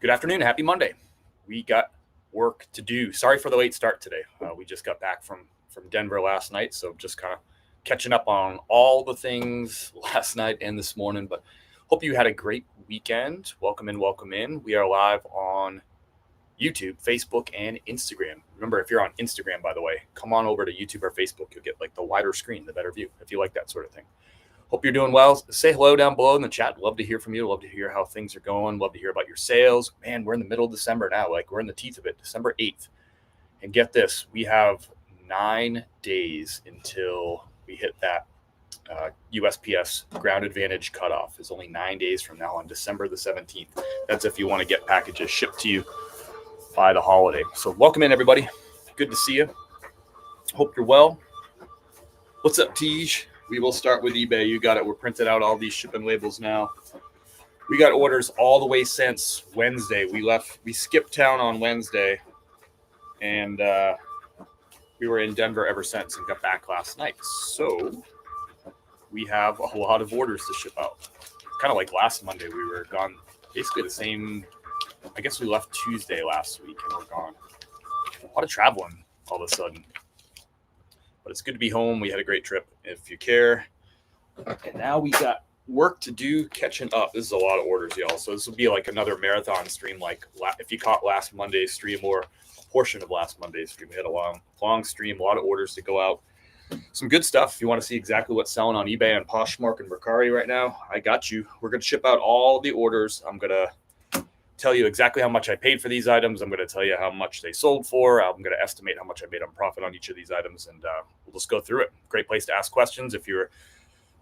Good afternoon. Happy Monday. We got work to do. Sorry for the late start today. We just got back from Denver last night, so just kind of catching up on all the things last night and this morning. But hope you had a great weekend. Welcome in, welcome in. We are live on YouTube, Facebook, and Instagram. Remember, if you're on Instagram, by the way, come on over to YouTube or Facebook. You'll get like the wider screen, the better view, if you like that sort of thing. Hope you're doing well. Say hello down below in the chat. Love to hear from you. Love to hear how things are going. Love to hear about your sales. Man, we're in the middle of December now. Like, we're in the teeth of it, December 8th. And get this, we have 9 days until we hit that USPS ground advantage cutoff. It's only 9 days from now on December the 17th. That's if you want to get packages shipped to you by the holiday. So welcome in, everybody. Good to see you. Hope you're well. What's up, Tej? We will start with eBay. You got it. We're printed out all these shipping labels now. We got orders all the way since Wednesday. We skipped town on Wednesday, and we were in Denver ever since and got back last night. So we have a lot of orders to ship out. Kind of like last Monday, we were gone basically the same. I guess we left Tuesday last week and we're gone. A lot of traveling all of a sudden. But it's good to be home. We had a great trip, if you care. And now we got work to do catching up. This is a lot of orders, y'all. So this will be like another marathon stream. Like if you caught last Monday's stream or a portion of last Monday's stream, we had a long stream, a lot of orders to go out. Some good stuff. If you want to see exactly what's selling on eBay and Poshmark and Mercari right now, I got you. We're going to ship out all the orders. I'm going to tell you exactly how much I paid for these items. I'm going to tell you how much they sold for. I'm going to estimate how much I made on profit on each of these items, and we'll just go through it. Great place to ask questions. If you're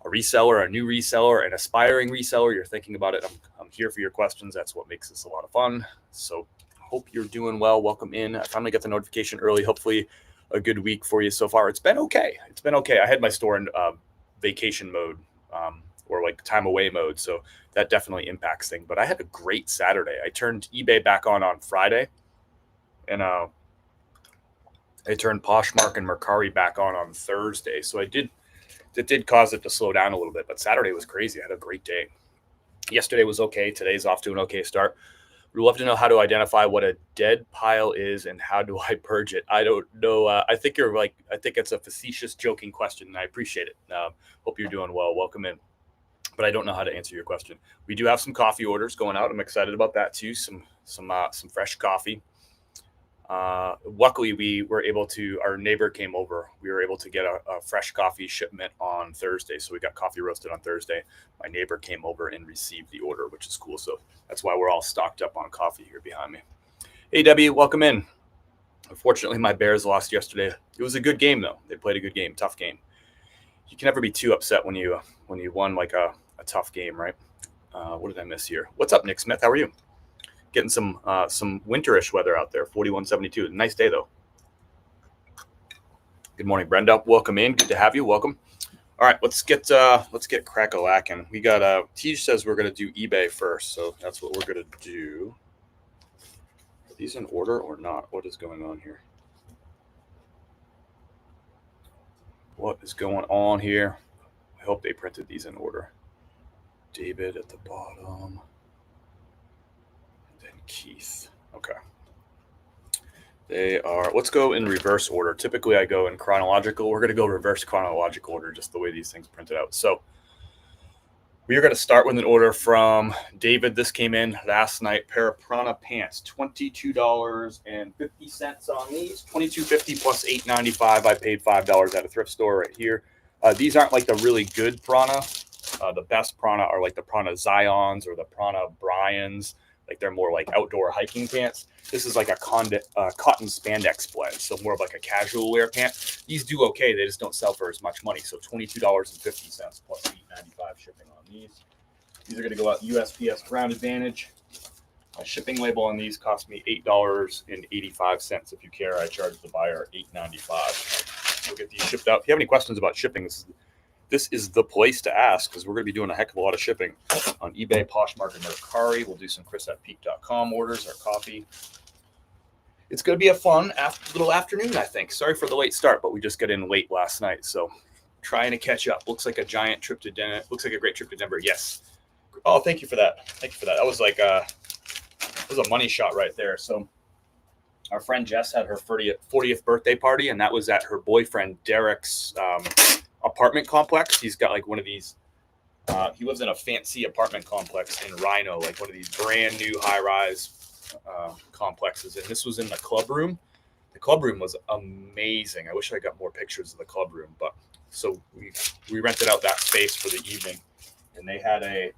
a reseller, a new reseller, an aspiring reseller, you're thinking about it, I'm here for your questions. That's what makes this a lot of fun. So hope you're doing well. Welcome in. I finally got the notification early. Hopefully a good week for you so far. It's been okay. I had my store in vacation mode, or like time away mode. So that definitely impacts things. But I had a great Saturday. I turned eBay back on Friday. And I turned Poshmark and Mercari back on Thursday. So it did cause it to slow down a little bit. But Saturday was crazy. I had a great day. Yesterday was okay. Today's off to an okay start. We'd love to know how to identify what a dead pile is and how do I purge it. I don't know. I think it's a facetious, joking question, and I appreciate it. Hope you're doing well. Welcome in. But I don't know how to answer your question. We do have some coffee orders going out. I'm excited about that too. Some fresh coffee. Luckily, we were able to. Our neighbor came over. We were able to get a fresh coffee shipment on Thursday. So we got coffee roasted on Thursday. My neighbor came over and received the order, which is cool. So that's why we're all stocked up on coffee here behind me. Hey, Debbie, welcome in. Unfortunately, my Bears lost yesterday. It was a good game though. They played a good game, tough game. You can never be too upset when you won like a tough game, right? What did I miss here? What's up, Nick Smith? How are you? Getting some winterish weather out there. 41-72. Nice day though. Good morning, Brenda. Welcome in. Good to have you. Welcome. All right, let's get crack-a-lackin'. We got Tej says we're gonna do eBay first, so that's what we're gonna do. Are these in order or not? What is going on here? What is going on here? I hope they printed these in order. David at the bottom. And then Keith. Okay. They are, let's go in reverse order. Typically I go in chronological. We're going to go reverse chronological order, just the way these things printed out. So we are going to start with an order from David. This came in last night. Pair of Prana pants, $22.50 on these. $22.50 plus $8.95. I paid $5 at a thrift store right here. These aren't like the really good Prana. The best Prana are like the Prana Zions or the Prana Bryans. Like they're more like outdoor hiking pants. This is like a cotton spandex blend, so more of like a casual wear pant. These do okay. They just don't sell for as much money. So $22.50 plus $8.95 shipping on these. These are going to go out USPS Ground Advantage. My shipping label on these cost me $8.85. If you care, I charge the buyer $8.95. We'll get these shipped out. If you have any questions about shipping, this is the place to ask, because we're going to be doing a heck of a lot of shipping on eBay, Poshmark, and Mercari. We'll do some chris@peak.com orders, our coffee. It's going to be a fun little afternoon, I think. Sorry for the late start, but we just got in late last night, so trying to catch up. Looks like a giant trip to Denver. Looks like a great trip to Denver. Yes. Oh, thank you for that. Thank you for that. That was like was a money shot right there. So our friend Jess had her 40th birthday party, and that was at her boyfriend Derek's apartment complex. He's got like one of these. He lives in a fancy apartment complex in Rhino, like one of these brand new high-rise complexes. And this was in the club room. The club room was amazing. I wish I got more pictures of the club room, but so we rented out that space for the evening, and they had a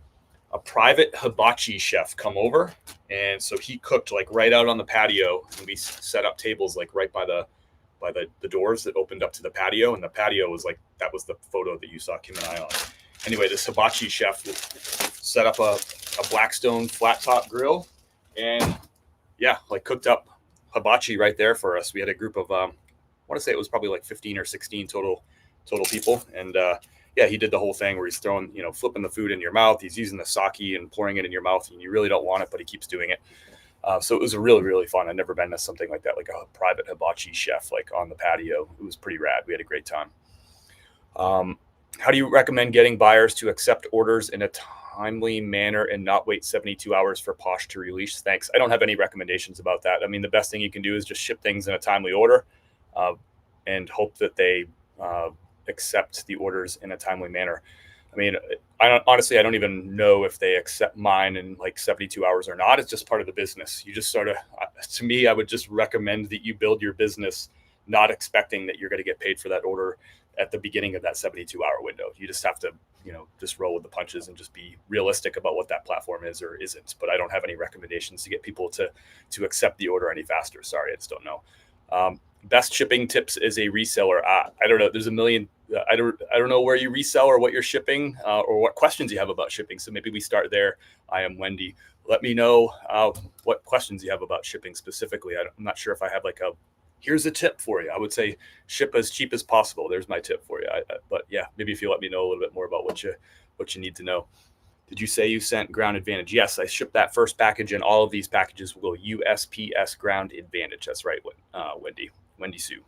private hibachi chef come over, and so he cooked like right out on the patio, and we set up tables like right by the doors that opened up to the patio, and the patio was like, that was the photo that you saw Kim and I on. Anyway, this hibachi chef set up a Blackstone flat top grill, and yeah, like cooked up hibachi right there for us. We had a group of I want to say it was probably like 15 or 16 total people, and yeah, he did the whole thing where he's throwing, flipping the food in your mouth. He's using the sake and pouring it in your mouth, and you really don't want it, but he keeps doing it. So it was really, really fun. I'd never been to something like that, like a private hibachi chef, like on the patio. It was pretty rad. We had a great time. How do you recommend getting buyers to accept orders in a timely manner and not wait 72 hours for Posh to release? Thanks. I don't have any recommendations about that. I mean, the best thing you can do is just ship things in a timely order and hope that they accept the orders in a timely manner. I mean, honestly, I don't even know if they accept mine in like 72 hours or not. It's just part of the business. You just sort of, to me, I would just recommend that you build your business not expecting that you're going to get paid for that order at the beginning of that 72-hour window. You just have to, just roll with the punches and just be realistic about what that platform is or isn't. But I don't have any recommendations to get people to accept the order any faster. Sorry, I just don't know. Best shipping tips as a reseller. I don't know. There's a million. I don't know where you resell or what you're shipping or what questions you have about shipping. So maybe we start there. I am Wendy. Let me know what questions you have about shipping specifically. I'm not sure if I have like here's a tip for you. I would say ship as cheap as possible. There's my tip for you. But yeah, maybe if you let me know a little bit more about what you need to know. Did you say you sent Ground Advantage? Yes, I shipped that first package, and all of these packages will go USPS Ground Advantage. That's right, Wendy Sue.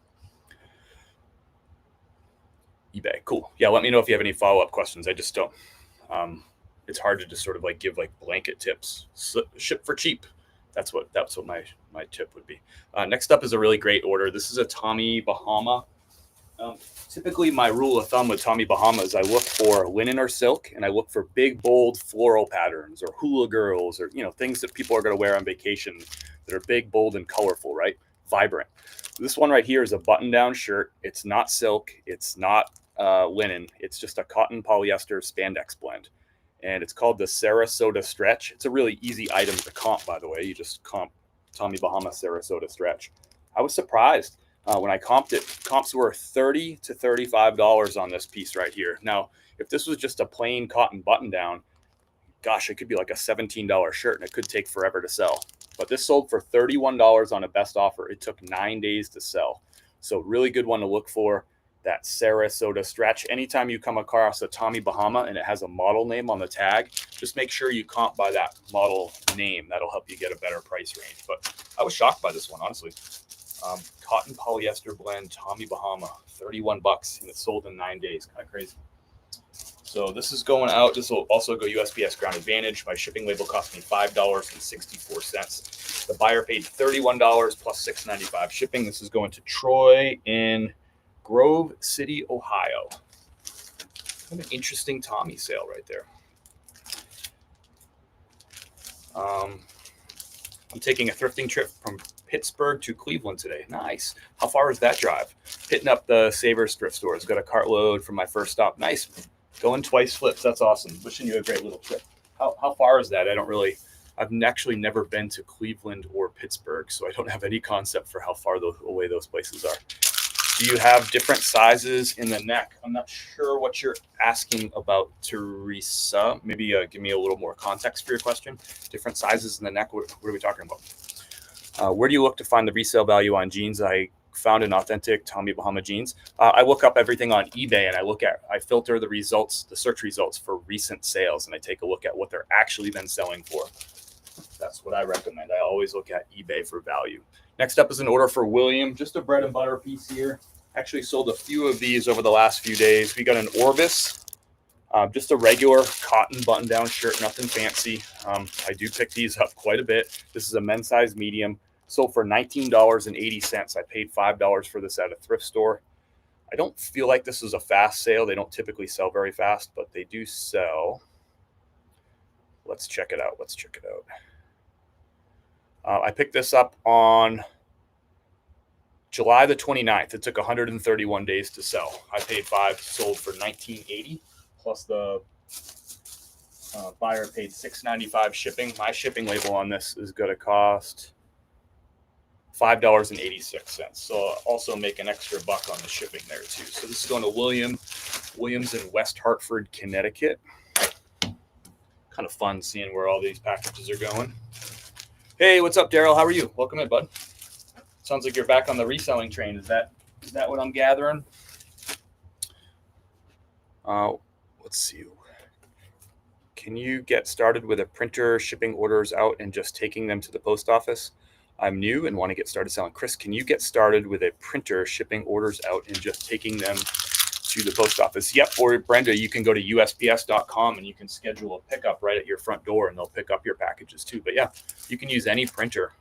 eBay, cool. Yeah, let me know if you have any follow-up questions. I just don't. It's hard to just sort of like give like blanket tips. Ship for cheap. That's what my tip would be. Next up is a really great order. This is a Tommy Bahama. Typically, my rule of thumb with Tommy Bahama is I look for linen or silk, and I look for big, bold floral patterns or hula girls or things that people are going to wear on vacation that are big, bold, and colorful, right? Vibrant. This one right here is a button-down shirt. It's not silk. It's not linen. It's just a cotton polyester spandex blend. And it's called the Sarasota Stretch. It's a really easy item to comp, by the way. You just comp Tommy Bahama Sarasota Stretch. I was surprised when I comped it. Comps were $30 to $35 on this piece right here. Now, if this was just a plain cotton button-down, gosh, it could be like a $17 shirt, and it could take forever to sell. But this sold for $31 on a best offer. It took 9 days to sell. So really good one to look for. That Sarasota Stretch. Anytime you come across a Tommy Bahama and it has a model name on the tag, just make sure you comp by that model name. That'll help you get a better price range. But I was shocked by this one, honestly. Cotton polyester blend, Tommy Bahama, $31, and it sold in 9 days. Kind of crazy. So this is going out. This will also go USPS Ground Advantage. My shipping label cost me $5.64. The buyer paid $31 plus $6.95 shipping. This is going to Troy in Grove City, Ohio. Kind of an interesting Tommy sale right there. I'm taking a thrifting trip from Pittsburgh to Cleveland today. Nice. How far is that drive? Hitting up the Savers thrift stores. Got a cartload for my first stop. Nice. Going twice flips. That's awesome. Wishing you a great little trip. How far is that? I've actually never been to Cleveland or Pittsburgh, so I don't have any concept for how far away those places are. Do you have different sizes in the neck? I'm not sure what you're asking about, Teresa. Maybe give me a little more context for your question. Different sizes in the neck. What are we talking about? Where do you look to find the resale value on jeans? I found an authentic Tommy Bahama jeans. I look up everything on eBay, and I filter the results, the search results for recent sales, and I take a look at what they're actually been selling for. That's what I recommend. I always look at eBay for value. Next up is an order for William, just a bread and butter piece here. Actually sold a few of these over the last few days. We got an Orbis Just a regular cotton button-down shirt, nothing fancy. I do pick these up quite a bit. This is a men's size medium. Sold for $19.80. I paid $5 for this at a thrift store. I don't feel like this is a fast sale. They don't typically sell very fast, but they do sell. Let's check it out. I picked this up on July the 29th. It took 131 days to sell. I paid $5, sold for $19.80. Plus the buyer paid $6.95 shipping. My shipping label on this is going to cost $5.86. So I'll also make an extra buck on the shipping there too. So this is going to Williams in West Hartford, Connecticut. Kind of fun seeing where all these packages are going. Hey, what's up, Daryl? How are you? Welcome in, bud. Sounds like you're back on the reselling train. Is that what I'm gathering? Let's see. Can you get started with a printer shipping orders out and just taking them to the post office? I'm new and want to get started selling. Chris, can you get started with a printer shipping orders out and just taking them to the post office? Yep. Or Brenda, you can go to USPS.com and you can schedule a pickup right at your front door and they'll pick up your packages too. But yeah, you can use any printer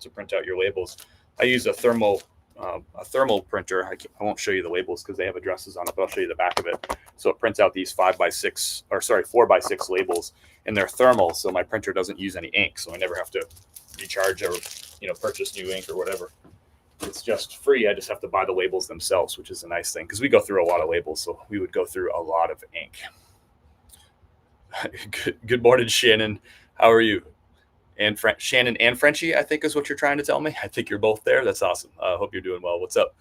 to print out your labels. I use a thermal printer. I won't show you the labels because they have addresses on it, but I'll show you the back of it. So it prints out these 4x6 labels, and they're thermal. So my printer doesn't use any ink. So I never have to recharge or, purchase new ink or whatever. It's just free. I just have to buy the labels themselves, which is a nice thing because we go through a lot of labels. So we would go through a lot of ink. Good morning, Shannon. How are you? And Shannon and Frenchie, I think is what you're trying to tell me. I think you're both there. That's awesome. I hope you're doing well. What's up?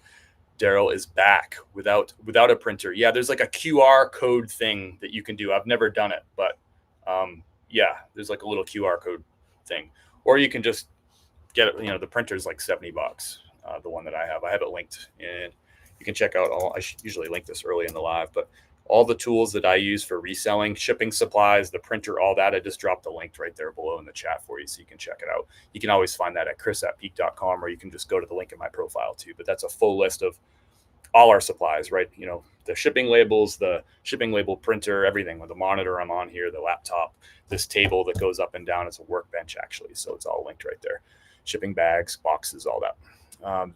Daryl is back without a printer. Yeah, there's like a QR code thing that you can do. I've never done it, but yeah, there's like a little QR code thing. Or you can just get it, the printer's like $70. The one that I have it linked, and you can check out I usually link this early in the live, but all the tools that I use for reselling, shipping supplies, the printer, all that, I just dropped the link right there below in the chat for you so you can check it out. You can always find that at chris@peak.com, or you can just go to the link in my profile too. But that's a full list of all our supplies, right? The shipping labels, the shipping label printer, everything with the monitor I'm on here, the laptop, this table that goes up and down. It's a workbench actually. So it's all linked right there. Shipping bags, boxes, all that.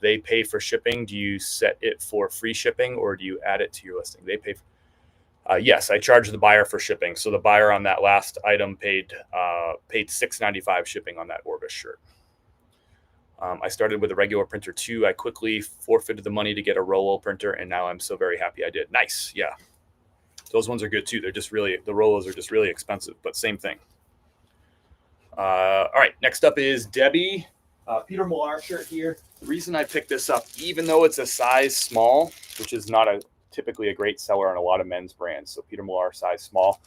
They pay for shipping. Do you set it for free shipping or do you add it to your listing? They pay for yes, I charge the buyer for shipping. So the buyer on that last item paid $6.95 shipping on that Orbis shirt. I started with a regular printer too. I quickly forfeited the money to get a Rollo printer, and now I'm so very happy I did. Nice, yeah. Those ones are good too. The Rollos are just really expensive, but same thing. All right, next up is Debbie. Peter Millar shirt here. The reason I picked this up, even though it's a size small, which is not typically a great seller on a lot of men's brands. So Peter Millar size small.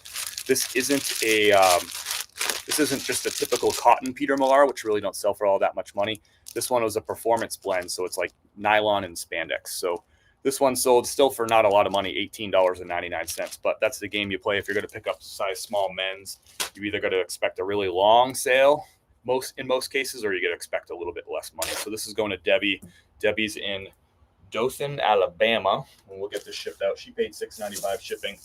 This isn't just a typical cotton Peter Millar, which really don't sell for all that much money. This one was a performance blend, so it's like nylon and spandex. So this one sold still for not a lot of money, $18.99. But that's the game you play if you're going to pick up size small men's. You either got to expect a really long sale, in most cases, or you got to expect a little bit less money. So this is going to Debbie. Debbie's in Dothan, Alabama, and we'll get this shipped out. She paid $6.95 shipping.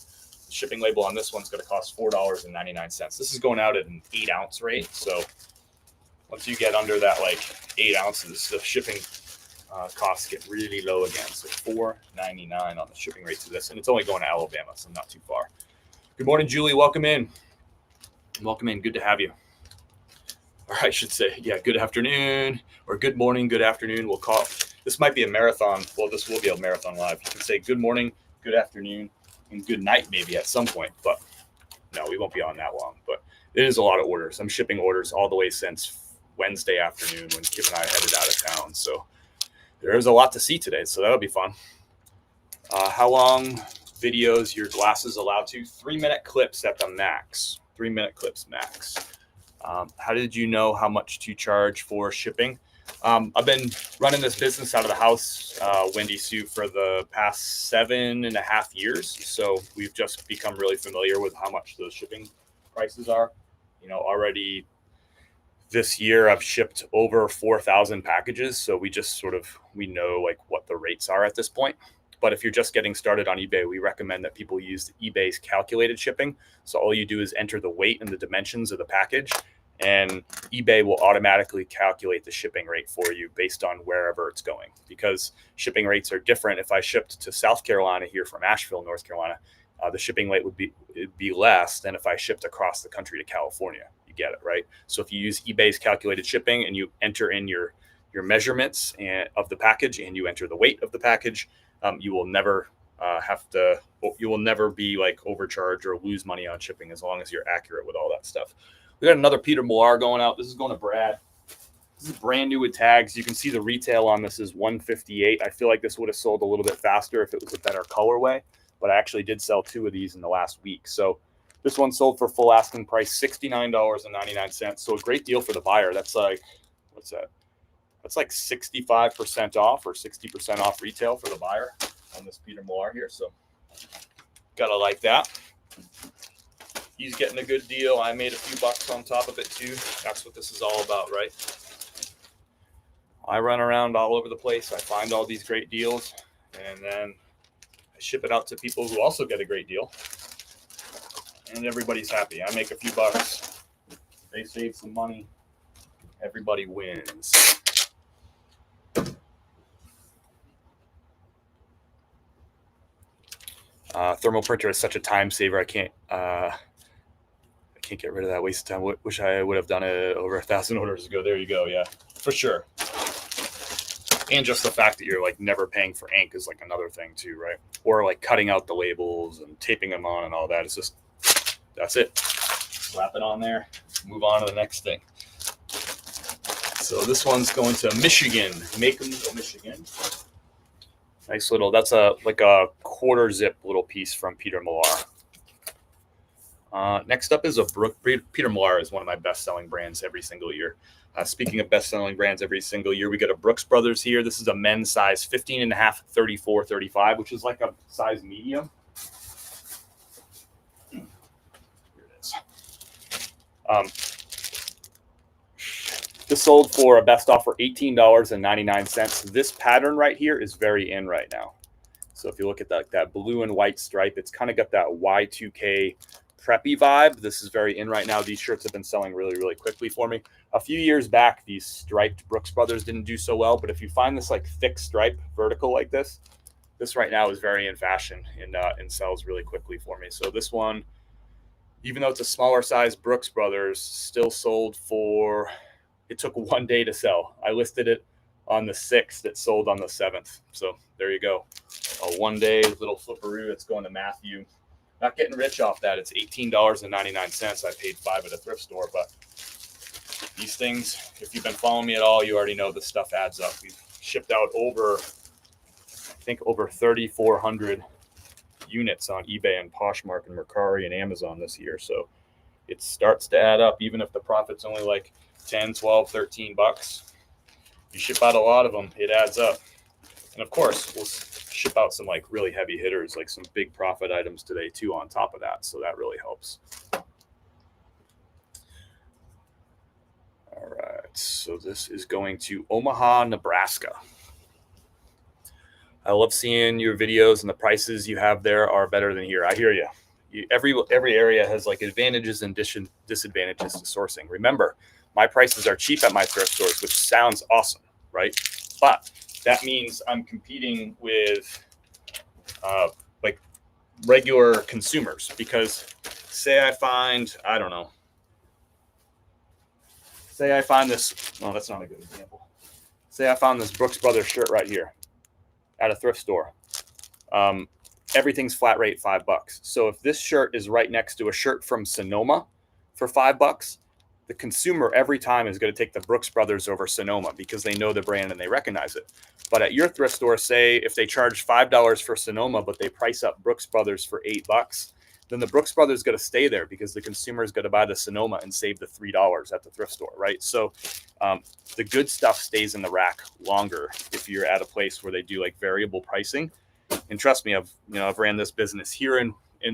The shipping label on this one's going to cost $4.99. This is going out at an 8-ounce rate. So once you get under that 8 ounces, the shipping costs get really low again. So $4.99 on the shipping rate to this, and it's only going to Alabama, so not too far. Good morning, Julie. Welcome in. Welcome in. Good to have you. Or I should say, yeah, good afternoon or good morning, good afternoon. We'll call. This might be a marathon. Well, this will be a marathon live. You can say good morning, good afternoon, and good night maybe at some point. But no, we won't be on that long. But it is a lot of orders. I'm shipping orders all the way since Wednesday afternoon when Kip and I headed out of town. So there is a lot to see today. So that'll be fun. How long videos your glasses allowed to? 3-minute clips at the max. 3-minute clips max. How did you know how much to charge for shipping? I've been running this business out of the house, Wendy Sue, for the past 7.5 years. So we've just become really familiar with how much those shipping prices are. Already this year I've shipped over 4,000 packages. So we just we know what the rates are at this point. But if you're just getting started on eBay, we recommend that people use eBay's calculated shipping. So all you do is enter the weight and the dimensions of the package, and eBay will automatically calculate the shipping rate for you based on wherever it's going, because shipping rates are different. If I shipped to South Carolina here from Asheville, North Carolina, the shipping rate would be less than if I shipped across the country to California. You get it, right? So if you use eBay's calculated shipping and you enter in your measurements of the package and you enter the weight of the package, you will never you will never be like overcharged or lose money on shipping, as long as you're accurate with all that stuff. We got another Peter Millar going out. This is going to Brad. This is brand new with tags. You can see the retail on this is $158. I feel like this would have sold a little bit faster if it was a better colorway, but I actually did sell 2 of these in the last week. So this one sold for full asking price, $69.99. So a great deal for the buyer. That's like, what's that? That's like 65% off or 60% off retail for the buyer on this Peter Millar here. So gotta like that. He's getting a good deal. I made a few bucks on top of it too. That's what this is all about, right? I run around all over the place. I find all these great deals, and then I ship it out to people who also get a great deal, and everybody's happy. I make a few bucks. They save some money. Everybody wins. Thermal printer is such a time saver. I can't get rid of that waste of time. Wish I would have done it over 1,000 orders ago. There you go. Yeah, for sure. And just the fact that you're like never paying for ink is like another thing too, right? Or like cutting out the labels and taping them on and all that. It's just, that's it. Slap it on there, move on to the next thing. So this one's going to Michigan, Macon, Michigan. Nice little, that's like a quarter zip little piece from Peter Millar. Next up is Peter Millar is one of my best-selling brands every single year. Speaking of best-selling brands every single year, we got a Brooks Brothers here. This is a men's size 15.5, 34, 35, which is like a size medium. Here it is. This sold for a best offer $18.99. This pattern right here is very in right now. So if you look at that blue and white stripe, it's kind of got that Y2K preppy vibe. This is very in right now. These shirts have been selling really, really quickly for me. A few years back, these striped Brooks Brothers didn't do so well, but if you find this like thick stripe vertical like this right now is very in fashion and sells really quickly for me. So this one, even though it's a smaller size Brooks Brothers, still sold for, it took 1 day to sell. I listed it on the 6th, it sold on the 7th. So there you go. A 1 day little flipperoo that's going to Matthew. Not getting rich off that. It's $18.99. I paid $5 at a thrift store, but these things, if you've been following me at all, you already know this stuff adds up. We've shipped out over 3,400 units on eBay and Poshmark and Mercari and Amazon this year. So it starts to add up, even if the profit's only like 10, 12, 13 bucks. You ship out a lot of them, it adds up. And of course, we'll ship out some like really heavy hitters, like some big profit items today too on top of that. So that really helps. All right, so this is going to Omaha, Nebraska. I love seeing your videos, and the prices you have there are better than here. I hear you. Every area has like advantages and disadvantages to sourcing. Remember, my prices are cheap at my thrift stores, which sounds awesome, right? But that means I'm competing with like regular consumers, because say I find, I don't know, say I find this, no, that's not a good example. Say I found this Brooks Brothers shirt right here at a thrift store. Everything's flat rate $5. So if this shirt is right next to a shirt from Sonoma for $5, the consumer every time is going to take the Brooks Brothers over Sonoma because they know the brand and they recognize it. But at your thrift store, say if they charge $5 for Sonoma, but they price up Brooks Brothers for $8, then the Brooks Brothers is going to stay there because the consumer is going to buy the Sonoma and save the $3 at the thrift store, right? So the good stuff stays in the rack longer if you're at a place where they do like variable pricing. And trust me, I've ran this business here in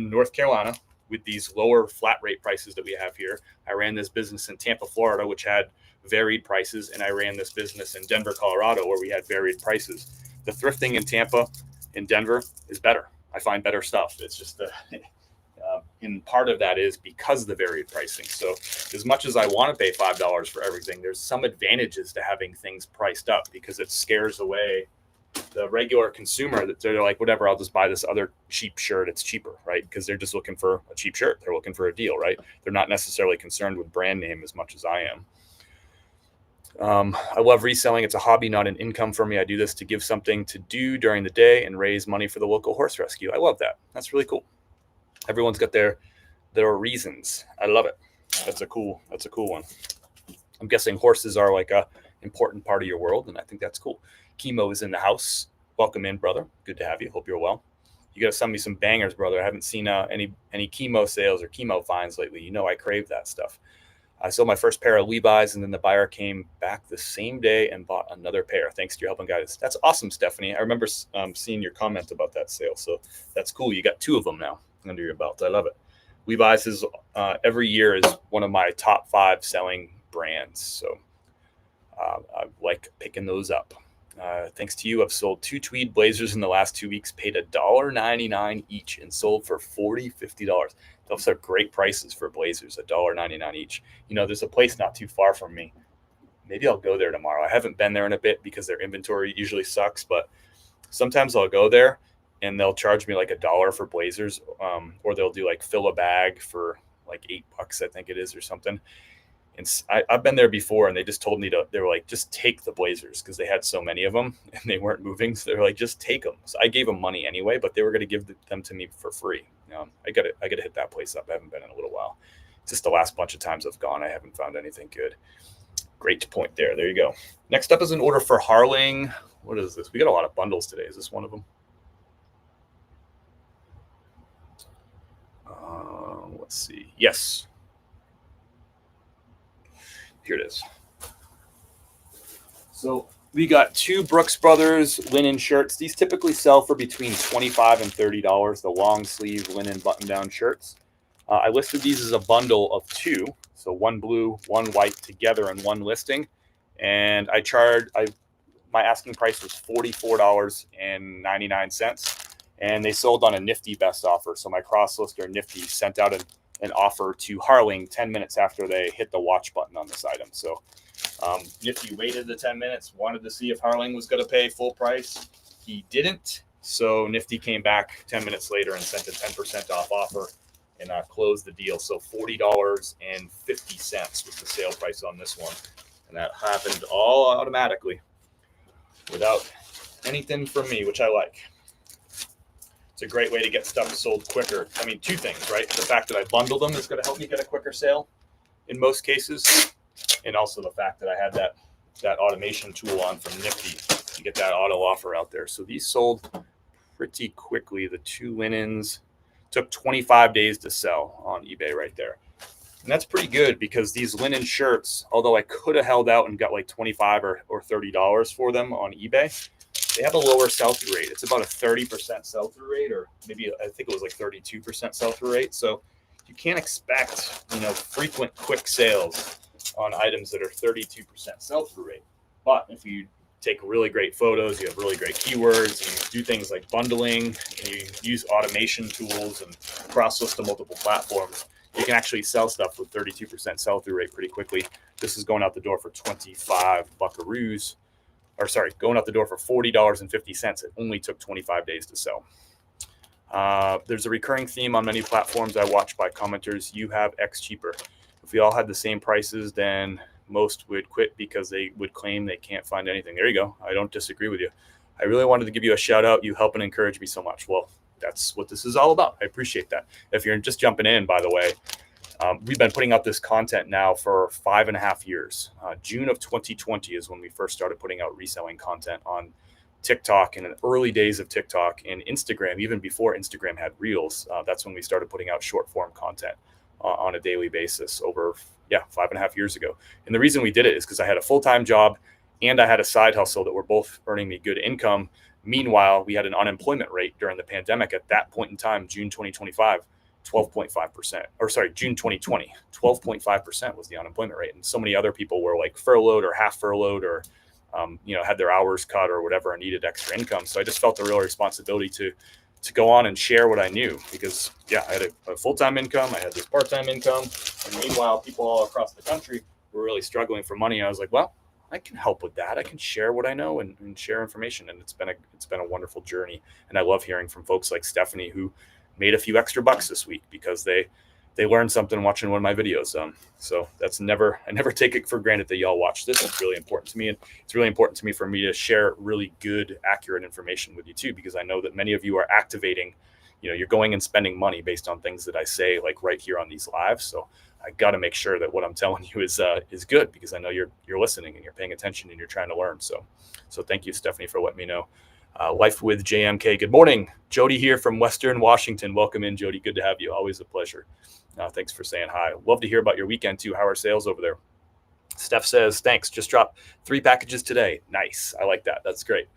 North Carolina with these lower flat rate prices that we have here. I ran this business in Tampa, Florida, which had varied prices, and I ran this business in Denver, Colorado, where we had varied prices. The thrifting in Tampa in Denver is better. I find better stuff. It's just and part of that is because of the varied pricing. So as much as I want to pay $5 for everything, there's some advantages to having things priced up because it scares away the regular consumer that they're like, whatever, I'll just buy this other cheap shirt. It's cheaper, right? Because they're just looking for a cheap shirt. They're looking for a deal, right? They're not necessarily concerned with brand name as much as I am. I love reselling. It's a hobby, not an income for me. I do this to give something to do during the day and raise money for the local horse rescue. I love that. That's really cool. Everyone's got their reasons. I love it. That's a cool one. I'm guessing horses are like a important part of your world, and I think that's cool. Chemo is in the house. Welcome in, brother. Good to have you. Hope you're well. You got to send me some bangers, brother. I haven't seen any chemo sales or chemo finds lately. You know I crave that stuff. I sold my first pair of Levi's, and then the buyer came back the same day and bought another pair. Thanks to your help and guidance. That's awesome, Stephanie. I remember seeing your comment about that sale. So that's cool. You got 2 of them now under your belt. I love it. Levi's is every year is one of my top 5 selling brands. So I like picking those up. Thanks to you, I've sold 2 tweed blazers in the last 2 weeks, paid $1.99 each and sold for $40, $50. Those are great prices for blazers, $1.99 each. You know, there's a place not too far from me. Maybe I'll go there tomorrow. I haven't been there in a bit because their inventory usually sucks, but sometimes I'll go there and they'll charge me like $1 for blazers, or they'll do like fill a bag for like $8, I think it is, or something. And I've been there before, and they just told me they were like, just take the blazers because they had so many of them and they weren't moving. So they were like, just take them. So I gave them money anyway, but they were going to give them to me for free. I got to hit that place up. I haven't been in a little while. Just the last bunch of times I've gone, I haven't found anything good. Great point there. There you go. Next up is an order for Harling. What is this? We got a lot of bundles today. Is this one of them? Let's see. Yes. Here it is. So we got 2 Brooks Brothers linen shirts. These typically sell for between $25 and $30, the long sleeve linen button-down shirts. I listed these as a bundle of 2. So 1 blue, 1 white together in one listing. And my asking price was $44.99. And they sold on a Nifty best offer. So my cross-lister Nifty sent out an offer to Harling 10 minutes after they hit the watch button on this item. So Nifty waited the 10 minutes, wanted to see if Harling was going to pay full price. He didn't. So Nifty came back 10 minutes later and sent a 10% off offer and closed the deal. So $40.50 was the sale price on this one. And that happened all automatically without anything from me, which I like. It's a great way to get stuff sold quicker. I mean, 2 things, right? The fact that I bundled them is going to help me get a quicker sale in most cases. And also the fact that I had that automation tool on from Nifty to get that auto offer out there. So these sold pretty quickly. The 2 linens took 25 days to sell on eBay right there. And that's pretty good because these linen shirts, although I could have held out and got like $25 or $30 for them on eBay, they have a lower sell-through rate. It's about a 30% sell-through rate, or maybe I think it was like 32% sell-through rate. So you can't expect, frequent quick sales on items that are 32% sell-through rate. But if you take really great photos, you have really great keywords, and you do things like bundling, and you use automation tools and cross-list to multiple platforms, you can actually sell stuff with 32% sell-through rate pretty quickly. This is going out the door for 25 buckaroos. Going out the door for $40.50. It only took 25 days to sell. There's a recurring theme on many platforms I watch by commenters. You have X cheaper. If we all had the same prices, then most would quit because they would claim they can't find anything. There you go. I don't disagree with you. I really wanted to give you a shout out. You help and encourage me so much. Well, that's what this is all about. I appreciate that. If you're just jumping in, by the way, we've been putting out this content now for 5.5 years. June of 2020 is when we first started putting out reselling content on TikTok, in the early days of TikTok and Instagram, even before Instagram had Reels. That's when we started putting out short form content on a daily basis over 5.5 years ago. And the reason we did it is because I had a full-time job and I had a side hustle that were both earning me good income. Meanwhile, we had an unemployment rate during the pandemic at that point in time, June 2025, 12.5%, or sorry, June 2020, 12.5% was the unemployment rate. And so many other people were like furloughed or half furloughed or had their hours cut or whatever and needed extra income. So I just felt a real responsibility to go on and share what I knew, because I had a full-time income, I had this part-time income, and meanwhile, people all across the country were really struggling for money. I was like, well, I can help with that. I can share what I know and share information, and it's been a wonderful journey. And I love hearing from folks like Stephanie, who made a few extra bucks this week because they learned something watching one of my videos. So I never take it for granted that y'all watch this. It's really important to me. And it's really important to me for me to share really good, accurate information with you too, because I know that many of you are activating, you're going and spending money based on things that I say, like right here on these lives. So I got to make sure that what I'm telling you is good, because I know you're listening and you're paying attention and you're trying to learn. So thank you, Stephanie, for letting me know. Life with JMK. Good morning. Jody here from Western Washington. Welcome in, Jody. Good to have you. Always a pleasure. Thanks for saying hi. Love to hear about your weekend too. How are sales over there? Steph says, thanks. Just dropped 3 packages today. Nice. I like that. That's great.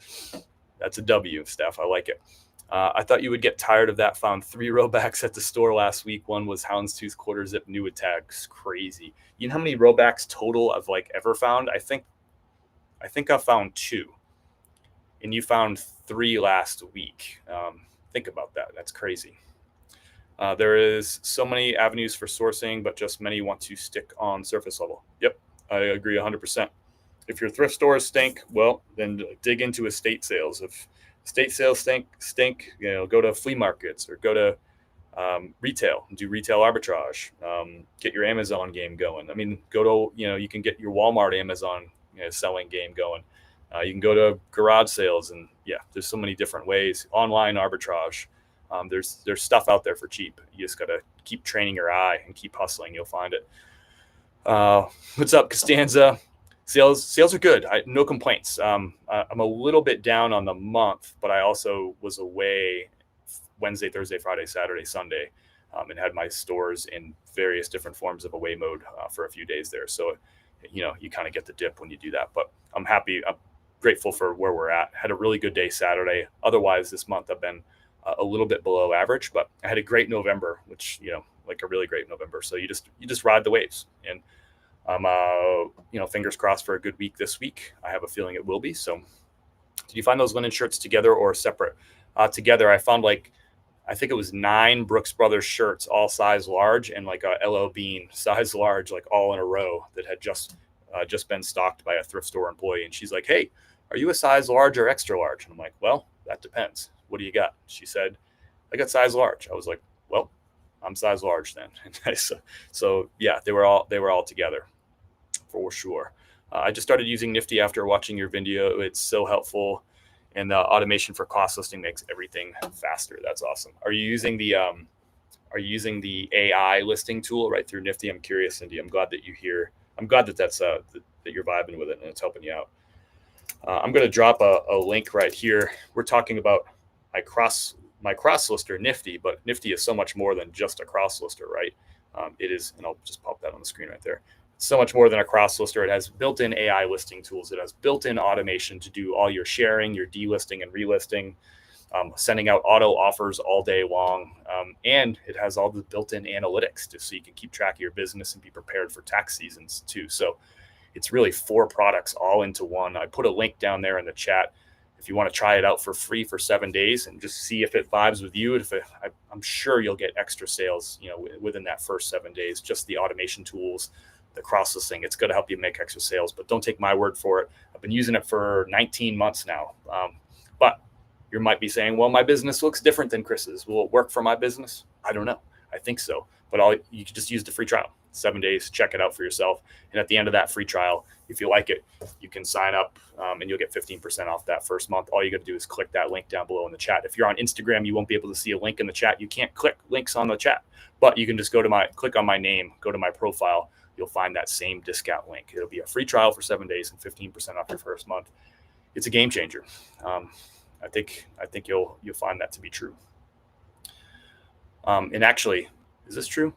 That's a W, Steph. I like it. I thought you would get tired of that. Found 3 rowbacks at the store last week. One was houndstooth quarter zip new tags. Crazy. You know how many rowbacks total I've ever found? I think I found 2. And you found 3 last week. Think about that. That's crazy. There is so many avenues for sourcing, but just many want to stick on surface level. Yep, I agree 100%. If your thrift stores stink, well, then dig into estate sales. If estate sales stink, go to flea markets or go to retail and do retail arbitrage. Get your Amazon game going. I mean, go to, you can get your Walmart, Amazon selling game going. You can go to garage sales, and there's so many different ways. Online arbitrage. There's stuff out there for cheap. You just got to keep training your eye and keep hustling. You'll find it. What's up, Costanza? Sales are good. No complaints. I'm a little bit down on the month, but I also was away Wednesday, Thursday, Friday, Saturday, Sunday, and had my stores in various different forms of away mode for a few days there. So, you kind of get the dip when you do that. But I'm happy. I'm grateful for where we're at. Had a really good day Saturday. Otherwise, this month I've been a little bit below average, but I had a great November, which, a really great November. So you just ride the waves, and fingers crossed for a good week this week. I have a feeling it will be. So did you find those linen shirts together or separate? Together. I found I think it was 9 Brooks Brothers shirts, all size large, and a LL Bean size large, all in a row, that had just been stocked by a thrift store employee. And she's like, hey, are you a size large or extra large? And I'm like, well, that depends. What do you got? She said, I got size large. I was like, well, I'm size large then. So they were all together for sure. I just started using Nifty after watching your video. It's so helpful. And the automation for cost listing makes everything faster. That's awesome. Are you using the AI listing tool right through Nifty? I'm curious, Cindy. I'm glad that that's that you're vibing with it and it's helping you out. I'm going to drop a link right here. We're talking about my cross lister Nifty, but Nifty is so much more than just a cross lister, right? It is, and I'll just pop that on the screen right there. It's so much more than a cross lister. It has built-in AI listing tools. It has built-in automation to do all your sharing, your delisting and relisting, sending out auto offers all day long. And it has all the built-in analytics so you can keep track of your business and be prepared for tax seasons too. So it's really 4 products all into one. I put a link down there in the chat if you want to try it out for free for 7 days and just see if it vibes with you. I'm sure you'll get extra sales, within that first 7 days. Just the automation tools, the cross listing, it's going to help you make extra sales. But don't take my word for it. I've been using it for 19 months now. But you might be saying, well, my business looks different than Chris's. Will it work for my business? I don't know. I think so. But you can just use the free trial. 7 days, check it out for yourself. And at the end of that free trial, if you like it, you can sign up and you'll get 15% off that first month. All you got to do is click that link down below in the chat. If you're on Instagram, you won't be able to see a link in the chat. You can't click links on the chat, but you can just click on my name, go to my profile. You'll find that same discount link. It'll be a free trial for 7 days and 15% off your first month. It's a game changer. I think you'll find that to be true. And actually, is this true?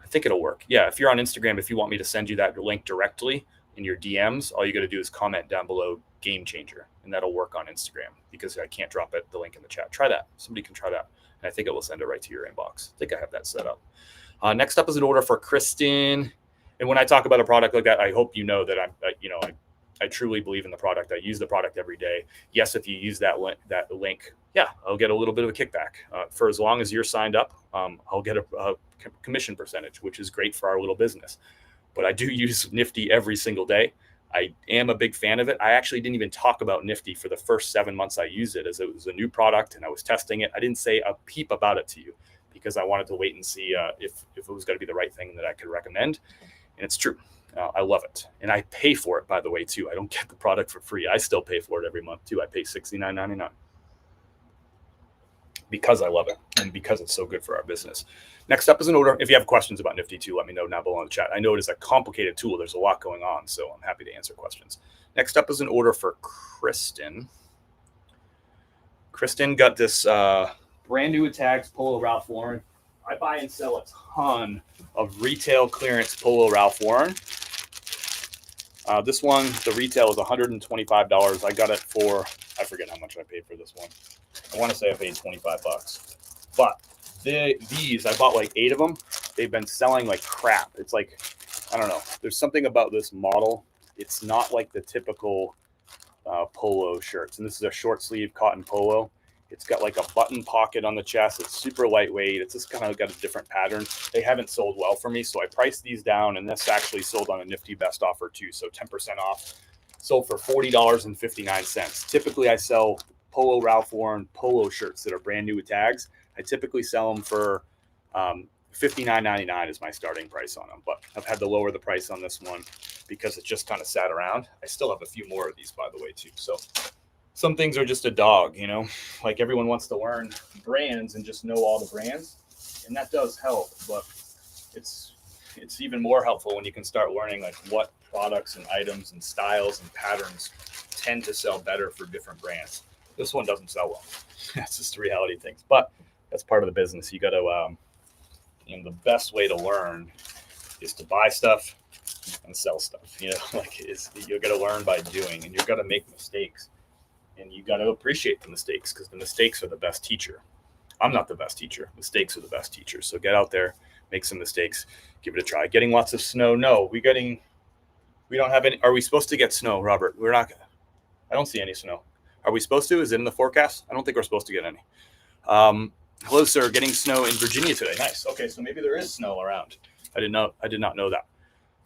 I think it'll work. Yeah, if you're on Instagram, if you want me to send you that link directly in your DMs, all you got to do is comment down below game changer, and that'll work on Instagram because I can't drop the link in the chat. Try that. Somebody can try that. And I think it will send it right to your inbox. I think I have that set up. Next up is an order for Kristen. And when I talk about a product like that, I hope you know that I truly believe in the product. I use the product every day. Yes, if you use that link, yeah, I'll get a little bit of a kickback. For as long as you're signed up, I'll get a commission percentage, which is great for our little business. But I do use Nifty every single day. I am a big fan of it. I actually didn't even talk about Nifty for the first 7 months I used it, as it was a new product and I was testing it. I didn't say a peep about it to you because I wanted to wait and see if it was going to be the right thing that I could recommend. And it's true. I love it. And I pay for it, by the way, too. I don't get the product for free. I still pay for it every month, too. I pay $69.99 because I love it and because it's so good for our business. Next up is an order. If you have questions about Nifty too, let me know down below in the chat. I know it is a complicated tool. There's a lot going on, so I'm happy to answer questions. Next up is an order for Kristen. Kristen got this brand new tags Polo Ralph Lauren. I buy and sell a ton of retail clearance Polo Ralph Lauren. This one, the retail is $125. I got it for, I forget how much I paid for this one. I want to say I paid $25. But these, I bought like 8 of them. They've been selling like crap. It's like, I don't know. There's something about this model. It's not like the typical polo shirts. And this is a short sleeve cotton polo. It's got like a button pocket on the chest. It's super lightweight. It's just kind of got a different pattern. They haven't sold well for me, so I priced these down, and this actually sold on a Nifty Best Offer too, so 10% off. Sold for $40.59. Typically, I sell Polo Ralph Lauren polo shirts that are brand new with tags. I typically sell them for $59.99 is my starting price on them, but I've had to lower the price on this one because it just kind of sat around. I still have a few more of these, by the way, too. So some things are just a dog, you know, like everyone wants to learn brands and just know all the brands, and that does help, but it's even more helpful when you can start learning like what products and items and styles and patterns tend to sell better for different brands. This one doesn't sell well. That's just the reality of things, but that's part of the business. You got to, and the best way to learn is to buy stuff and sell stuff. You know, like you're going to learn by doing, and you're going to make mistakes, and you got to appreciate the mistakes because the mistakes are the best teacher. I'm not the best teacher. Mistakes are the best teachers. So get out there, make some mistakes, give it a try. Getting lots of snow? No, we don't have any. Are we supposed to get snow, Robert? We're not. I don't see any snow. Are we supposed to? Is it in the forecast? I don't think we're supposed to get any. Hello, sir. Getting snow in Virginia today. Nice. Okay, so maybe there is snow around. I did not know that.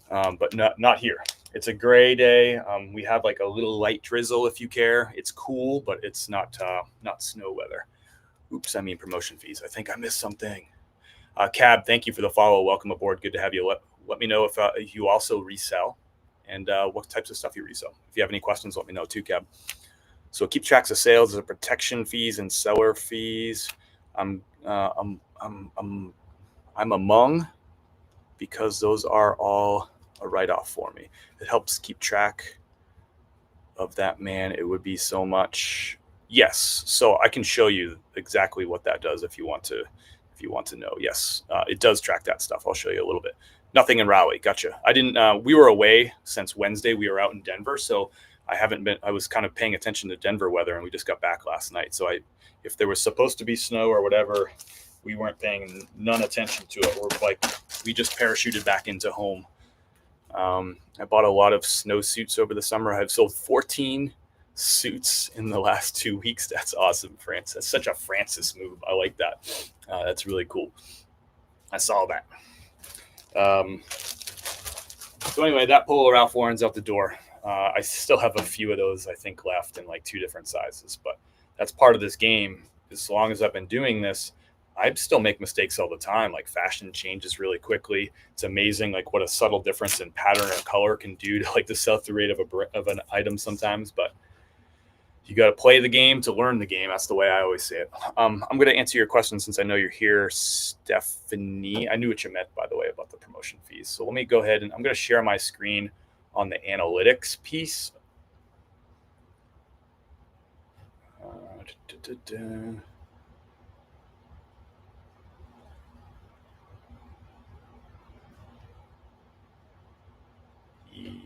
But not here. It's a gray day. We have like a little light drizzle if you care. It's cool, but it's not snow weather. Oops, I mean promotion fees. I think I missed something. Cab, thank you for the follow. Welcome aboard. Good to have you. Let me know if you also resell and what types of stuff you resell. If you have any questions, let me know too, Cab. So keep tracks of sales, the protection fees and seller fees. I'm among, because those are all a write-off for me. It helps keep track of that, man. It would be so much. Yes. So I can show you exactly what that does if you want to know. Yes. It does track that stuff. I'll show you a little bit. Nothing in Raleigh. Gotcha. I didn't, we were away since Wednesday. We were out in Denver. So I was kind of paying attention to Denver weather, and we just got back last night. So if there was supposed to be snow or whatever, we weren't paying none attention to it. We just parachuted back into home. I bought a lot of snow suits over the summer. I've sold 14 suits in the last 2 weeks. That's awesome, France. That's such a Francis move. I like that. That's really cool. I saw that. So anyway, that Polo Ralph Lauren's out the door. I still have a few of those, I think, left in like 2 different sizes, but that's part of this game. As long as I've been doing this, I still make mistakes all the time. Like fashion changes really quickly. It's amazing, like what a subtle difference in pattern or color can do to like the sell-through rate of an item sometimes. But you got to play the game to learn the game. That's the way I always say it. I'm going to answer your question since I know you're here, Stephanie. I knew what you meant, by the way, about the promotion fees. So let me go ahead and I'm going to share my screen on the analytics piece.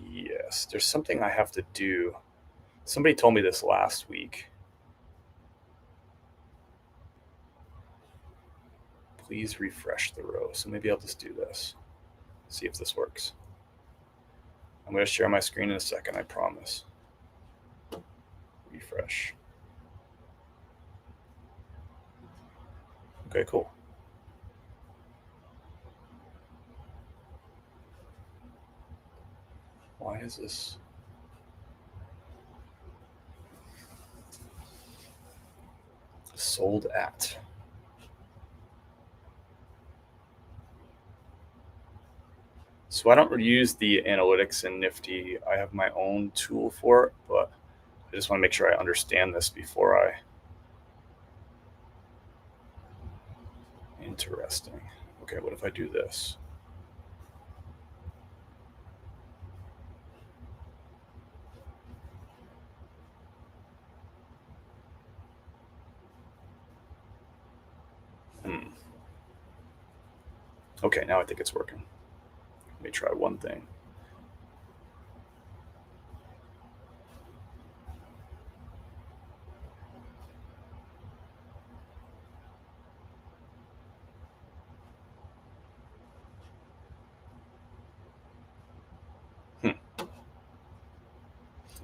Yes, there's something I have to do. Somebody told me this last week. Please refresh the row. So maybe I'll just do this. See if this works. I'm going to share my screen in a second, I promise. Refresh. Okay, cool. Why is this? Sold at. So I don't use the analytics in Nifty. I have my own tool for it, but I just want to make sure I understand this before I. Interesting. Okay, what if I do this? Okay, now I think it's working. Let me try one thing.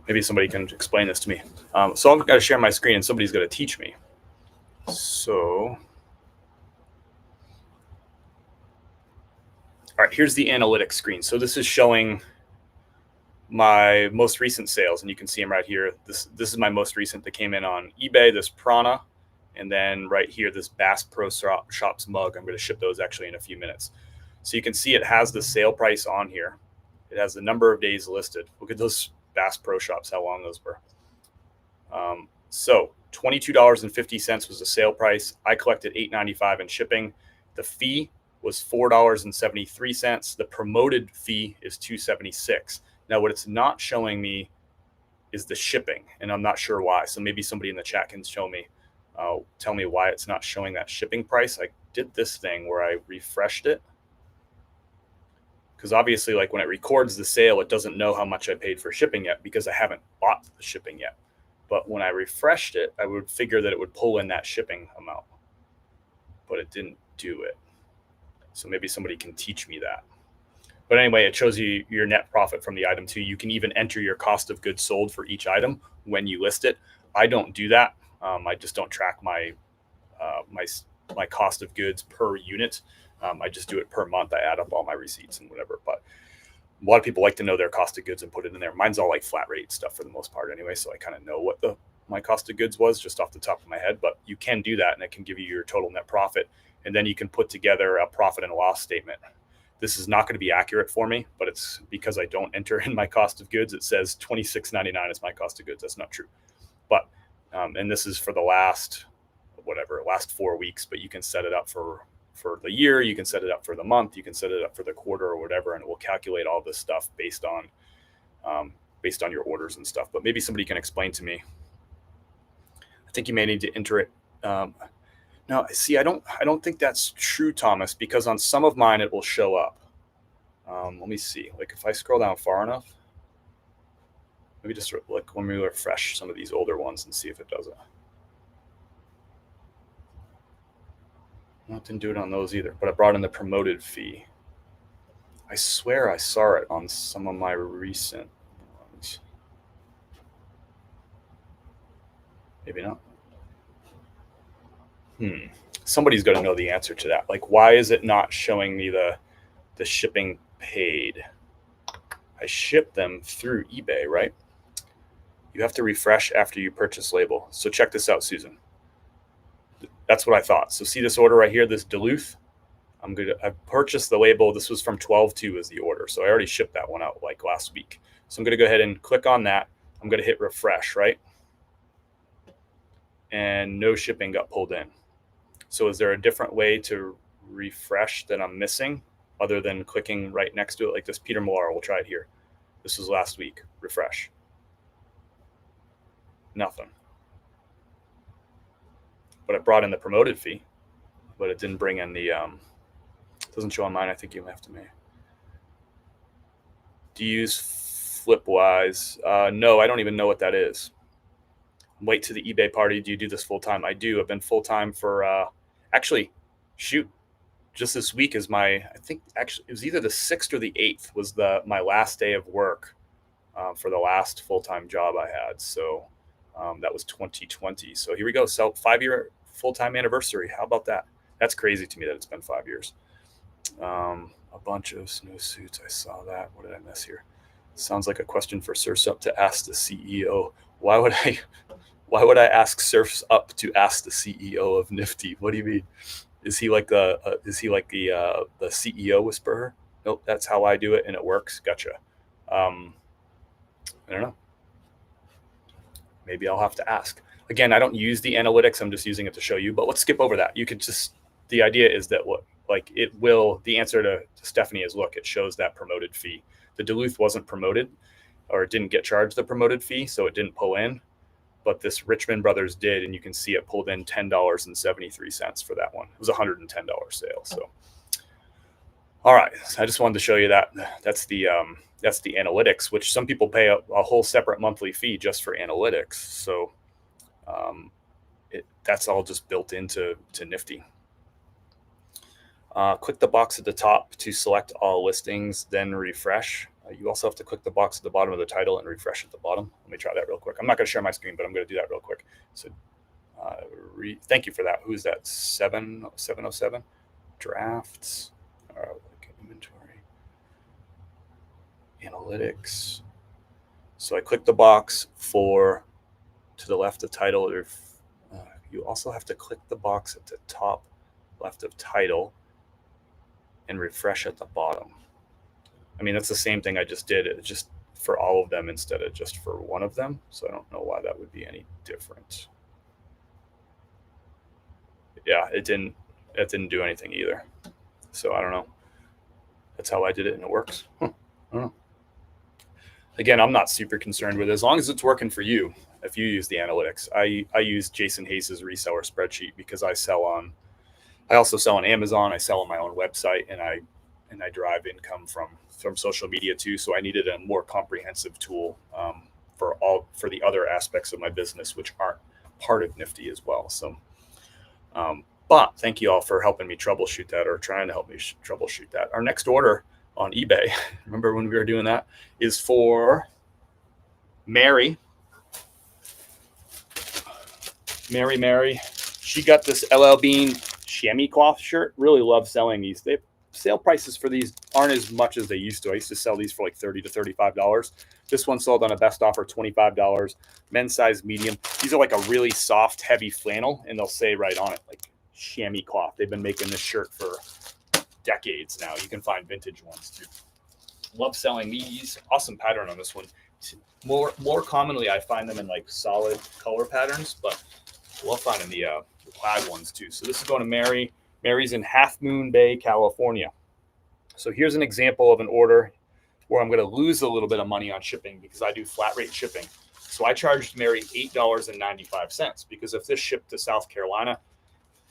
Maybe somebody can explain this to me. So I'm going to share my screen and somebody's going to teach me. So, all right, here's the analytics screen. So this is showing my most recent sales, and you can see them right here. This is my most recent that came in on eBay, this Prana, and then right here, this Bass Pro Shops mug. I'm going to ship those actually in a few minutes. So you can see it has the sale price on here. It has the number of days listed. Look at those Bass Pro Shops, how long those were. So $22.50 was the sale price. I collected $8.95 in shipping. The fee was $4.73. The promoted fee is $2.76. Now, what it's not showing me is the shipping, and I'm not sure why. So maybe somebody in the chat can show me, tell me why it's not showing that shipping price. I did this thing where I refreshed it, because obviously, like when it records the sale, it doesn't know how much I paid for shipping yet because I haven't bought the shipping yet. But when I refreshed it, I would figure that it would pull in that shipping amount, but it didn't do it. So maybe somebody can teach me that. But anyway, it shows you your net profit from the item too. You can even enter your cost of goods sold for each item when you list it. I don't do that. I just don't track my cost of goods per unit. I just do it per month. I add up all my receipts and whatever. But a lot of people like to know their cost of goods and put it in there. Mine's all like flat rate stuff for the most part anyway. So I kind of know what my cost of goods was just off the top of my head. But you can do that, and it can give you your total net profit. And then you can put together a profit and loss statement. This is not going to be accurate for me, but it's because I don't enter in my cost of goods. It says $26.99 is my cost of goods. That's not true. But, and this is for the last 4 weeks, but you can set it up for the year. You can set it up for the month. You can set it up for the quarter or whatever, and it will calculate all this stuff based on your orders and stuff. But maybe somebody can explain to me. I think you may need to enter it. No, see, I don't think that's true, Thomas, because on some of mine it will show up. Let me see. Like if I scroll down far enough, maybe just like when we refresh some of these older ones and see if it does it. No, it didn't do it on those either, but I brought in the promoted fee. I swear I saw it on some of my recent ones. Maybe not. Somebody's got to know the answer to that. Like, why is it not showing me the shipping paid? I ship them through eBay, right? You have to refresh after you purchase label. So check this out, Susan. That's what I thought. So see this order right here, this Duluth? I purchased the label. This was from 12/2 as the order. So I already shipped that one out like last week. So I'm going to go ahead and click on that. I'm going to hit refresh, right? And no shipping got pulled in. So is there a different way to refresh that I'm missing other than clicking right next to it? Like this Peter Millar, we'll try it here. This was last week, refresh. Nothing. But it brought in the promoted fee, but it didn't bring in the, doesn't show on mine. I think you have to me. Do you use Flipwise? No, I don't even know what that is. Wait to the eBay party. Do you do this full time? I do. I've been full time for, actually, just this week is I think actually it was either the 6th or the 8th was my last day of work for the last full-time job I had. So that was 2020. So here we go. So 5-year full-time anniversary. How about that? That's crazy to me that it's been 5 years. A bunch of snowsuits. I saw that. What did I miss here? Sounds like a question for Surf's Up to ask the CEO. Why would I ask Surf's Up to ask the CEO of Nifty? What do you mean? Is he like the CEO whisperer? Nope, that's how I do it and it works. Gotcha. I don't know. Maybe I'll have to ask. Again, I don't use the analytics. I'm just using it to show you, but let's skip over that. You could just, the idea is that the answer to Stephanie is, look, it shows that promoted fee. The Duluth wasn't promoted, or it didn't get charged the promoted fee, so it didn't pull in. But this Richmond Brothers did, and you can see it pulled in $10.73 for that one. It was a $110 sale. So, all right, so I just wanted to show you that. That's the analytics, which some people pay a whole separate monthly fee just for analytics. So that's all just built into Nifty. Click the box at the top to select all listings, then refresh. You also have to click the box at the bottom of the title and refresh at the bottom. Let me try that real quick. I'm not going to share my screen, but I'm going to do that real quick. So thank you for that. Who's that? 707 drafts, inventory, analytics. So I click the box to the left of title. You also have to click the box at the top left of title and refresh at the bottom. I mean, that's the same thing I just did. It's just for all of them instead of just for one of them. So I don't know why that would be any different. Yeah, it didn't do anything either. So I don't know. That's how I did it and it works. I don't know. Again, I'm not super concerned with it. As long as it's working for you, if you use the analytics. I use Jason Hayes's reseller spreadsheet because I also sell on Amazon. I sell on my own website, and I derive income from social media too. So I needed a more comprehensive tool for the other aspects of my business, which aren't part of Nifty as well. So, but thank you all for helping me troubleshoot that, or trying to help me troubleshoot that. Our next order on eBay, remember when we were doing that, is for Mary. Mary. She got this LL Bean chamois cloth shirt. Really love selling these. Sale prices for these aren't as much as they used to. I used to sell these for like $30 to $35. This one sold on a best offer, $25. Men's size medium. These are like a really soft, heavy flannel, and they'll say right on it, like chamois cloth. They've been making this shirt for decades now. You can find vintage ones too. Love selling these. Awesome pattern on this one. More commonly, I find them in like solid color patterns, but I love finding the plaid ones too. So this is going to Mary. Mary's in Half Moon Bay, California. So here's an example of an order where I'm going to lose a little bit of money on shipping because I do flat rate shipping. So I charged Mary $8.95 because if this shipped to South Carolina,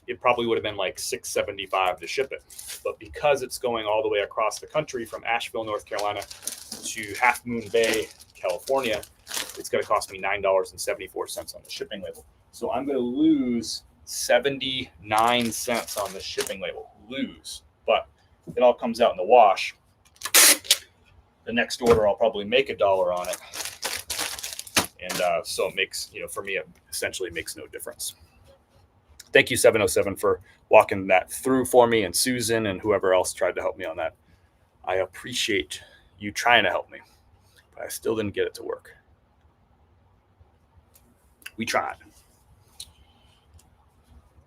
it probably would have been like $6.75 to ship it. But because it's going all the way across the country from Asheville, North Carolina to Half Moon Bay, California, it's going to cost me $9.74 on the shipping label. So I'm going to lose 79 cents on the shipping label. But it all comes out in the wash. The next order, I'll probably make $1 on it. And so it makes, for me, it essentially makes no difference. Thank you, 707, for walking that through for me, and Susan and whoever else tried to help me on that. I appreciate you trying to help me, but I still didn't get it to work. We tried.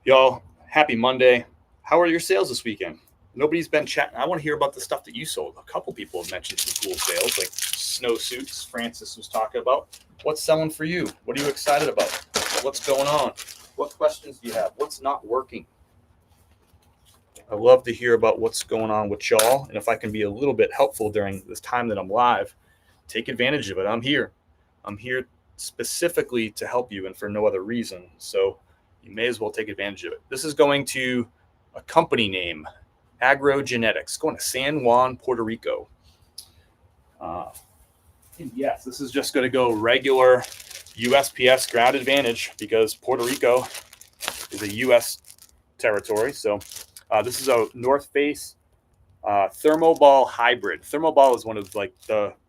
Y'all, happy Monday. How are your sales this weekend? Nobody's been chatting. I want to hear about the stuff that you sold. A couple people have mentioned some cool sales, like snowsuits. Francis was talking about. What's selling for you? What are you excited about? What's going on? What questions do you have? What's not working? I love to hear about what's going on with y'all. And if I can be a little bit helpful during this time that I'm live, take advantage of it. I'm here. I'm here specifically to help you and for no other reason. So you may as well take advantage of it. This is going to a company name, Agrogenetics, going to San Juan, Puerto Rico. And yes, this is just going to go regular USPS Ground Advantage because Puerto Rico is a U.S. territory. So this is a North Face Thermoball hybrid. Thermoball is one of like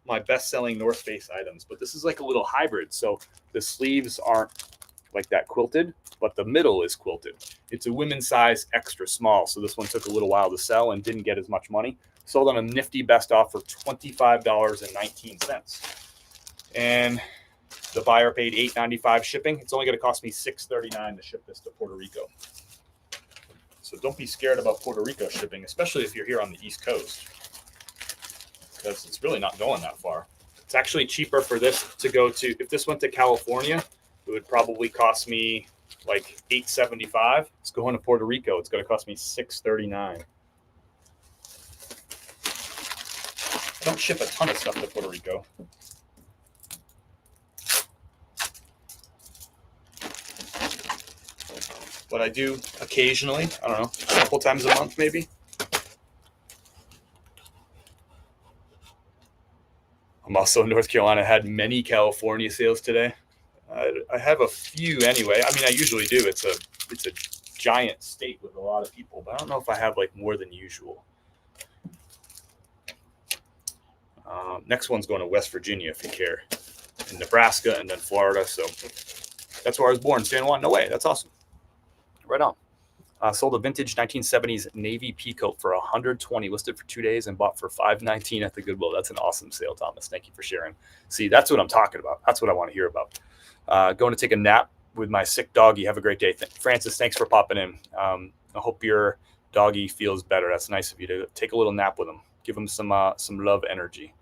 my best-selling North Face items, but this is like a little hybrid. So the sleeves aren't like that quilted, but the middle is quilted. It's a women's size extra small. So this one took a little while to sell and didn't get as much money. Sold on a nifty best offer, $25.19. And the buyer paid $8.95 shipping. It's only going to cost me $6.39 to ship this to Puerto Rico. So don't be scared about Puerto Rico shipping, especially if you're here on the East Coast, because it's really not going that far. It's actually cheaper for this to go to, if this went to California, it would probably cost me like $8.75. It's going to Puerto Rico. It's going to cost me $6.39. I don't ship a ton of stuff to Puerto Rico. But I do occasionally, I don't know, a couple times a month maybe. I'm also in North Carolina. I had many California sales today. I have a few anyway. I mean, I usually do. It's a giant state with a lot of people, but I don't know if I have like more than usual. Next one's going to West Virginia, if you care, and Nebraska, and then Florida. So that's where I was born, San Juan. No way. That's awesome. Right on. Sold a vintage 1970s Navy peacoat for $120, listed for 2 days, and bought for $519 at the Goodwill. That's an awesome sale, Thomas. Thank you for sharing. See, that's what I'm talking about. That's what I want to hear about. Going to take a nap with my sick doggy. Have a great day. Francis, thanks for popping in. I hope your doggy feels better. That's nice of you to take a little nap with him. Give him some love energy.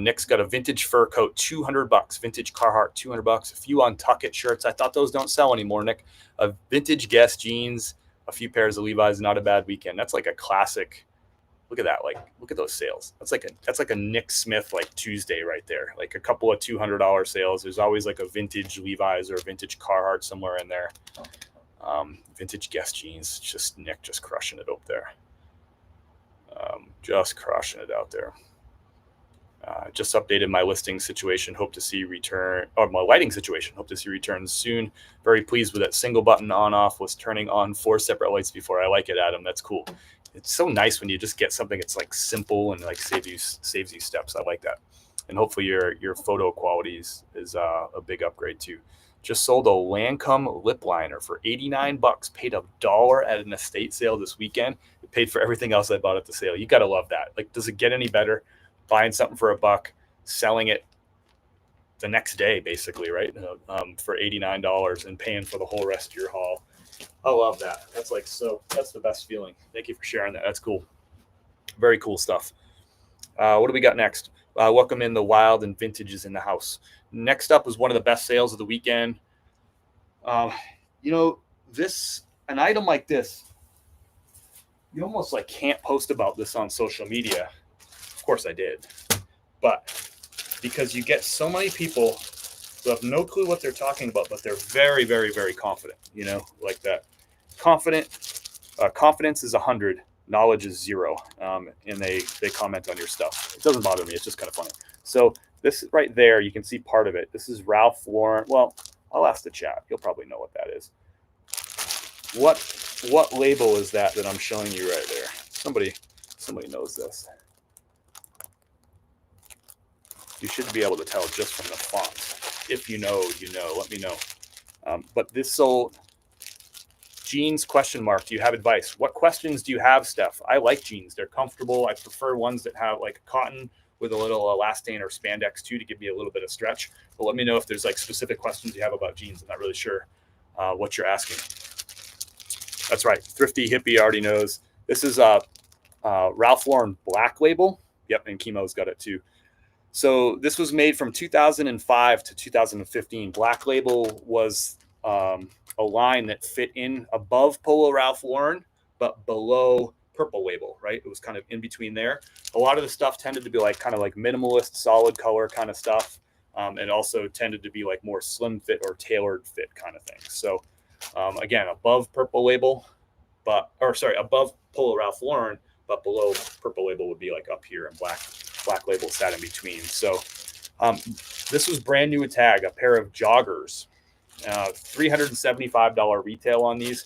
Nick's got a vintage fur coat, $200. Vintage Carhartt, $200. A few Untuckit shirts. I thought those don't sell anymore, Nick. A vintage Guess jeans, a few pairs of Levi's. Not a bad weekend. That's like a classic. Look at that. Like, look at those sales. That's like a Nick Smith like Tuesday right there. Like a couple of $200 sales. There's always like a vintage Levi's or a vintage Carhartt somewhere in there. Vintage Guess jeans. Just Nick just crushing it up there. Just crushing it out there. Just updated my listing situation. Hope to see return, or my lighting situation. Hope to see returns soon. Very pleased with that. Single button on off was turning on 4 separate lights before. I like it, Adam. That's cool. It's so nice when you just get something that's like simple and like saves you steps. I like that. And hopefully your photo quality is a big upgrade too. Just sold a Lancome lip liner for $89. Paid $1 at an estate sale this weekend. It paid for everything else I bought at the sale. You gotta love that. Like, does it get any better? Buying something for $1, selling it the next day, basically, right? For $89 and paying for the whole rest of your haul. I love that. That's the best feeling. Thank you for sharing that. That's cool. Very cool stuff. What do we got next? Welcome in the wild and vintages in the house. Next up was one of the best sales of the weekend. An item like this, you almost like can't post about this on social media. Of course I did, but because you get so many people who have no clue what they're talking about, but they're very, very, very confident, like that. Confidence is 100, knowledge is 0. And they comment on your stuff. It doesn't bother me. It's just kind of funny. So this right there, you can see part of it. This is Ralph Lauren. Well, I'll ask the chat. You'll probably know what that is. What label is that I'm showing you right there? Somebody knows this. You should be able to tell just from the font. If you know, let me know. But this sold jeans ? Do you have advice? What questions do you have, Steph? I like jeans. They're comfortable. I prefer ones that have like cotton with a little elastane or spandex too to give me a little bit of stretch. But let me know if there's like specific questions you have about jeans. I'm not really sure what you're asking. That's right. Thrifty Hippie already knows. This is Ralph Lauren Black Label. Yep, and Chemo's got it too. So this was made from 2005 to 2015. Black Label was a line that fit in above Polo Ralph Lauren, but below Purple Label, right? It was kind of in between there. A lot of the stuff tended to be like kind of like minimalist, solid color kind of stuff. And also tended to be like more slim fit or tailored fit kind of thing. So again, above Purple Label, above Polo Ralph Lauren, but below Purple Label would be like up here, and Black Label sat in between. So this was brand new at tag, a pair of joggers, $375 retail on these.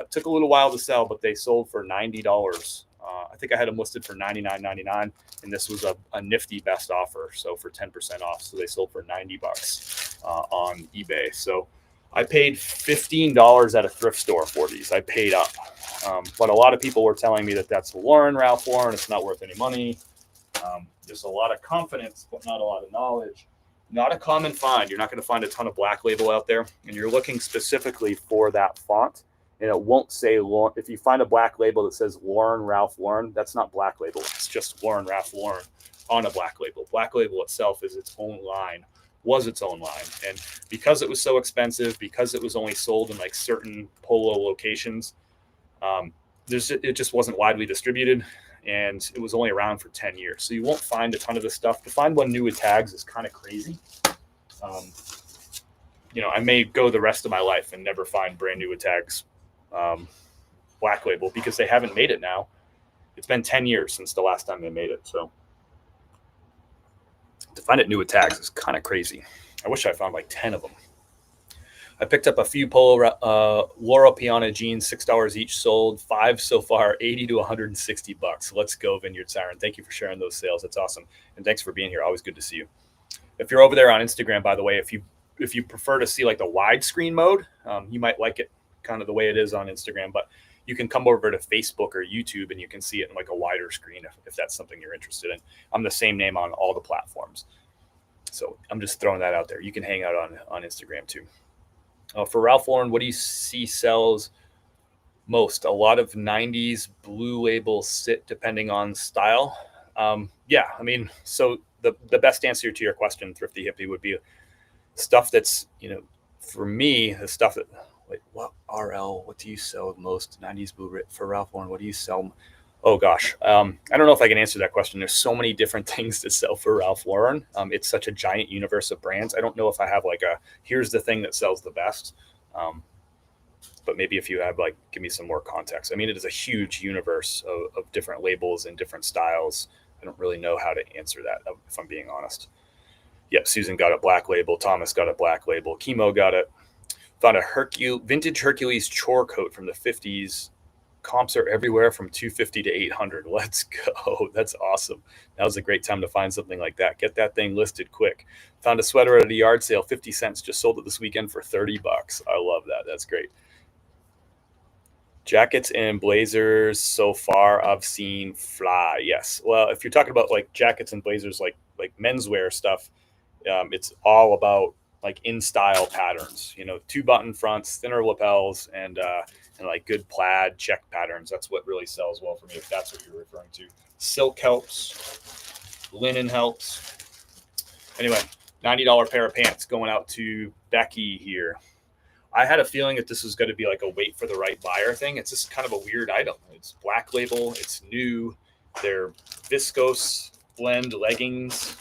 Took a little while to sell, but they sold for $90 I think I had them listed for $99.99, and this was a nifty best offer, so for 10% off. So they sold for $90 on eBay. So I paid $15 at a thrift store for these. I paid up. But a lot of people were telling me that that's Ralph Lauren. It's not worth any money. There's a lot of confidence, but not a lot of knowledge. Not a common find. You're not going to find a ton of Black Label out there, and you're looking specifically for that font. And it won't say Lauren. If you find a Black Label that says Ralph Lauren, that's not Black Label. It's just Ralph Lauren on a Black Label. Black Label itself is its own line, was its own line. And because it was so expensive, because it was only sold in like certain Polo locations, it just wasn't widely distributed, and it was only around for 10 years. So you won't find a ton of this stuff. To find one new with tags is kind of crazy. I may go the rest of my life and never find brand new with tags Black Label, because they haven't made it now. It's been 10 years since the last time they made it. So to find it new with tags is kind of crazy. I wish I found like 10 of them. I picked up a few Polo Laura Piana jeans, $6 each sold, 5 so far, $80 to $160. Let's go, Vineyard Siren. Thank you for sharing those sales. That's awesome. And thanks for being here. Always good to see you. If you're over there on Instagram, by the way, if you prefer to see like the widescreen mode, you might like it kind of the way it is on Instagram, but you can come over to Facebook or YouTube and you can see it in like a wider screen if that's something you're interested in. I'm the same name on all the platforms. So I'm just throwing that out there. You can hang out on Instagram too. For Ralph Lauren, what do you see sells most? A lot of 90s Blue Label sit depending on style. Yeah, I mean, so the best answer to your question, Thrifty Hippie, would be stuff that's, for me, the stuff that, what do you sell most? 90s Blue for Ralph Lauren, what do you sell? Oh gosh. I don't know if I can answer that question. There's so many different things to sell for Ralph Lauren. It's such a giant universe of brands. I don't know if I have here's the thing that sells the best. But maybe if you have give me some more context. I mean, it is a huge universe of different labels and different styles. I don't really know how to answer that, if I'm being honest. Yep. Susan got a Black Label. Thomas got a Black Label. Chemo got it. Found a vintage Hercules chore coat from the 50s. Comps are everywhere from $250 to $800. Let's go. That's awesome. Now's a great time to find something like that. Get that thing listed quick. Found a sweater at a yard sale, 50 cents. Just sold it this weekend for $30. I love that. That's great. Jackets and blazers so far I've seen fly. Yes. Well, if you're talking about jackets and blazers, like menswear stuff, it's all about in style patterns, 2-button fronts, thinner lapels, and good plaid check patterns. That's what really sells well for me, if that's what you're referring to. Silk helps, linen helps. Anyway, $90 pair of pants going out to Becky here. I had a feeling that this was going to be a wait for the right buyer thing. It's just kind of a weird item. It's Black Label. It's new. They're viscose blend leggings,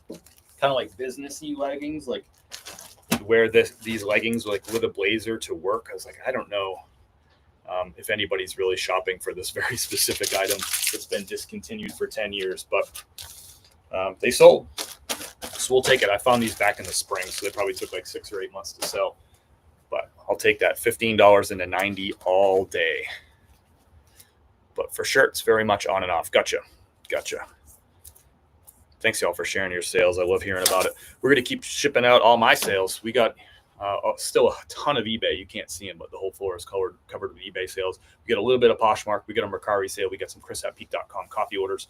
kind of like businessy leggings. Wear these leggings with a blazer to work. I was I don't know if anybody's really shopping for this very specific item that's been discontinued for 10 years, but they sold. So we'll take it. I found these back in the spring, so they probably took 6 or 8 months to sell. But I'll take that $15 into $90 all day. But for shirts, very much on and off. Gotcha. Thanks, y'all, for sharing your sales. I love hearing about it. We're going to keep shipping out all my sales. We got still a ton of eBay. You can't see them, but the whole floor is covered with eBay sales. We got a little bit of Poshmark. We got a Mercari sale. We got some chris@peak.com coffee orders.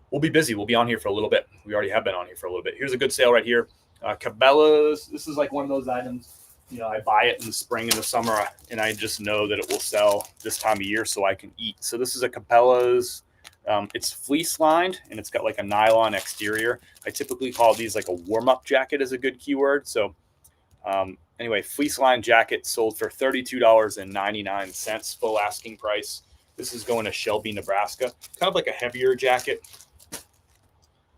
We'll be busy. We'll be on here for a little bit. We already have been on here for a little bit. Here's a good sale right here. Cabela's. This is one of those items. I buy it in the spring and the summer, and I just know that it will sell this time of year so I can eat. So this is a Cabela's. It's fleece lined, and it's got a nylon exterior. I typically call these a warm-up jacket is a good keyword. So anyway, fleece lined jacket sold for $32.99, full asking price. This is going to Shelby, Nebraska. Kind of a heavier jacket.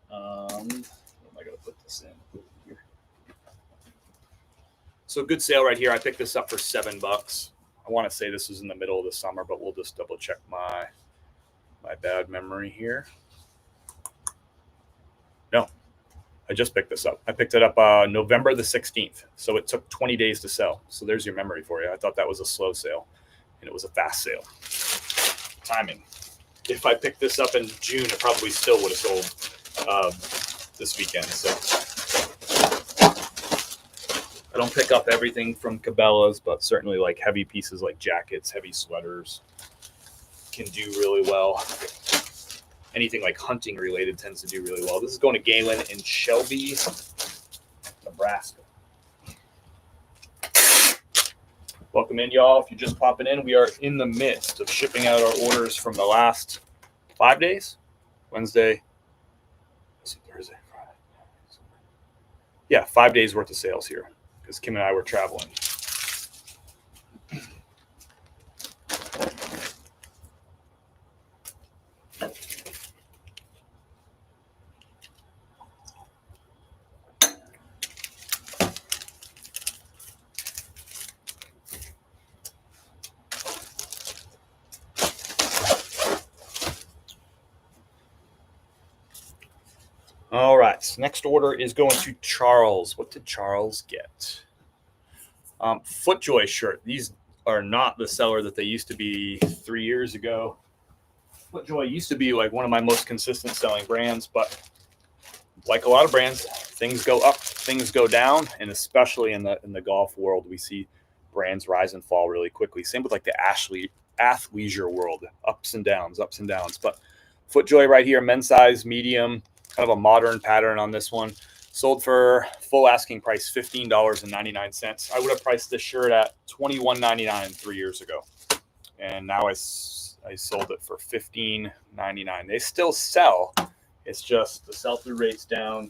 Where am I going to put this in? So good sale right here. I picked this up for $7. I want to say this was in the middle of the summer, but we'll just double check my bad memory here. No, I just picked this up. I picked it up November the 16th. So it took 20 days to sell. So there's your memory for you. I thought that was a slow sale, and it was a fast sale. Timing. if I picked this up in June, it probably still would have sold this weekend. So I don't pick up everything from Cabela's, but certainly like heavy pieces like jackets, heavy sweaters can do really well. Anything like hunting related tends to do really well. This is going to Galen in Shelby, Nebraska. Welcome in, y'all. If you're just popping in, we are in the midst of shipping out our orders from the last 5 days. Wednesday, Thursday, Friday. Yeah, 5 days worth of sales here because Kim and I were traveling. All right, so next order is going to Charles. What did Charles get? FootJoy shirt. These are not the seller that they used to be 3 years ago. FootJoy used to be like one of my most consistent selling brands, but like a lot of brands, things go up, things go down, and especially in the golf world, we see brands rise and fall really quickly. Same with like the athleisure world, ups and downs. But FootJoy right here, men's size, medium, kind of a modern pattern on this one. Sold for full asking price, $15.99. I would have priced this shirt at $21.99 3 years ago. And now I sold it for $15.99. They still sell. It's just the sell-through rate's down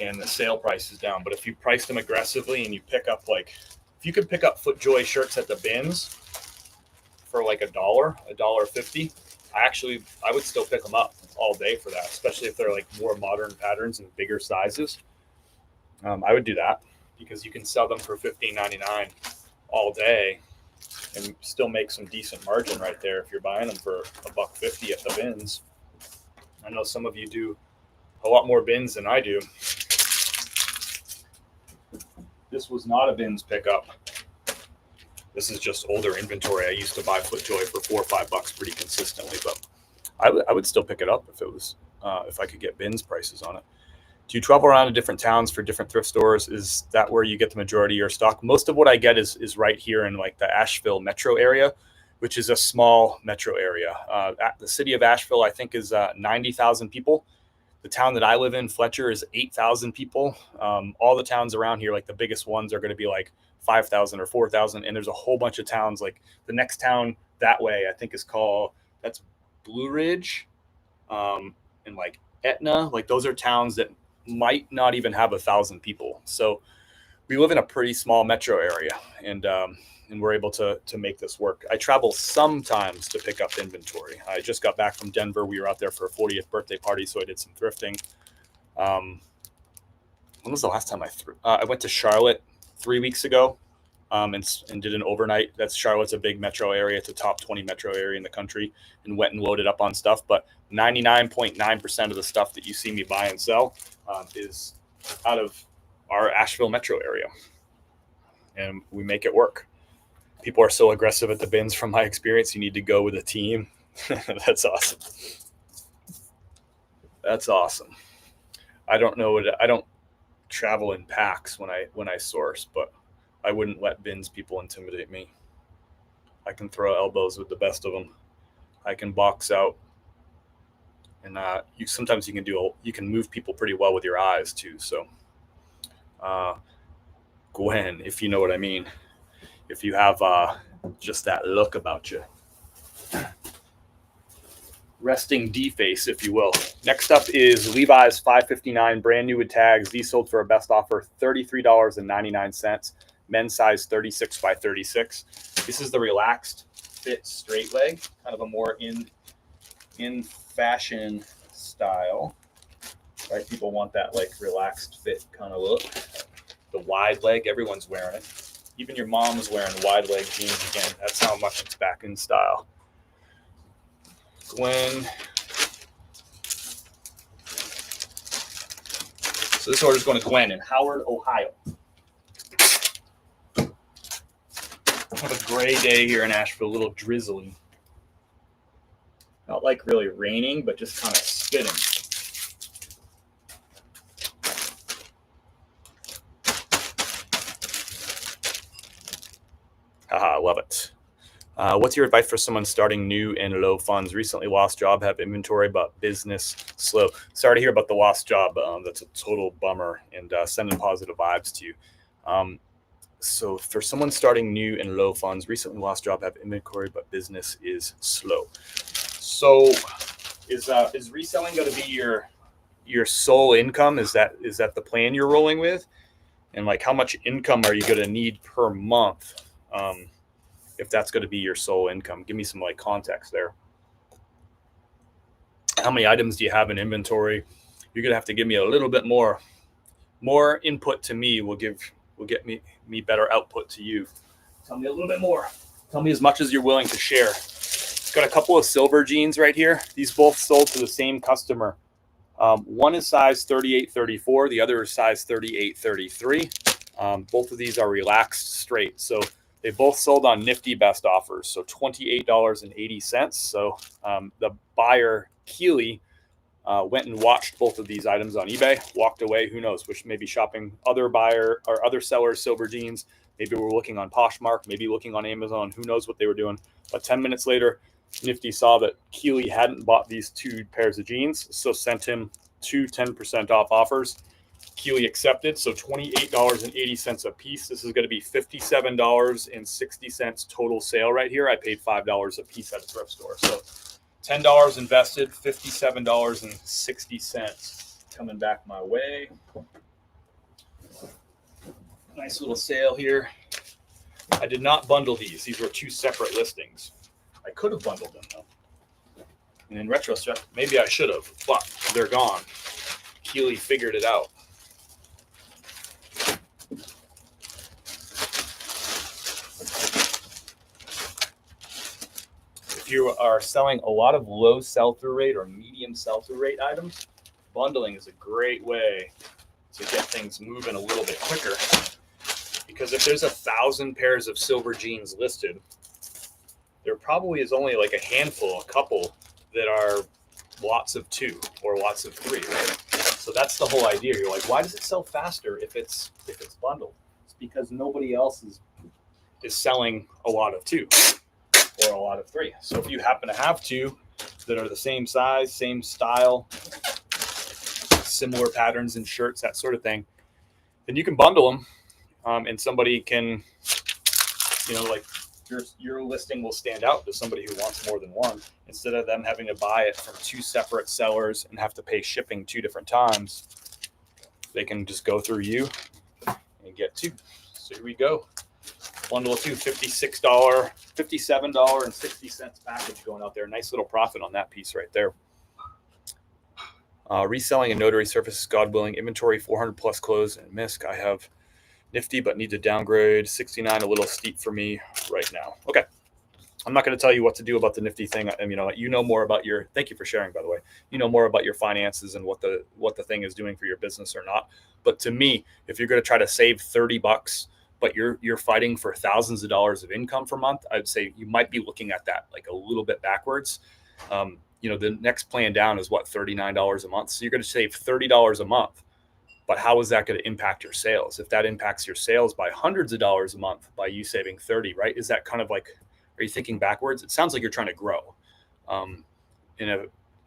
and the sale price is down. But if you price them aggressively and you pick up if you could pick up FootJoy shirts at the bins for like $1.50, I would still pick them up all day for that, especially if they're like more modern patterns and bigger sizes. I would do that because you can sell them for $15.99 all day and still make some decent margin right there if you're buying them for $1.50 at the bins. I know some of you do a lot more bins than I do. This was not a bins pickup. This is just older inventory. I used to buy FootJoy for $4 or $5 pretty consistently, but I would still pick it up if it was if I could get bins prices on it. Do you travel around to different towns for different thrift stores? Is that where you get the majority of your stock? Most of what I get is right here in like the Asheville metro area, which is a small metro area. The city of Asheville, I think, is 90,000 people. The town that I live in, Fletcher, is 8,000 people. All the towns around here, like the biggest ones, are going to be like 5,000 or 4,000. And there's a whole bunch of towns. Like the next town that way, I think, that's Blue Ridge, and like Etna. Like those are towns that might not even have 1,000 people. So we live in a pretty small metro area, and we're able to make this work. I travel sometimes to pick up inventory. I just got back from Denver. We were out there for a 40th birthday party, so I did some thrifting. When was the last time I went to Charlotte 3 weeks ago, and did an overnight. Charlotte's a big metro area. It's a top 20 metro area in the country, and went and loaded up on stuff. But 99.9% of the stuff that you see me buy and sell is out of our Asheville metro area, and we make it work. People are so aggressive at the bins from my experience. You need to go with a team. That's awesome. That's awesome. I don't travel in packs when I source, but I wouldn't let bins people intimidate me. I can throw elbows with the best of them. I can box out, and sometimes you can move people pretty well with your eyes too. So, Gwen, if you know what I mean, if you have just that look about you, resting D face, if you will. Next up is Levi's $5.59, brand new with tags. These sold for a best offer, $33.99. Men's size 36 by 36. This is the relaxed fit straight leg, kind of a more in fashion style, right? People want that like relaxed fit kind of look. The wide leg, everyone's wearing it. Even your mom is wearing wide leg jeans again. That's how much it's back in style. Gwen. So this order is going to Gwen in Howard, Ohio. Have a gray day here in Asheville, a little drizzly. Not like really raining, but just kind of spitting. Haha, love it. What's your advice for someone starting new and low funds? Recently lost job, have inventory, but business slow. Sorry to hear about the lost job. That's a total bummer, and sending positive vibes to you. So for someone starting new and low funds, recently lost job, have inventory, but business is slow. So is reselling going to be your sole income? Is that the plan you're rolling with? And like, how much income are you going to need per month? If that's going to be your sole income, give me some like context there. How many items do you have in inventory? You're going to have to give me a little bit more input to me will get me better output to you. Tell me a little bit more. Tell me as much as you're willing to share. Got a couple of silver jeans right here. These both sold to the same customer. One is size 38-34. The other is size 38-33. Both of these are relaxed straight. So they both sold on Nifty best offers. So $28.80. So the buyer, Keely, went and watched both of these items on eBay, walked away. Who knows? Which may be shopping other buyer or other sellers' silver jeans. Maybe we're looking on Poshmark, maybe looking on Amazon. Who knows what they were doing? But 10 minutes later, Nifty saw that Keely hadn't bought these two pairs of jeans, so sent him two 10% off offers. Keely accepted, so $28.80 a piece. This is going to be $57.60 total sale right here. I paid $5 a piece at a thrift store. So $10 invested, $57.60 coming back my way. Nice little sale here. I did not bundle these. These were two separate listings. I could have bundled them though. And in retrospect, maybe I should have, but they're gone. Keely figured it out. If you are selling a lot of low sell-through rate or medium sell-through rate items, bundling is a great way to get things moving a little bit quicker. Because if there's 1,000 pairs of silver jeans listed, there probably is only like a handful, a couple that are lots of two or lots of three, right? So that's the whole idea. You're like, why does it sell faster if it's bundled? It's because nobody else is selling a lot of two or a lot of three. So if you happen to have two that are the same size, same style, similar patterns in shirts, that sort of thing, then you can bundle them, and somebody can, like your listing will stand out to somebody who wants more than one, instead of them having to buy it from two separate sellers and have to pay shipping two different times. They can just go through you and get two. So here we go. Bundle of two, $57.60 package going out there. Nice little profit on that piece right there. Reselling and notary services, God willing. Inventory 400 plus clothes and misc. I have Nifty, but need to downgrade. 69, a little steep for me right now. Okay. I'm not going to tell you what to do about the Nifty thing. You know more about your, thank you for sharing, by the way, you know more about your finances and what the thing is doing for your business or not. But to me, if you're going to try to save $30, but you're fighting for thousands of dollars of income per month, I'd say you might be looking at that like a little bit backwards. The next plan down is what, $39 a month. So you're going to save $30 a month. But how is that going to impact your sales? If that impacts your sales by hundreds of dollars a month by you saving 30, right? Is that kind of like, are you thinking backwards? It sounds like you're trying to grow.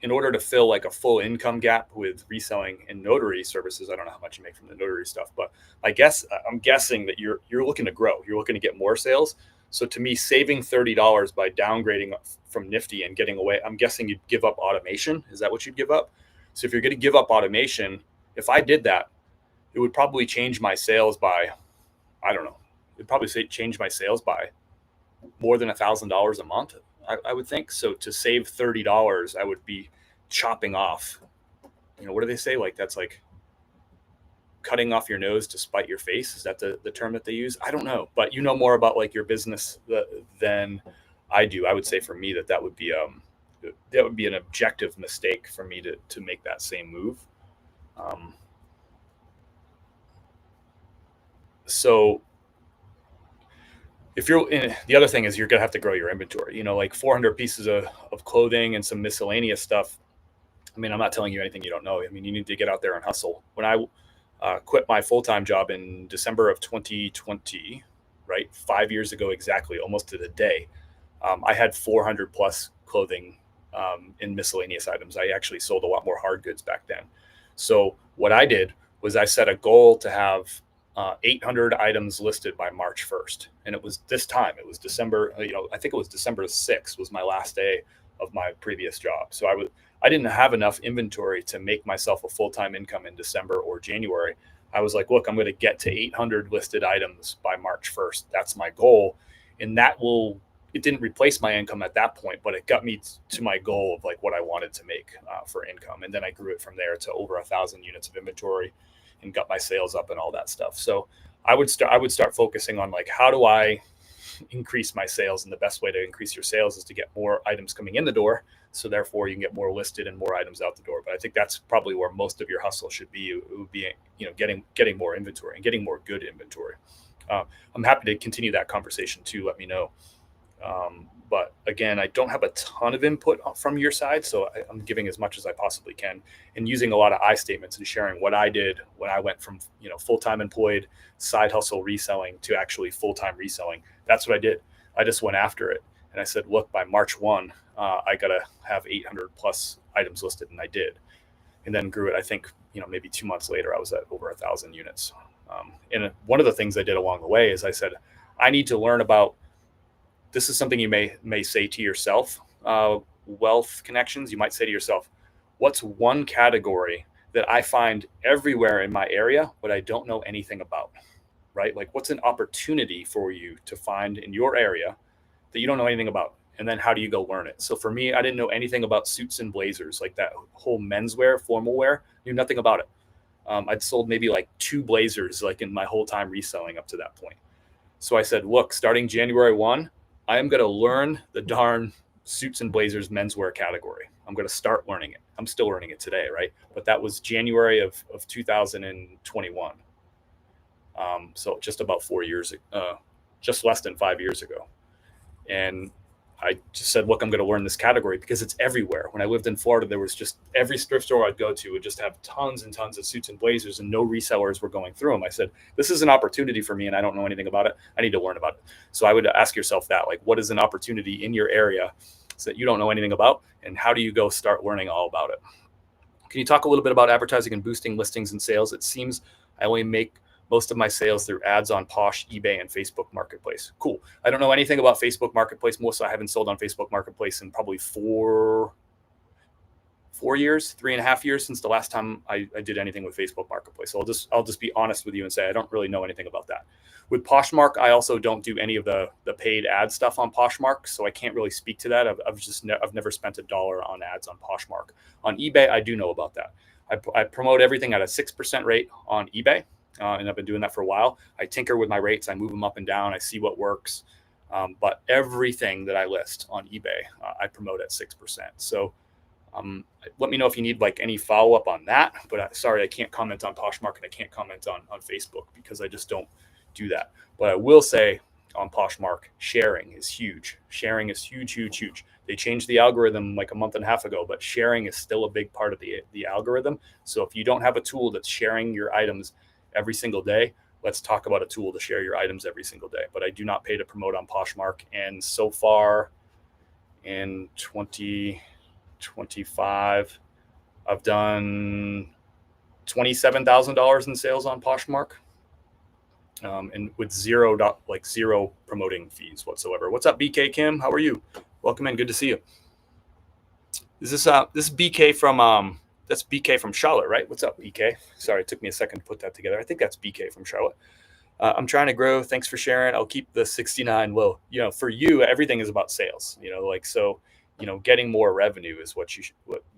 In order to fill like a full income gap with reselling and notary services, I don't know how much you make from the notary stuff, but I'm guessing that you're looking to grow. You're looking to get more sales. So to me, saving $30 by downgrading from Nifty and getting away, I'm guessing you'd give up automation. Is that what you'd give up? So if you're going to give up automation, if I did that, it would probably change my sales by, I don't know, it'd probably change my sales by more than $1,000 a month, I would think. So to save $30, I would be chopping off, what do they say? Like, that's like cutting off your nose to spite your face. Is that the term that they use? I don't know, but you know more about like your business than I do. I would say for me that would be an objective mistake for me to make that same move. So if you're in, the other thing is you're going to have to grow your inventory, like 400 pieces of clothing and some miscellaneous stuff. I mean, I'm not telling you anything you don't know. I mean, you need to get out there and hustle. When I quit my full-time job in December of 2020, right, 5 years ago exactly, almost to the day, I had 400 plus clothing in miscellaneous items. I actually sold a lot more hard goods back then. So what I did was I set a goal to have 800 items listed by March 1st. And it was this time, it was December, I think it was December 6th was my last day of my previous job. So I didn't have enough inventory to make myself a full-time income in December or January. I was like, look, I'm going to get to 800 listed items by March 1st. That's my goal. And it didn't replace my income at that point, but it got me to my goal of like what I wanted to make for income. And then I grew it from there to over 1,000 units of inventory and got my sales up and all that stuff. So I would start focusing on like, how do I increase my sales? And the best way to increase your sales is to get more items coming in the door. So therefore you can get more listed and more items out the door. But I think that's probably where most of your hustle should be. It would be, getting more inventory and getting more good inventory. I'm happy to continue that conversation too. Let me know. But again, I don't have a ton of input from your side, so I'm giving as much as I possibly can and using a lot of I statements and sharing what I did when I went from, full-time employed side hustle reselling to actually full-time reselling. That's what I did. I just went after it. And I said, look, by March 1, I got to have 800 plus items listed. And I did. And then grew it. I think, maybe 2 months later, I was at over 1,000 units. And one of the things I did along the way is I said, I need to learn about, this is something you may say to yourself, wealth connections. You might say to yourself, what's one category that I find everywhere in my area, but I don't know anything about, right? Like what's an opportunity for you to find in your area that you don't know anything about? And then how do you go learn it? So for me, I didn't know anything about suits and blazers, like that whole menswear, formal wear, knew nothing about it. I'd sold maybe like 2 blazers, like in my whole time reselling up to that point. So I said, look, starting January 1, I am going to learn the darn suits and blazers menswear category. I'm going to start learning it. I'm still learning it today, right? But that was January of 2021. So just about 4 years, just less than 5 years ago. And I just said, look, I'm going to learn this category because it's everywhere. When I lived in Florida, there was just every thrift store I'd go to would just have tons and tons of suits and blazers and no resellers were going through them. I said, this is an opportunity for me and I don't know anything about it. I need to learn about it. So I would ask yourself that, like, what is an opportunity in your area that you don't know anything about? And how do you go start learning all about it? Can you talk a little bit about advertising and boosting listings and sales? It seems I only make most of my sales through ads on Posh, eBay, and Facebook Marketplace. Cool. I don't know anything about Facebook Marketplace. Melissa, I haven't sold on Facebook Marketplace in probably 4 years, 3.5 years since the last time I did anything with Facebook Marketplace. So I'll just be honest with you and say I don't really know anything about that. With Poshmark, I also don't do any of the paid ad stuff on Poshmark, so I can't really speak to that. I've never spent $1 on ads on Poshmark. On eBay, I do know about that. I promote everything at a 6% rate on eBay. And I've been doing that for a while. I tinker with my rates. I move them up and down. I see what works. But everything that I list on eBay, I promote at 6%. So let me know if you need like any follow-up on that. But sorry, I can't comment on Poshmark and I can't comment on Facebook because I just don't do that. But I will say on Poshmark, sharing is huge. Sharing is huge, huge, huge. They changed the algorithm like a month and a half ago, but sharing is still a big part of the algorithm. So if you don't have a tool that's sharing your items every single day, let's talk about a tool to share your items every single day. But I do not pay to promote on Poshmark. And so far in 2025, I've done $27,000 in sales on Poshmark. And with zero promoting fees whatsoever. What's up, BK Kim? How are you? Welcome in. Good to see you. Is this is BK from that's BK from Charlotte, right? What's up, BK? Sorry, it took me a second to put that together. I think that's BK from Charlotte. I'm trying to grow. Thanks for sharing. I'll keep the 69 low. For you, everything is about sales. Getting more revenue is what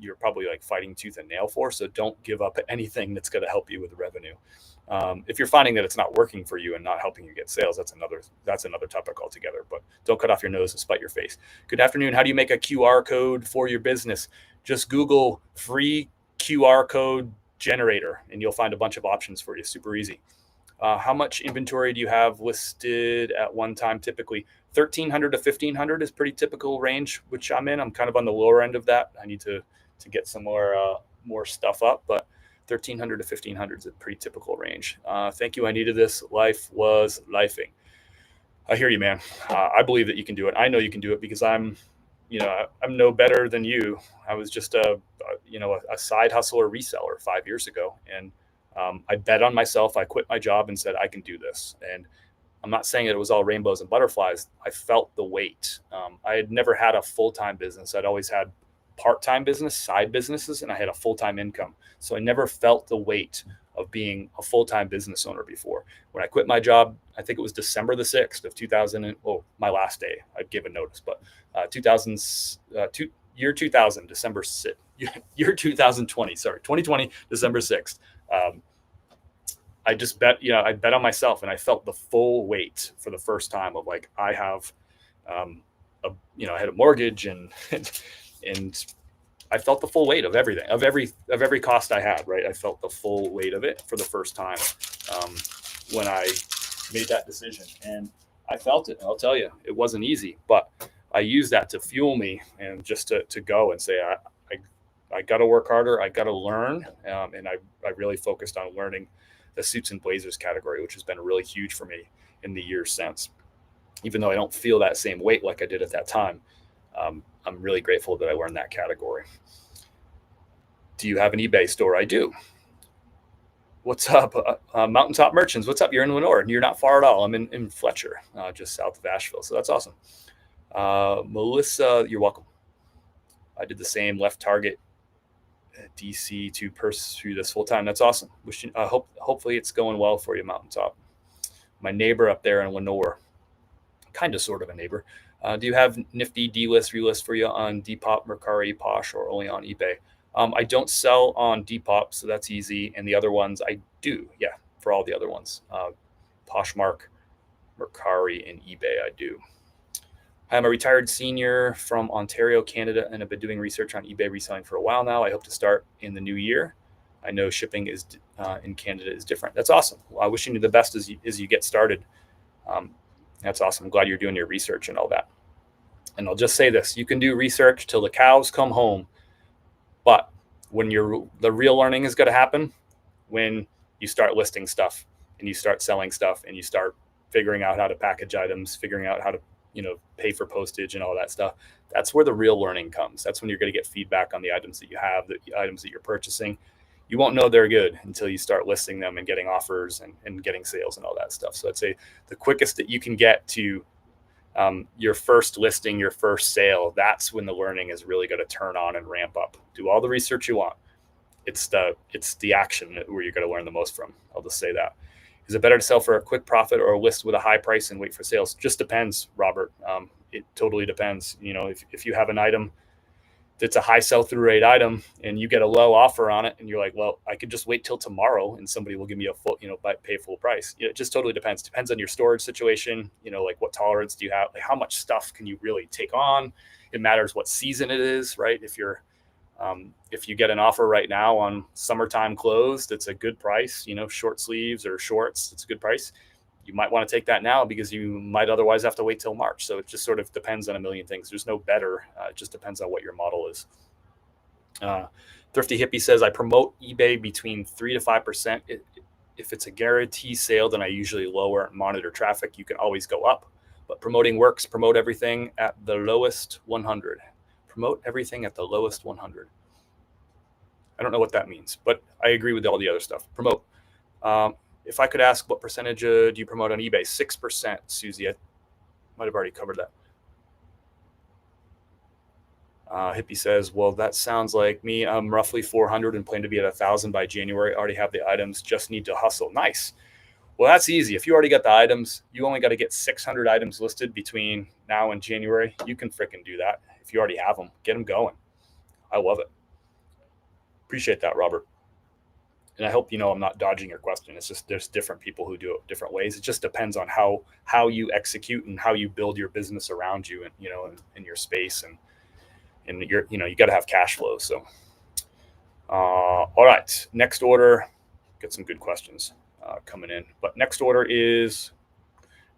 you're probably like fighting tooth and nail for. So don't give up anything that's going to help you with revenue. If you're finding that it's not working for you and not helping you get sales, that's another topic altogether. But don't cut off your nose and spite your face. Good afternoon. How do you make a QR code for your business? Just Google free QR code generator and you'll find a bunch of options for you. Super easy. How much inventory do you have listed at one time? Typically 1,300 to 1,500 is pretty typical range, which I'm in. I'm kind of on the lower end of that. I need to get some more stuff up, but 1,300 to 1,500 is a pretty typical range. Thank you. I needed this. Life was lifing. I hear you, man. I believe that you can do it. I know you can do it because I'm no better than you. I was just a side hustler reseller 5 years ago, and I bet on myself. I quit my job and said I can do this. And I'm not saying that it was all rainbows and butterflies. I felt the weight. I had never had a full-time business. I'd always had part-time business, side businesses, and I had a full-time income. So I never felt the weight of being a full-time business owner before. When I quit my job, I think it was December the 6th of 2000. My last day, I'd given notice, but 2000, December 6th, year 2020, sorry, 2020, December 6th. I just bet, I bet on myself, and I felt the full weight for the first time of like, I have, I had a mortgage and I felt the full weight of everything, of every cost I had, right? I felt the full weight of it for the first time when I made that decision, and I felt it. I'll tell you, it wasn't easy, but I used that to fuel me and just to go and say, I got to work harder. I got to learn. And I really focused on learning the suits and blazers category, which has been really huge for me in the years since. Even though I don't feel that same weight like I did at that time, I'm really grateful that I learned that category. Do you have an eBay store? I do. What's up? Mountaintop Merchants. What's up? You're in Lenore, and you're not far at all. I'm in Fletcher, just south of Asheville. So that's awesome. Melissa, you're welcome. I did the same, left Target at DC to pursue this full time. That's awesome. Hopefully it's going well for you, Mountaintop. My neighbor up there in Lenore, kind of sort of a neighbor. Do you have nifty D-list, relist for you on Depop, Mercari, Posh, or only on eBay? I don't sell on Depop, so that's easy. And the other ones I do. Yeah, for all the other ones. Poshmark, Mercari, and eBay I do. I'm a retired senior from Ontario, Canada, and have been doing research on eBay reselling for a while now. I hope to start in the new year. I know shipping is in Canada is different. That's awesome. Well, I wishing you the best as you get started. That's awesome. I'm glad you're doing your research and all that. And I'll just say this: you can do research till the cows come home, but when the real learning is going to happen when you start listing stuff and you start selling stuff and you start figuring out how to package items, figuring out how to pay for postage and all that stuff. That's where the real learning comes. That's when you're going to get feedback on the items that you have, the items that you're purchasing. You won't know they're good until you start listing them and getting offers and getting sales and all that stuff. So I'd say the quickest that you can get to your first listing, your first sale, that's when the learning is really going to turn on and ramp up. Do all the research you want. It's the action where you're going to learn the most from. I'll just say that. Is it better to sell for a quick profit or a list with a high price and wait for sales? Just depends, Robert. It totally depends. If you have an item that's a high sell-through rate item and you get a low offer on it and you're like, well, I could just wait till tomorrow and somebody will give me a full, pay full price. It just totally depends. Depends on your storage situation. Like what tolerance do you have? Like how much stuff can you really take on? It matters what season it is, right? If you get an offer right now on summertime clothes, that's a good price, short sleeves or shorts, it's a good price. You might want to take that now because you might otherwise have to wait till March. So it just sort of depends on a million things. There's no better. It just depends on what your model is. Thrifty Hippie says, I promote eBay between 3 to 5%. If it's a guarantee sale, then I usually lower and monitor traffic. You can always go up. But promoting works. Promote everything at the lowest 100. Promote everything at the lowest 100. I don't know what that means, but I agree with all the other stuff. Promote. If I could ask, what percentage do you promote on eBay? 6%, Susie. I might have already covered that. Hippie says, well, that sounds like me. I'm roughly 400 and plan to be at 1,000 by January. I already have the items, just need to hustle. Nice. Well, that's easy. If you already got the items, you only got to get 600 items listed between now and January. You can freaking do that. If you already have them, get them going. I love it. Appreciate that, Robert. And I hope I'm not dodging your question. It's just there's different people who do it different ways. It just depends on how you execute and how you build your business around you and in your space and you got to have cash flow. So all right, next order, get some good questions. coming in. But next order is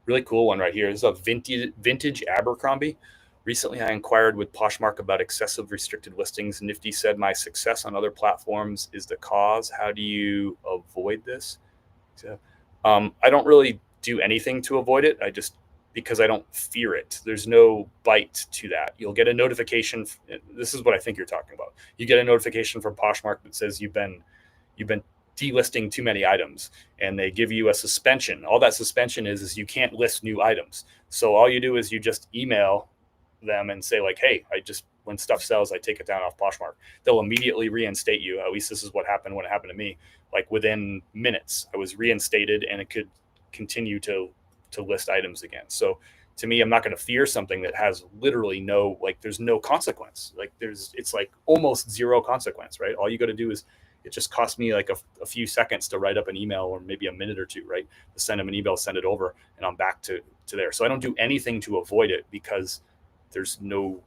really cool one right here. This is a vintage Abercrombie. Recently, I inquired with Poshmark about excessive restricted listings. Nifty said my success on other platforms is the cause. How do you avoid this? So, I don't really do anything to avoid it. Because I don't fear it. There's no bite to that. You'll get a notification. This is what I think you're talking about. You get a notification from Poshmark that says you've been delisting too many items, and they give you a suspension. All that suspension is you can't list new items. So all you do is you just email them and say like, hey, when stuff sells, I take it down off Poshmark. They'll immediately reinstate you. At least this is what happened when it happened to me. Like within minutes, I was reinstated, and it could continue to list items again. So to me, I'm not going to fear something that has literally there's no consequence. It's like almost zero consequence, right? All you got to do is, it just cost me like a few seconds to write up an email, or maybe a minute or two, right? To send them an email, send it over, and I'm back to there. So I don't do anything to avoid it, because there's no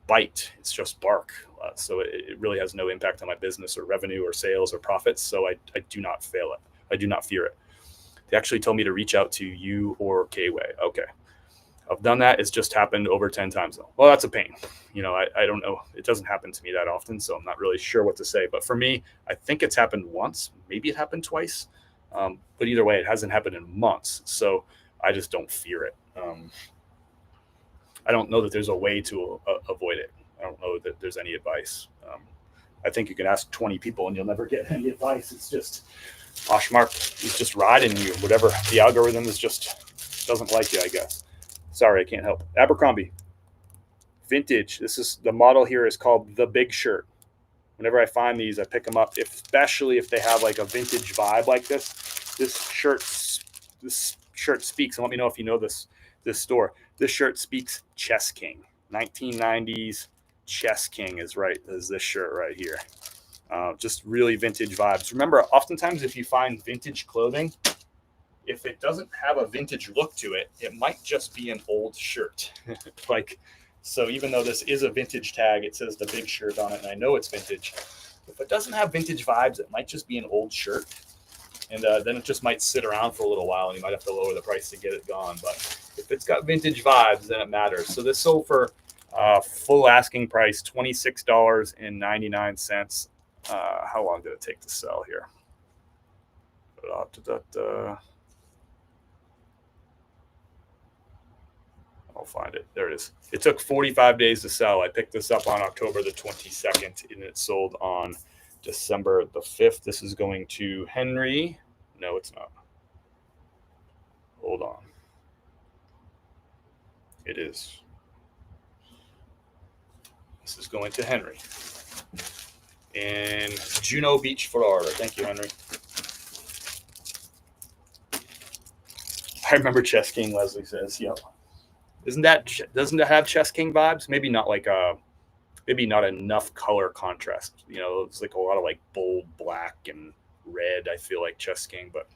bite. It's just bark. So it really has no impact on my business or revenue or sales or profits. So I do not fail it. I do not fear it. They actually told me to reach out to you or K-Way. Okay. I've done that. It's just happened over 10 times though. Well, that's a pain. I don't know. It doesn't happen to me that often, so I'm not really sure what to say. But for me, I think it's happened once. Maybe it happened twice. But either way, it hasn't happened in months. So I just don't fear it. I don't know that there's a way to avoid it. I don't know that there's any advice. I think you can ask 20 people and you'll never get any advice. It's just Poshmark is just riding you. Whatever the algorithm is, just doesn't like you, I guess. Sorry, I can't help. Abercrombie, vintage. This is the model here is called the Big Shirt. Whenever I find these, I pick them up, especially if they have like a vintage vibe like this. This shirt speaks. And let me know if you know this store. This shirt speaks Chess King. 1990s Chess King is this shirt right here. Just really vintage vibes. Remember, oftentimes if you find vintage clothing, if it doesn't have a vintage look to it, it might just be an old shirt. So even though this is a vintage tag, it says the Big Shirt on it, and I know it's vintage. If it doesn't have vintage vibes, it might just be an old shirt. And then it just might sit around for a little while, and you might have to lower the price to get it gone. But if it's got vintage vibes, then it matters. So this sold for full asking price, $26.99. How long did it take to sell here? I'll find it. There it is. It took 45 days to sell. I picked this up on October the 22nd, and it sold on December the 5th. This is going to Henry. No, it's not. Hold on. It is. This is going to Henry in Juno Beach, Florida. Thank you, Henry. I remember Chess King, Leslie says. Yep. Doesn't it have Chess King vibes? Maybe not maybe not enough color contrast. It's like a lot of like bold black and red. I feel like Chess King, but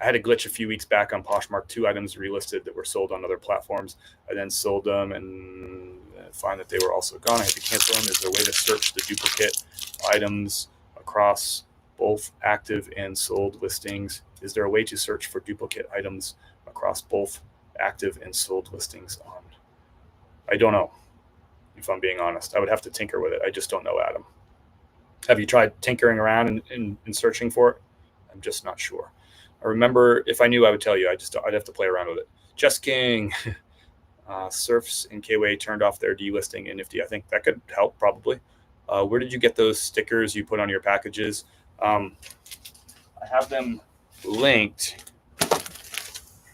I had a glitch a few weeks back on Poshmark. 2 items relisted that were sold on other platforms. I then sold them and find that they were also gone. I had to cancel them. Is there a way to search the duplicate items across both active and sold listings? Is there a way to search for duplicate items across both active and sold listings on? I don't know, if I'm being honest. I would have to tinker with it. I just don't know, Adam. Have you tried tinkering around and searching for it? I'm just not sure. I remember, if I knew, I would tell you. I'd have to play around with it. Chess King, Surfs and K-Way turned off their delisting in Nifty. I think that could help probably. Where did you get those stickers you put on your packages? I have them linked,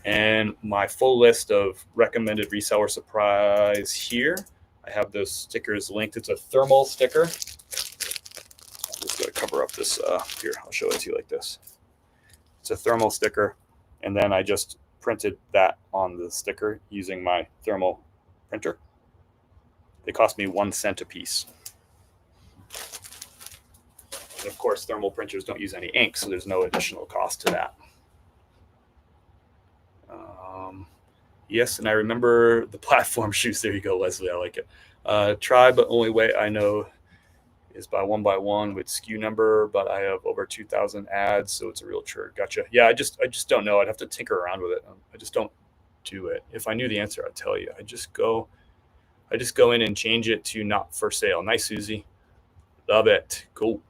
and my full list of recommended reseller supplies here. I have those stickers linked. It's a thermal sticker. I'm just going to cover up this here. I'll show it to you like this. It's a thermal sticker, and then I just printed that on the sticker using my thermal printer. They cost me 1 cent a piece. And of course, thermal printers don't use any ink, so there's no additional cost to that. Yes, and I remember the platform shoes. There you go, Leslie. I like it. Try, but only way I know is by one with SKU number, but I have over 2,000 ads, so it's a real chore. Gotcha. Yeah, I just don't know. I'd have to tinker around with it. I just don't do it. If I knew the answer, I'd tell you. I just go in and change it to not for sale. Nice, Susie. Love it. Cool.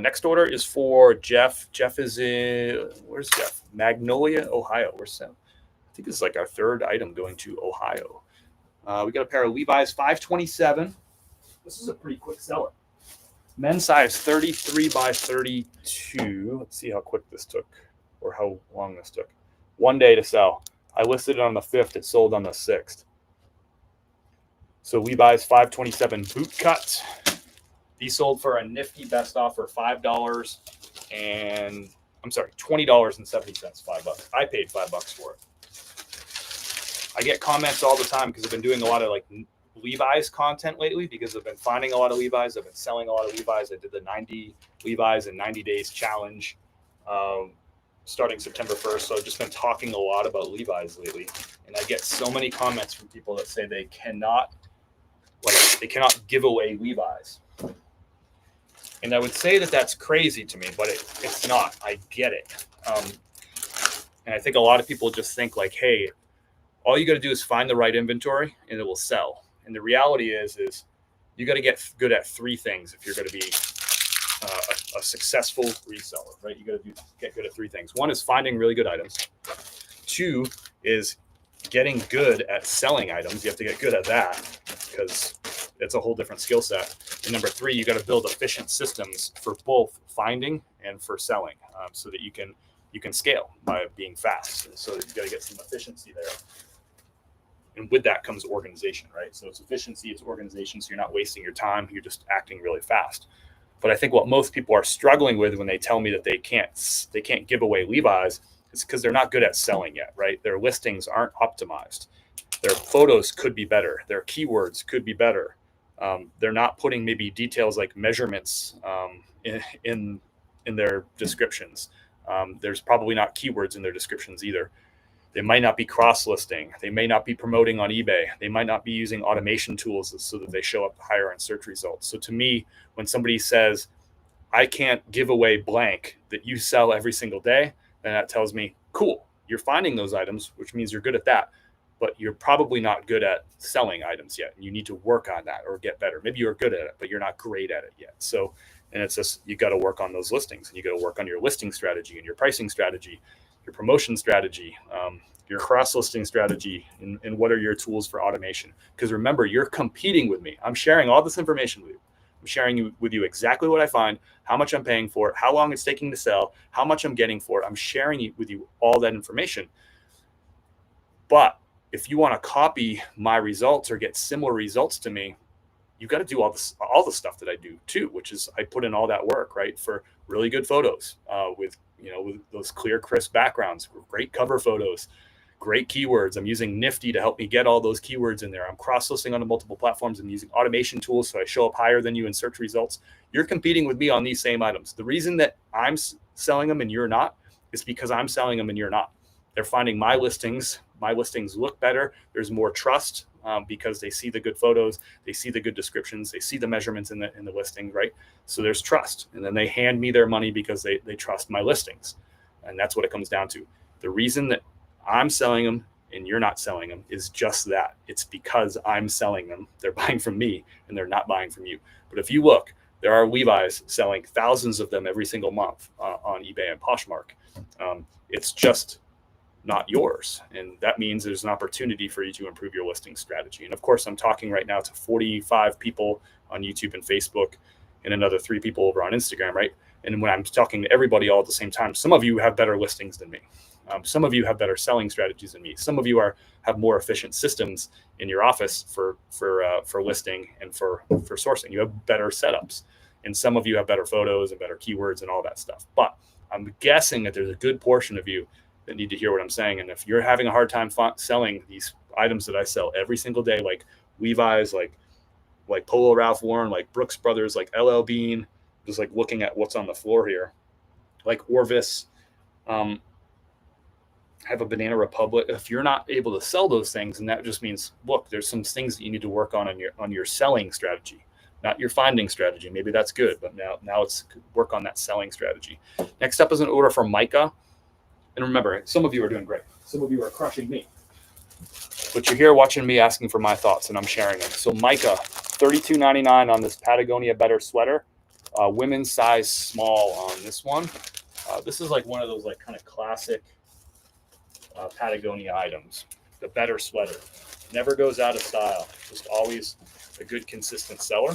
Next order is for Jeff. Jeff is in, where's Jeff? Magnolia, Ohio. Where's Sam? I think this is like our third item going to Ohio. We got a pair of Levi's 527. This is a pretty quick seller. Men's size 33 by 32. Let's see how quick this took or how long this took. 1 day to sell. I listed it on the 5th. It sold on the 6th. So Levi's 527 boot cut. These sold for a nifty best offer, $5 and I'm sorry, $20.70, $5. I paid $5 for it. I get comments all the time because I've been doing a lot of like Levi's content lately because I've been finding a lot of Levi's. I've been selling a lot of Levi's. I did the 90 Levi's in 90 days challenge starting September 1st. So I've just been talking a lot about Levi's lately. And I get so many comments from people that say they cannot give away Levi's. And I would say that that's crazy to me, but it's not. I get it. And I think a lot of people just think like, hey, all you got to do is find the right inventory and it will sell. And the reality is you got to get good at three things if you're going to be a successful reseller, right? You got to get good at three things. One is finding really good items. Two is getting good at selling items. You have to get good at that because it's a whole different skill set. And number three, you got to build efficient systems for both finding and for selling, so that you can scale by being fast. And so you got to get some efficiency there. And with that comes organization, right? So it's efficiency, it's organization. So you're not wasting your time. You're just acting really fast. But I think what most people are struggling with when they tell me that they can't give away Levi's is because they're not good at selling yet, right? Their listings aren't optimized. Their photos could be better. Their keywords could be better. They're not putting maybe details like measurements in their descriptions. There's probably not keywords in their descriptions either. They might not be cross-listing. They may not be promoting on eBay. They might not be using automation tools so that they show up higher in search results. So to me, when somebody says, I can't give away blank that you sell every single day, then that tells me, cool, you're finding those items, which means you're good at that. But you're probably not good at selling items yet. And you need to work on that or get better. Maybe you're good at it, but you're not great at it yet. So, and it's just, you got to work on those listings and you got to work on your listing strategy and your pricing strategy, your promotion strategy, your cross-listing strategy, and what are your tools for automation? Because remember, you're competing with me. I'm sharing all this information with you. I'm sharing with you exactly what I find, how much I'm paying for it, how long it's taking to sell, how much I'm getting for it. I'm sharing with you all that information. But if you want to copy my results or get similar results to me, you got to do all the stuff that I do too, which is I put in all that work, right? For really good photos with those clear, crisp backgrounds, great cover photos, great keywords. I'm using Nifty to help me get all those keywords in there. I'm cross-listing onto multiple platforms and using automation tools so I show up higher than you in search results. You're competing with me on these same items. The reason that I'm selling them and you're not is because I'm selling them and you're not. They're finding my listings. My listings look better. There's more trust because they see the good photos, they see the good descriptions, they see the measurements in the listing, right? So there's trust. And then they hand me their money because they trust my listings. And that's what it comes down to. The reason that I'm selling them and you're not selling them is just that. It's because I'm selling them. They're buying from me and they're not buying from you. But if you look, there are Levi's selling thousands of them every single month on eBay and Poshmark. It's just not yours. And that means there's an opportunity for you to improve your listing strategy. And of course, I'm talking right now to 45 people on YouTube and Facebook and another 3 people over on Instagram, right? And when I'm talking to everybody all at the same time, some of you have better listings than me. Some of you have better selling strategies than me. Some of you have more efficient systems in your office for listing and for sourcing. You have better setups. And some of you have better photos and better keywords and all that stuff. But I'm guessing that there's a good portion of you that need to hear what I'm saying. And if you're having a hard time selling these items that I sell every single day, like Levi's, like Polo Ralph Lauren, like Brooks Brothers, like LL Bean, just like looking at what's on the floor here, like Orvis, have a Banana Republic. If you're not able to sell those things, and that just means, look, there's some things that you need to work on your selling strategy, not your finding strategy. Maybe that's good, but now it's work on that selling strategy. Next up is an order from Micah. And remember, some of you are doing great. Some of you are crushing me. But you're here watching me asking for my thoughts, and I'm sharing them. So Micah, $32.99 on this Patagonia Better sweater. Women's size small on this one. This is like one of those like kind of classic Patagonia items. The Better sweater. Never goes out of style. Just always a good consistent seller.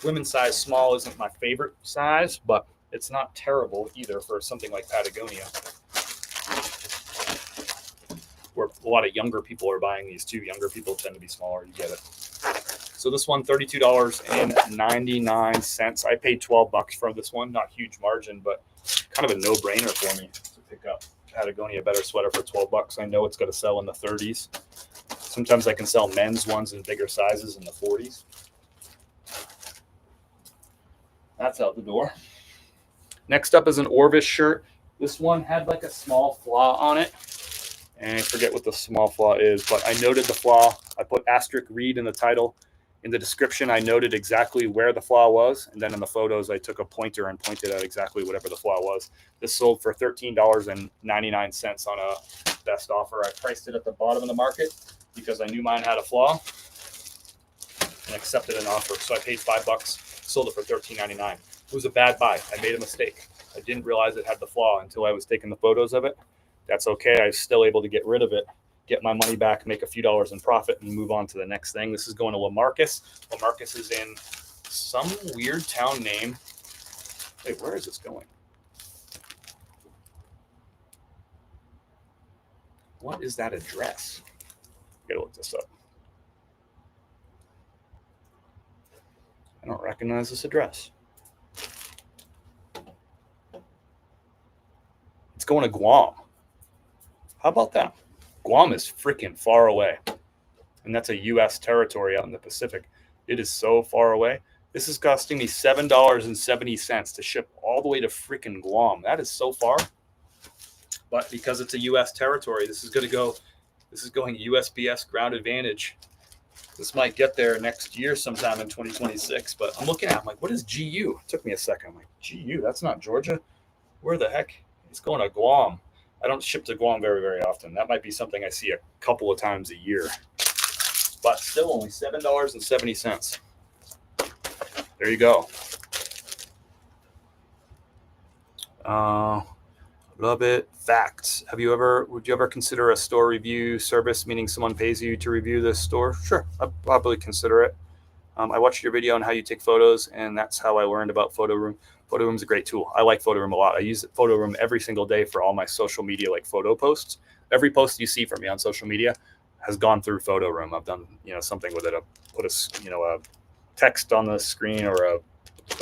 Women's size small isn't my favorite size, but it's not terrible either for something like Patagonia, where a lot of younger people are buying these too. Younger people tend to be smaller. You get it. So this one, $32.99. I paid $12 for this one. Not huge margin, but kind of a no-brainer for me to pick up Patagonia Better sweater for $12. I know it's going to sell in the 30s. Sometimes I can sell men's ones in bigger sizes in the 40s. That's out the door. Next up is an Orvis shirt. This one had like a small flaw on it. And I forget what the small flaw is, but I noted the flaw. I put asterisk read in the title. In the description, I noted exactly where the flaw was. And then in the photos, I took a pointer and pointed at exactly whatever the flaw was. This sold for $13.99 on a best offer. I priced it at the bottom of the market because I knew mine had a flaw and accepted an offer. So I paid $5, sold it for $13.99. It was a bad buy. I made a mistake. I didn't realize it had the flaw until I was taking the photos of it. That's okay. I was still able to get rid of it, get my money back, make a few dollars in profit, and move on to the next thing. This is going to Lamarcus. Lamarcus is in some weird town name. Wait, where is this going? What is that address? I gotta look this up. I don't recognize this address. It's going to Guam. How about that? Guam is freaking far away. And that's a U.S. territory out in the Pacific. It is so far away. This is costing me $7.70 to ship all the way to freaking Guam. That is so far. But because it's a U.S. territory, this is going USPS Ground Advantage. This might get there next year sometime in 2026. But I'm looking at it, I'm like, what is GU? It took me a second. I'm like, GU? That's not Georgia? Where the heck? It's going to Guam. I don't ship to Guam very, very often. That might be something I see a couple of times a year. But still only $7.70. There you go. Love it. Facts. Would you ever consider a store review service, meaning someone pays you to review the store? Sure, I'd probably consider it. I watched your video on how you take photos, and that's how I learned about Photo Room. Photo Room's a great tool. I like Photo Room a lot. I use Photo Room every single day for all my social media, like photo posts. Every post you see from me on social media has gone through Photo Room. I've done something with it. I put a text on the screen or a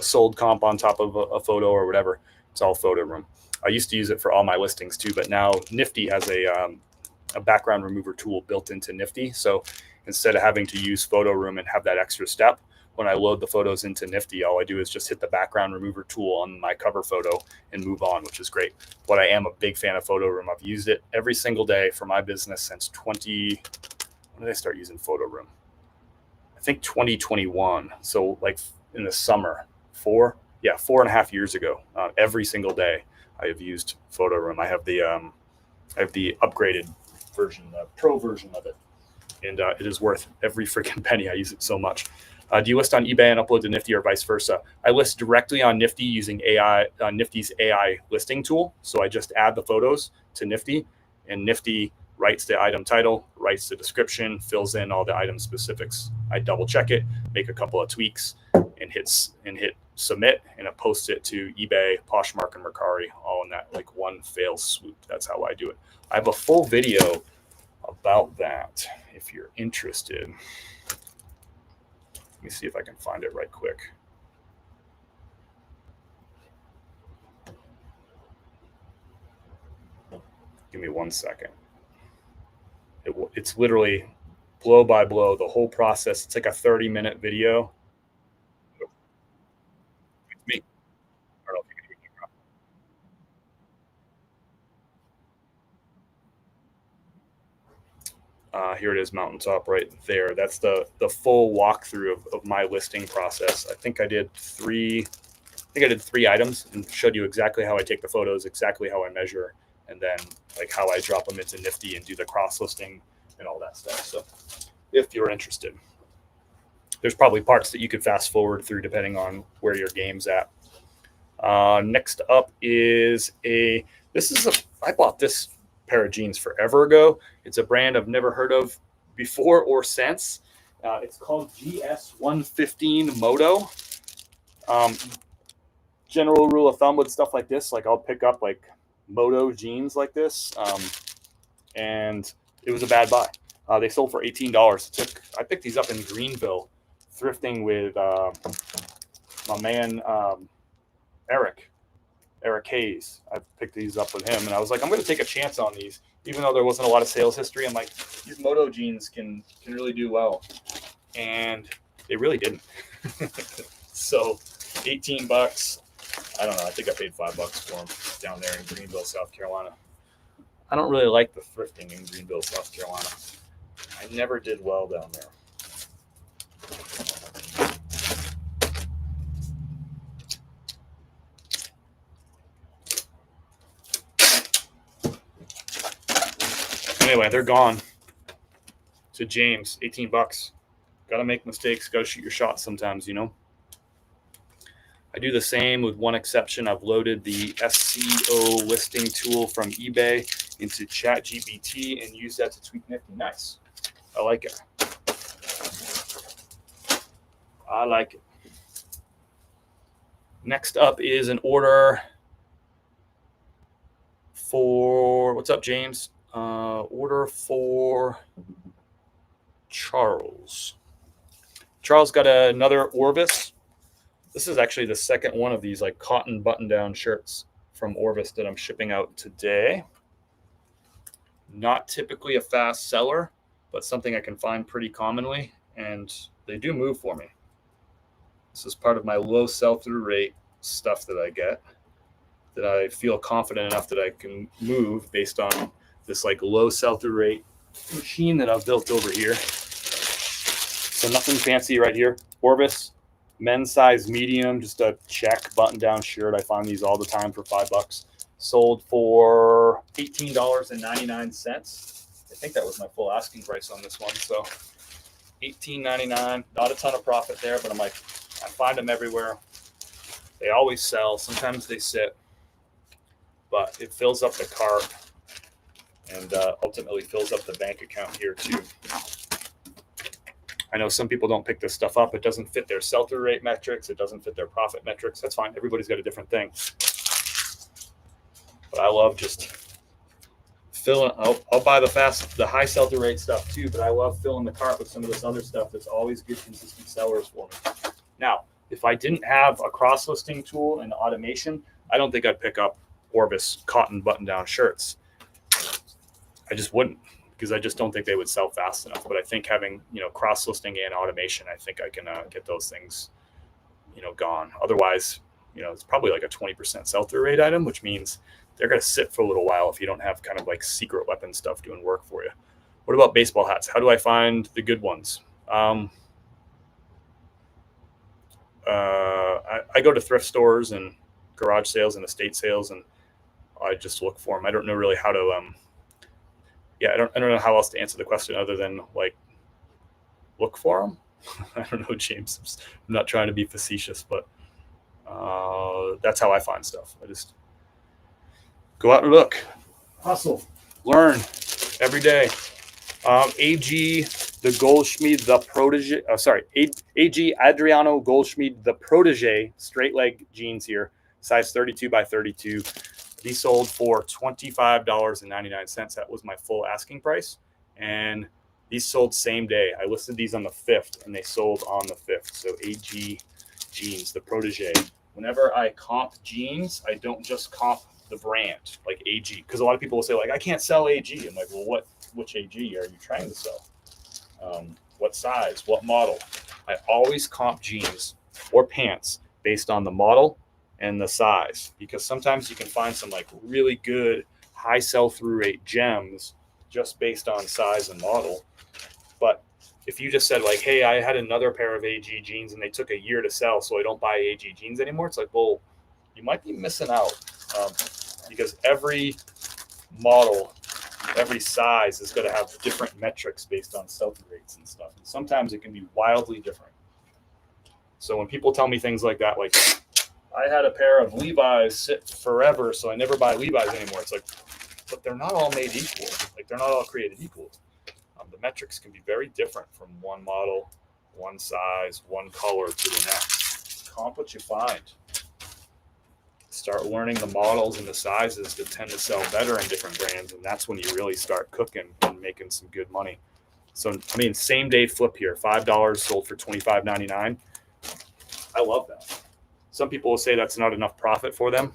sold comp on top of a photo or whatever. It's all Photo Room. I used to use it for all my listings too, but now Nifty has a background remover tool built into Nifty. So instead of having to use Photo Room and have that extra step, when I load the photos into Nifty, all I do is just hit the background remover tool on my cover photo and move on, which is great. But I am a big fan of Photo Room. I've used it every single day for my business since when did I start using Photo Room? I think 2021. So like in the summer, 4.5 years ago, every single day I have used Photo Room. I have the upgraded version, the pro version of it. And it is worth every freaking penny. I use it so much. Do you list on eBay and upload to Nifty or vice versa? I list directly on Nifty using Nifty's AI listing tool. So I just add the photos to Nifty, and Nifty writes the item title, writes the description, fills in all the item specifics. I double check it, make a couple of tweaks, and hit submit, and it posts it to eBay, Poshmark, and Mercari, all in that like one fail swoop. That's how I do it. I have a full video about that if you're interested. Let me see if I can find it right quick. Give me 1 second. It's literally blow by blow, the whole process. It's like a 30-minute video. It's me. I don't know if you can hear me. Here it is, mountaintop right there. That's the full walkthrough of my listing process. I think I did three items and showed you exactly how I take the photos, exactly how I measure, and then like how I drop them into Nifty and do the cross listing and all that stuff. So if you're interested, there's probably parts that you could fast forward through depending on where your game's at. Next up is I bought this pair of jeans forever ago. It's a brand I've never heard of before or since. It's called GS115 Moto. General rule of thumb with stuff like this, like I'll pick up like Moto jeans like this, and it was a bad buy. They sold for $18. I picked these up in Greenville, thrifting with my man Eric Hayes. I picked these up with him, and I was like, I'm going to take a chance on these, even though there wasn't a lot of sales history. I'm like, these Moto jeans can really do well, and they really didn't. So, $18. I don't know. I think I paid $5 for them down there in Greenville, South Carolina. I don't really like the thrifting in Greenville, South Carolina. I never did well down there. Anyway, they're gone. To James, $18. Got to make mistakes. Got to shoot your shot sometimes, you know. I do the same with one exception. I've loaded the SEO listing tool from eBay into ChatGPT and use that to tweak Nifty. Nice. I like it. I like it. Next up is an order for, what's up, James? Order for Charles. Charles got another Orvis. This is actually the second one of these like cotton button-down shirts from Orvis that I'm shipping out today. Not typically a fast seller, but something I can find pretty commonly, and they do move for me. This is part of my low sell-through rate stuff that I get, that I feel confident enough that I can move based on this like low sell-through rate machine that I've built over here. So nothing fancy right here. Orvis. Men's size medium, just a check button-down shirt. I find these all the time for $5. Sold for $18.99. I think that was my full asking price on this one. So $18.99. Not a ton of profit there, but I'm like, I find them everywhere. They always sell. Sometimes they sit, but it fills up the cart and ultimately fills up the bank account here too. I know some people don't pick this stuff up. It doesn't fit their sell-through rate metrics. It doesn't fit their profit metrics. That's fine. Everybody's got a different thing. But I love just filling. I'll buy the high sell-through rate stuff too, but I love filling the cart with some of this other stuff that's always good, consistent sellers for me. Now, if I didn't have a cross-listing tool and automation, I don't think I'd pick up Orvis cotton button-down shirts. I just wouldn't, because I just don't think they would sell fast enough. But I think having, cross-listing and automation, I think I can get those things, gone. Otherwise, it's probably like a 20% sell-through rate item, which means they're going to sit for a little while if you don't have kind of like secret weapon stuff doing work for you. What about baseball hats? How do I find the good ones? I go to thrift stores and garage sales and estate sales, and I just look for them. I don't know really how to I don't know how else to answer the question other than like look for them. I don't know, James. I'm not trying to be facetious, but that's how I find stuff. I just go out and look, hustle, learn every day. AG the Goldschmied the protege. AG Adriano Goldschmied the protege straight leg jeans here, size 32 by 32. These sold for $25.99. That was my full asking price. And these sold same day. I listed these on the 5th, and they sold on the 5th. So AG jeans, the protege. Whenever I comp jeans, I don't just comp the brand, like AG. Because a lot of people will say, like, I can't sell AG. I'm like, well, which AG are you trying to sell? What size? What model? I always comp jeans or pants based on the model and the size, because sometimes you can find some like really good high sell-through rate gems just based on size and model. But if you just said like, hey, I had another pair of AG jeans and they took a year to sell, so I don't buy AG jeans anymore, it's like, well, you might be missing out, because every model, every size is going to have different metrics based on sell-through rates and stuff. And sometimes it can be wildly different. So when people tell me things like that, like, I had a pair of Levi's sit forever, so I never buy Levi's anymore. It's like, but they're not all made equal. Like, they're not all created equal. The metrics can be very different from one model, one size, one color to the next. Comp what you find. Start learning the models and the sizes that tend to sell better in different brands, and that's when you really start cooking and making some good money. So, I mean, same day flip here, $5 sold for $25.99. I love that. Some people will say that's not enough profit for them.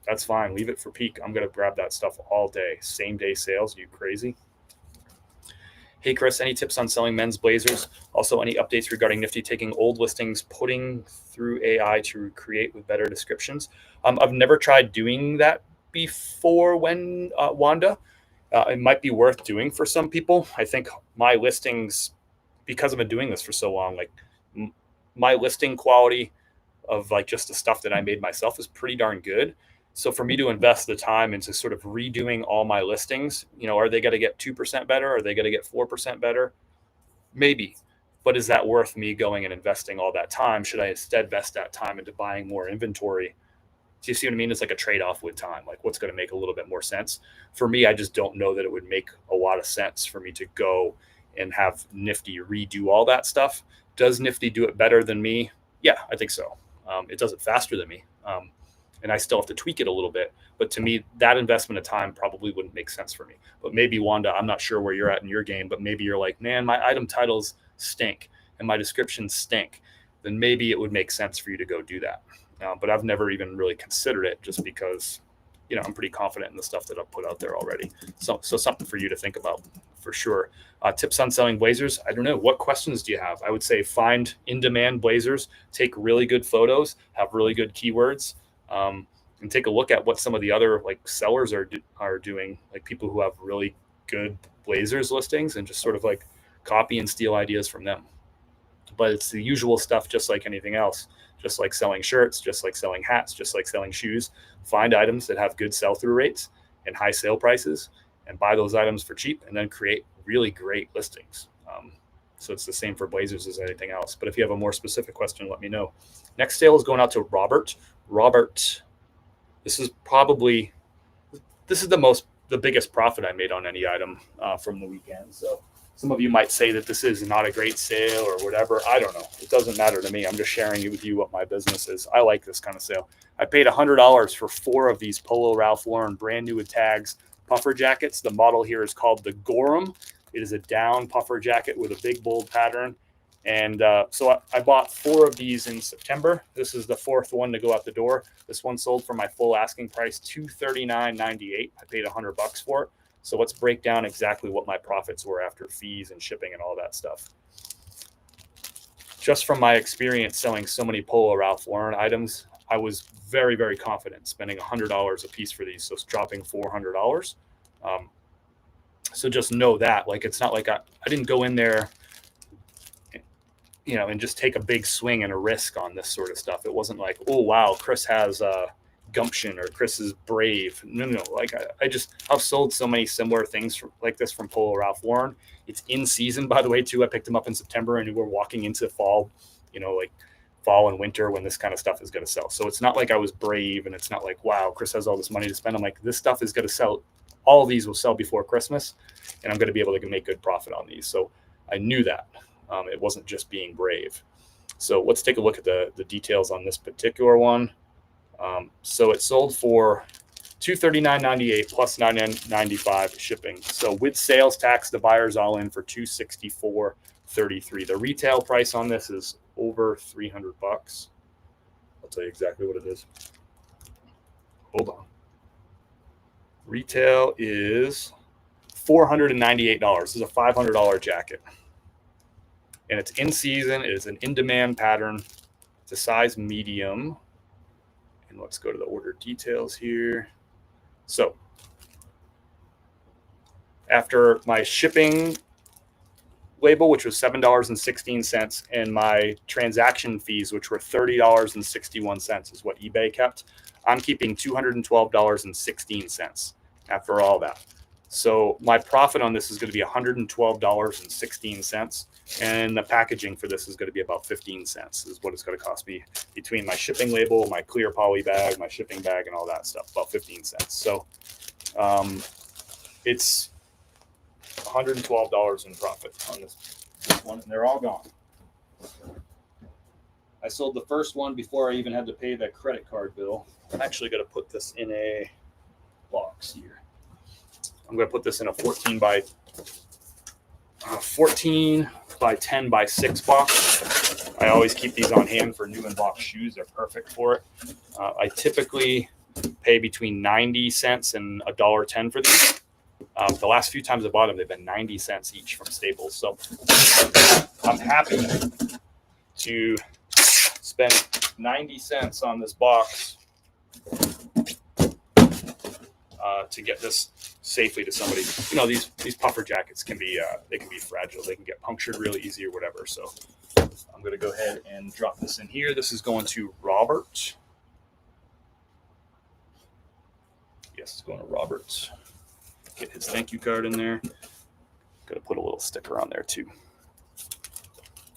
That's fine. Leave it for peak. I'm going to grab that stuff all day. Same day sales. Are you crazy? Hey, Chris, any tips on selling men's blazers? Also, any updates regarding Nifty taking old listings, putting through AI to create with better descriptions? I've never tried doing that before, Wanda. It might be worth doing for some people. I think my listings, because I've been doing this for so long, like my listing quality of like just the stuff that I made myself is pretty darn good. So for me to invest the time into sort of redoing all my listings, are they going to get 2% better? Are they going to get 4% better? Maybe. But is that worth me going and investing all that time? Should I instead invest that time into buying more inventory? Do you see what I mean? It's like a trade-off with time. Like, what's going to make a little bit more sense? For me, I just don't know that it would make a lot of sense for me to go and have Nifty redo all that stuff. Does Nifty do it better than me? Yeah, I think so. It does it faster than me. And I still have to tweak it a little bit. But to me, that investment of time probably wouldn't make sense for me. But maybe, Wanda, I'm not sure where you're at in your game, but maybe you're like, man, my item titles stink and my descriptions stink. Then maybe it would make sense for you to go do that. But I've never even really considered it, just because, I'm pretty confident in the stuff that I've put out there already. So something for you to think about for sure. Tips on selling blazers. I don't know. What questions do you have? I would say find in-demand blazers, take really good photos, have really good keywords, and take a look at what some of the other like sellers are doing, like people who have really good blazers listings, and just sort of like copy and steal ideas from them. But it's the usual stuff, just like anything else, just like selling shirts, just like selling hats, just like selling shoes. Find items that have good sell-through rates and high sale prices, and buy those items for cheap, and then create really great listings. So it's the same for blazers as anything else. But if you have a more specific question, let me know. Next sale is going out to Robert. Robert, this is the biggest profit I made on any item from the weekend. So some of you might say that this is not a great sale or whatever. I don't know. It doesn't matter to me. I'm just sharing with you what my business is. I like this kind of sale. I paid $100 for 4 of these Polo Ralph Lauren brand new with tags puffer jackets. The model here is called the Gorham. It is a down puffer jacket with a big bold pattern. And so I bought 4 of these in September. This is the 4th one to go out the door. This one sold for my full asking price, $239.98. I paid $100 for it. So let's break down exactly what my profits were after fees and shipping and all that stuff. Just from my experience selling so many Polo Ralph Lauren items, I was very, very confident spending $100 a piece for these. So it's dropping $400. So just know that, like, it's not like I didn't go in there, and just take a big swing and a risk on this sort of stuff. It wasn't like, oh, wow, Chris has gumption or Chris is brave. No. Like I've sold so many similar things like this from Polo Ralph Lauren. It's in season, by the way, too. I picked them up in September, and we're walking into fall, like fall and winter when this kind of stuff is going to sell. So it's not like I was brave, and it's not like, wow, Chris has all this money to spend. I'm like, this stuff is going to sell. All of these will sell before Christmas, and I'm going to be able to make good profit on these. So I knew that. It wasn't just being brave. So let's take a look at the details on this particular one. So it sold for $239.98 plus $99.95 shipping. So with sales tax, the buyer's all in for $264.33. The retail price on this is over $300. I'll tell you exactly what it is. Hold on. Retail is $498. This is a $500 jacket. And it's in season. It is an in-demand pattern. It's a size medium. And let's go to the order details here. So After my shipping label, which was $7.16, and my transaction fees, which were $30.61, is what eBay kept, I'm keeping $212.16 after all that. So my profit on this is going to be $112.16, and the packaging for this is going to be about 15 cents is what it's going to cost me between my shipping label, my clear poly bag, my shipping bag, and all that stuff, about 15 cents. So it's $112 in profit on this one, and they're all gone. I sold the first one before I even had to pay that credit card bill. I'm actually going to put this in a box here. I'm going to put this in a 14 by 10 by 6 box. I always keep these on hand for new in-box shoes. They're perfect for it. I typically pay between 90 cents and $1.10 for these. The last few times I bought them, they've been 90 cents each from Staples. So I'm happy to spend 90 cents on this box to get this safely to somebody. You know, these puffer jackets can be they can be fragile. They can get punctured really easy or whatever. So I'm going to go ahead and drop this in here. This is going to Robert. Yes, it's going to Robert. Get his thank you card in there. Got to put a little sticker on there too.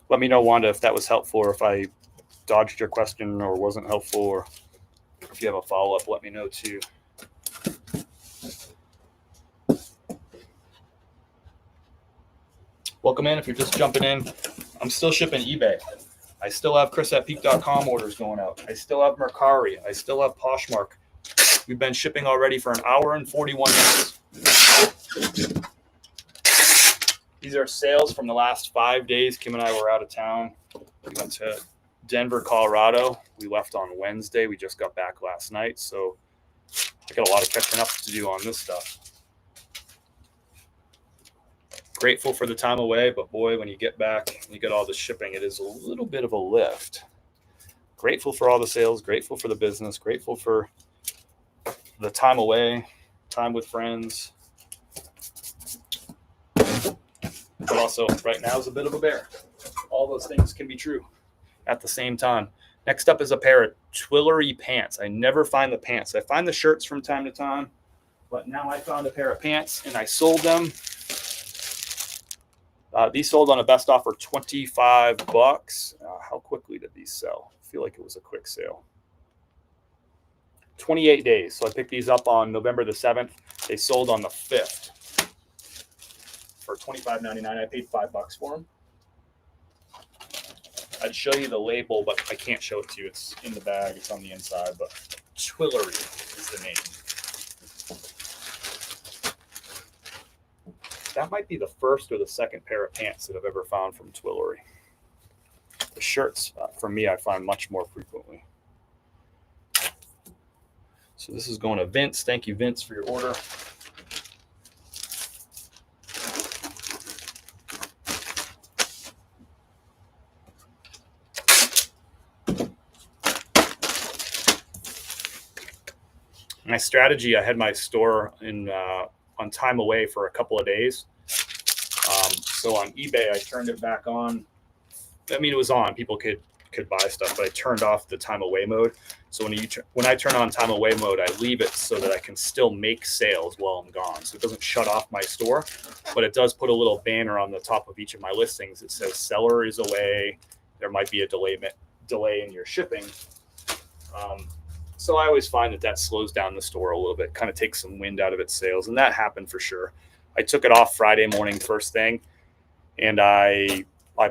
Let me know, Wanda, if that was helpful, or if I dodged your question or wasn't helpful, or if you have a follow-up, let me know too. Welcome in if you're just jumping in. I'm still shipping eBay. I still have chris@peak.com orders going out. I still have Mercari. I still have Poshmark. We've been shipping already for an hour and 41 minutes. These are sales from the last 5 days. Kim and I were out of town. We went to Denver, Colorado. We left on Wednesday. We just got back last night. So I got a lot of catching up to do on this stuff. Grateful for the time away, but boy, when you get back and you get all the shipping, it is a little bit of a lift. Grateful for all the sales, grateful for the business, grateful for the time away, time with friends. But also, right now is a bit of a bear. All those things can be true at the same time. Next up is a pair of Twillery pants. I never find the pants. I find the shirts from time to time, but now I found a pair of pants and I sold them. These sold on a best offer, $25. How quickly did these sell? I feel like it was a quick sale. 28 days. So I picked these up on November the 7th. They sold on the 5th for $25.99. I paid $5 for them. I'd show you the label, but I can't show it to you. It's in the bag. It's on the inside, but Twillery is the name. That might be the first or the second pair of pants that I've ever found from Twillery. The shirts, for me, I find much more frequently. So this is going to Vince. Thank you, Vince, for your order. My strategy, I had my store in on time away for a couple of days. So on eBay, I turned it back on. I mean, it was on. People could buy stuff, but I turned off the time away mode. So when I turn on time away mode, I leave it so that I can still make sales while I'm gone. So it doesn't shut off my store, but it does put a little banner on the top of each of my listings. It says seller is away. There might be a delay in your shipping. So I always find that slows down the store a little bit, kind of takes some wind out of its sails. And that happened for sure. I took it off Friday morning first thing, and I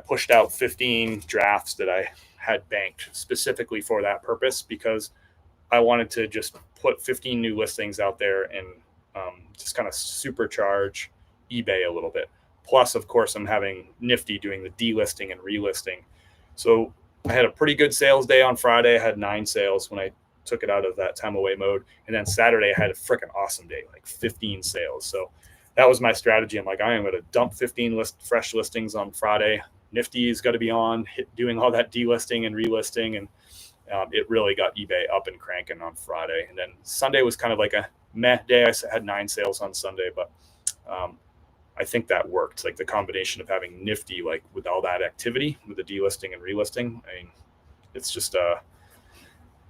pushed out 15 drafts that I had banked specifically for that purpose, because I wanted to just put 15 new listings out there and just kind of supercharge eBay a little bit. Plus, of course, I'm having Nifty doing the delisting and relisting. So I had a pretty good sales day on Friday. I had 9 sales when I took it out of that time away mode. And then Saturday I had a freaking awesome day, like 15 sales. So that was my strategy. I'm like, I am going to dump 15 fresh listings on Friday. Nifty's got to be on, doing all that delisting and relisting. And it really got eBay up and cranking on Friday. And then Sunday was kind of like a meh day. I had 9 sales on Sunday, but I think that worked. Like the combination of having Nifty, like with all that activity with the delisting and relisting. I mean, it's just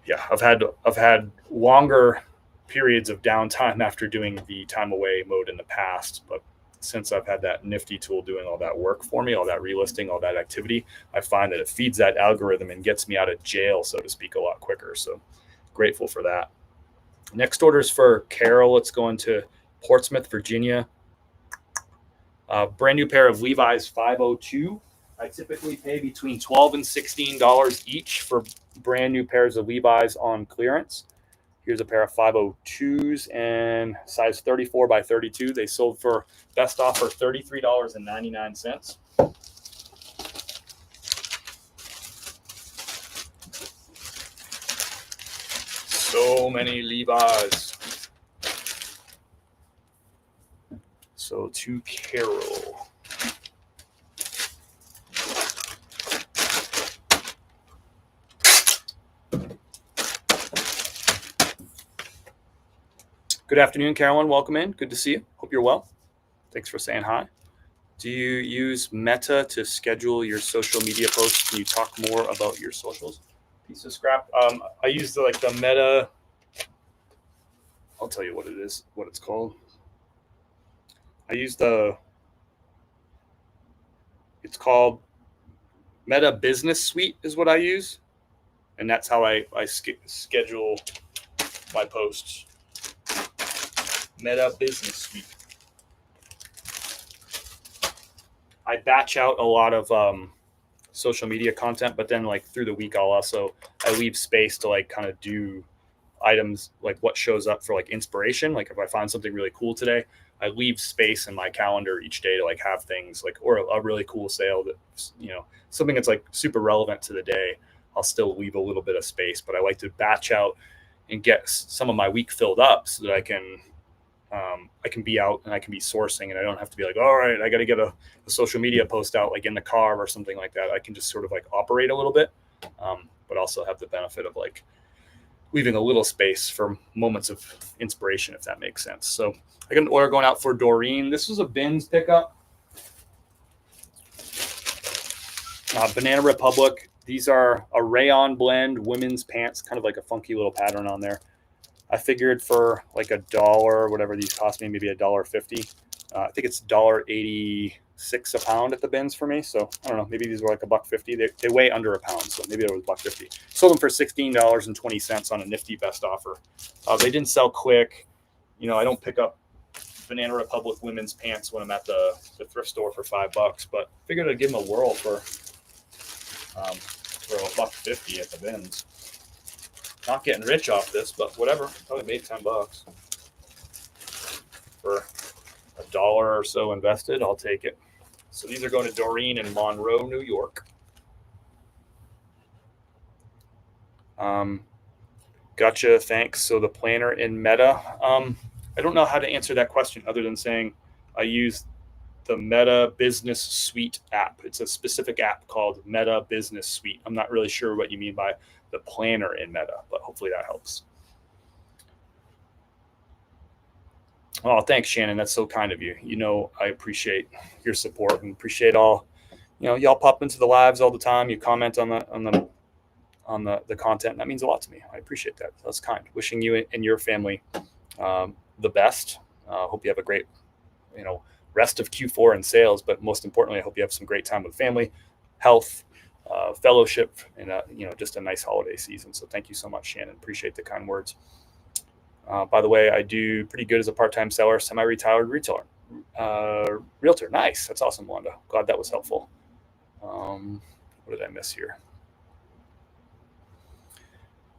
yeah. I've had longer periods of downtime after doing the time away mode in the past, but since I've had that Nifty tool doing all that work for me, all that relisting, all that activity, I find that it feeds that algorithm and gets me out of jail, so to speak, a lot quicker. So grateful for that. Next order is for Carol. Let's go into Portsmouth, Virginia. Brand new pair of Levi's 502. I typically pay between $12 and $16 each for brand new pairs of Levi's on clearance. Here's a pair of 502s and size 34 by 32. They sold for best offer $33.99. So many Levi's. So to Carol. Good afternoon, Carolyn. Welcome in. Good to see you. Hope you're well. Thanks for saying hi. Do you use Meta to schedule your social media posts? Can you talk more about your socials? Piece of scrap. I use the Meta. I'll tell you what it is, what it's called. I use it's called Meta Business Suite is what I use. And that's how I schedule my posts. Meta Business Suite. I batch out a lot of social media content, but then like through the week, I leave space to like kind of do items like what shows up for like inspiration. Like if I find something really cool today, I leave space in my calendar each day to like have things like, or a really cool sale that, something that's like super relevant to the day. I'll still leave a little bit of space, but I like to batch out and get some of my week filled up so that I can be out and I can be sourcing, and I don't have to be like, all right, I got to get a social media post out like in the car or something like that. I can just sort of like operate a little bit, but also have the benefit of like leaving a little space for moments of inspiration, if that makes sense. So I got an order going out for Doreen. This was a bins pickup. Banana Republic. These are a rayon blend women's pants, kind of like a funky little pattern on there. I figured for like $1, whatever these cost me, maybe $1.50. I think it's $1.86 a pound at the bins for me. So I don't know, maybe these were like $1.50. They weigh under a pound, so maybe it was $1.50. Sold them for $16.20 on a nifty best offer. They didn't sell quick. I don't pick up Banana Republic women's pants when I'm at the thrift store for $5, but figured I'd give them a whirl for $1.50 at the bins. Not getting rich off this, but whatever. Probably made $10 for $1 or so invested. I'll take it. So these are going to Doreen in Monroe, New York. Gotcha. Thanks. So the planner in Meta. I don't know how to answer that question other than saying I use the Meta Business Suite app. It's a specific app called Meta Business Suite. I'm not really sure what you mean by the planner in Meta, but hopefully that helps. Oh, thanks, Shannon. That's so kind of you. I appreciate your support and appreciate all. Y'all pop into the lives all the time. You comment on the content. That means a lot to me. I appreciate that. That's kind. Wishing you and your family the best. Hope you have a great, rest of Q4 and sales, but most importantly, I hope you have some great time with family, health, fellowship, and just a nice holiday season. So thank you so much, Shannon. Appreciate the kind words. By the way, I do pretty good as a part-time seller, semi-retired realtor. Nice. That's awesome, Wanda. Glad that was helpful. What did I miss here?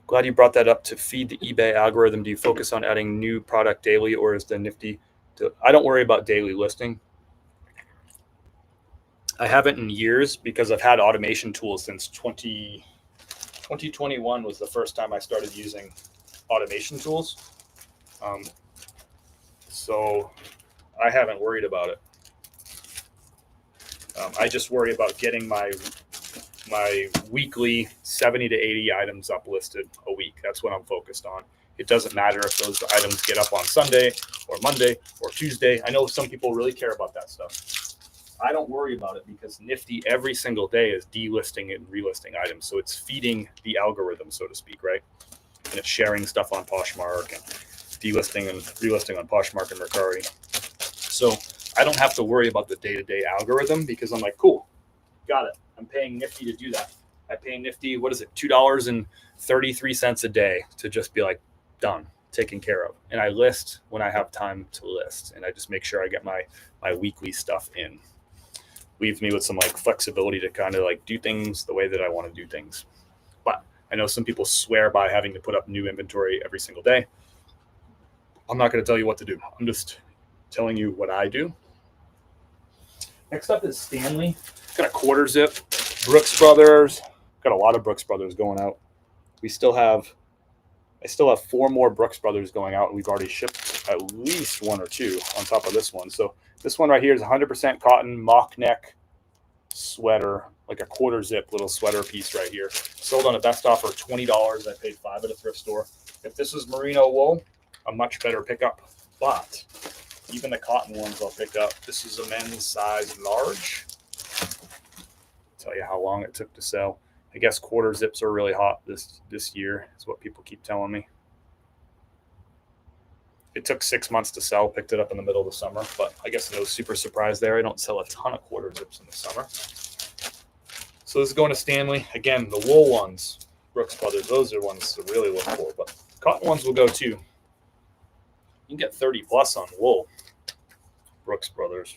Glad you brought that up to feed the eBay algorithm. Do you focus on adding new product daily, or is the nifty? I don't worry about daily listing. I haven't in years because I've had automation tools since 2021 was the first time I started using automation tools. So I haven't worried about it. I just worry about getting my weekly 70 to 80 items uplisted a week. That's what I'm focused on. It doesn't matter if those items get up on Sunday or Monday or Tuesday. I know some people really care about that stuff. I don't worry about it because Nifty every single day is delisting and relisting items. So it's feeding the algorithm, so to speak, right? And it's sharing stuff on Poshmark and delisting and relisting on Poshmark and Mercari. So I don't have to worry about the day-to-day algorithm because I'm like, cool, got it. I'm paying Nifty to do that. I pay Nifty, what is it, $2.33 a day to just be like, done, taken care of. And I list when I have time to list. And I just make sure I get my weekly stuff in. Leaves me with some like flexibility to kind of like do things the way that I want to do things. But I know some people swear by having to put up new inventory every single day. I'm not going to tell you what to do. I'm just telling you what I do. Next up is Stanley. Got a quarter zip. Brooks Brothers. Got a lot of Brooks Brothers going out. I still have 4 more Brooks Brothers going out, and we've already shipped at least 1 or 2 on top of this one. So this one right here is 100% cotton mock neck sweater, like a quarter zip little sweater piece right here. Sold on a best offer, $20. I paid $5 at a thrift store. If this is merino wool, a much better pickup. But even the cotton ones I'll pick up. This is a men's size large. Tell you how long it took to sell. I guess quarter zips are really hot this year, is what people keep telling me. It took 6 months to sell, picked it up in the middle of the summer, but I guess no super surprise there. I don't sell a ton of quarter zips in the summer. So this is going to Stanley. Again, the wool ones, Brooks Brothers, those are ones to really look for, but cotton ones will go too. You can get 30 plus on wool. Brooks Brothers,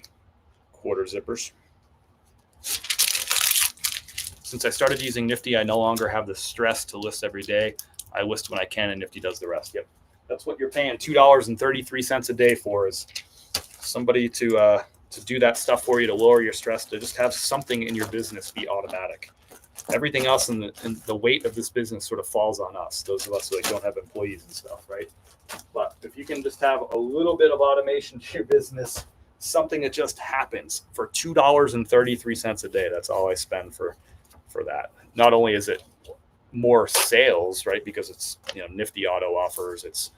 quarter zippers. Since I started using Nifty, I no longer have the stress to list every day. I list when I can, and Nifty does the rest. Yep, that's what you're paying $2.33 a day for, is somebody to do that stuff for you, to lower your stress, to just have something in your business be automatic. Everything else in the weight of this business sort of falls on us, those of us who like don't have employees and stuff, right? But if you can just have a little bit of automation to your business, something that just happens for $2.33 a day, that's all I spend for that. Not only is it more sales, right, because it's Nifty auto offers, it's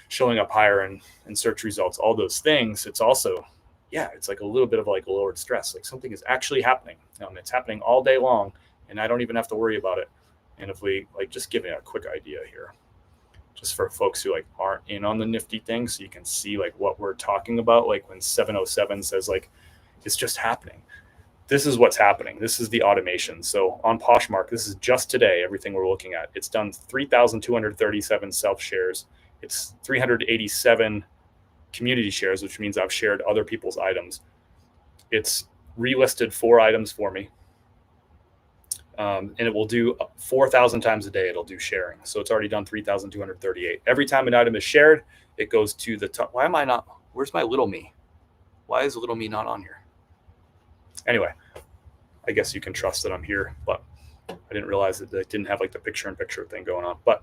showing up higher in search results, all those things, it's also it's like a little bit of like lowered stress, like something is actually happening. It's happening all day long and I don't even have to worry about it. And if we like, just giving a quick idea here, just for folks who like aren't in on the Nifty thing, so you can see like what we're talking about, like when 707 says like it's just happening. This is what's happening. This is the automation. So on Poshmark, this is just today, everything we're looking at. It's done 3,237 self shares. It's 387 community shares, which means I've shared other people's items. It's relisted 4 items for me. And it will do 4,000 times a day. It'll do sharing. So it's already done 3,238. Every time an item is shared, it goes to the top. Why am I not? Where's my little me? Why is little me not on here? Anyway, I guess you can trust that I'm here, but I didn't realize that it didn't have like the picture-in-picture thing going on. But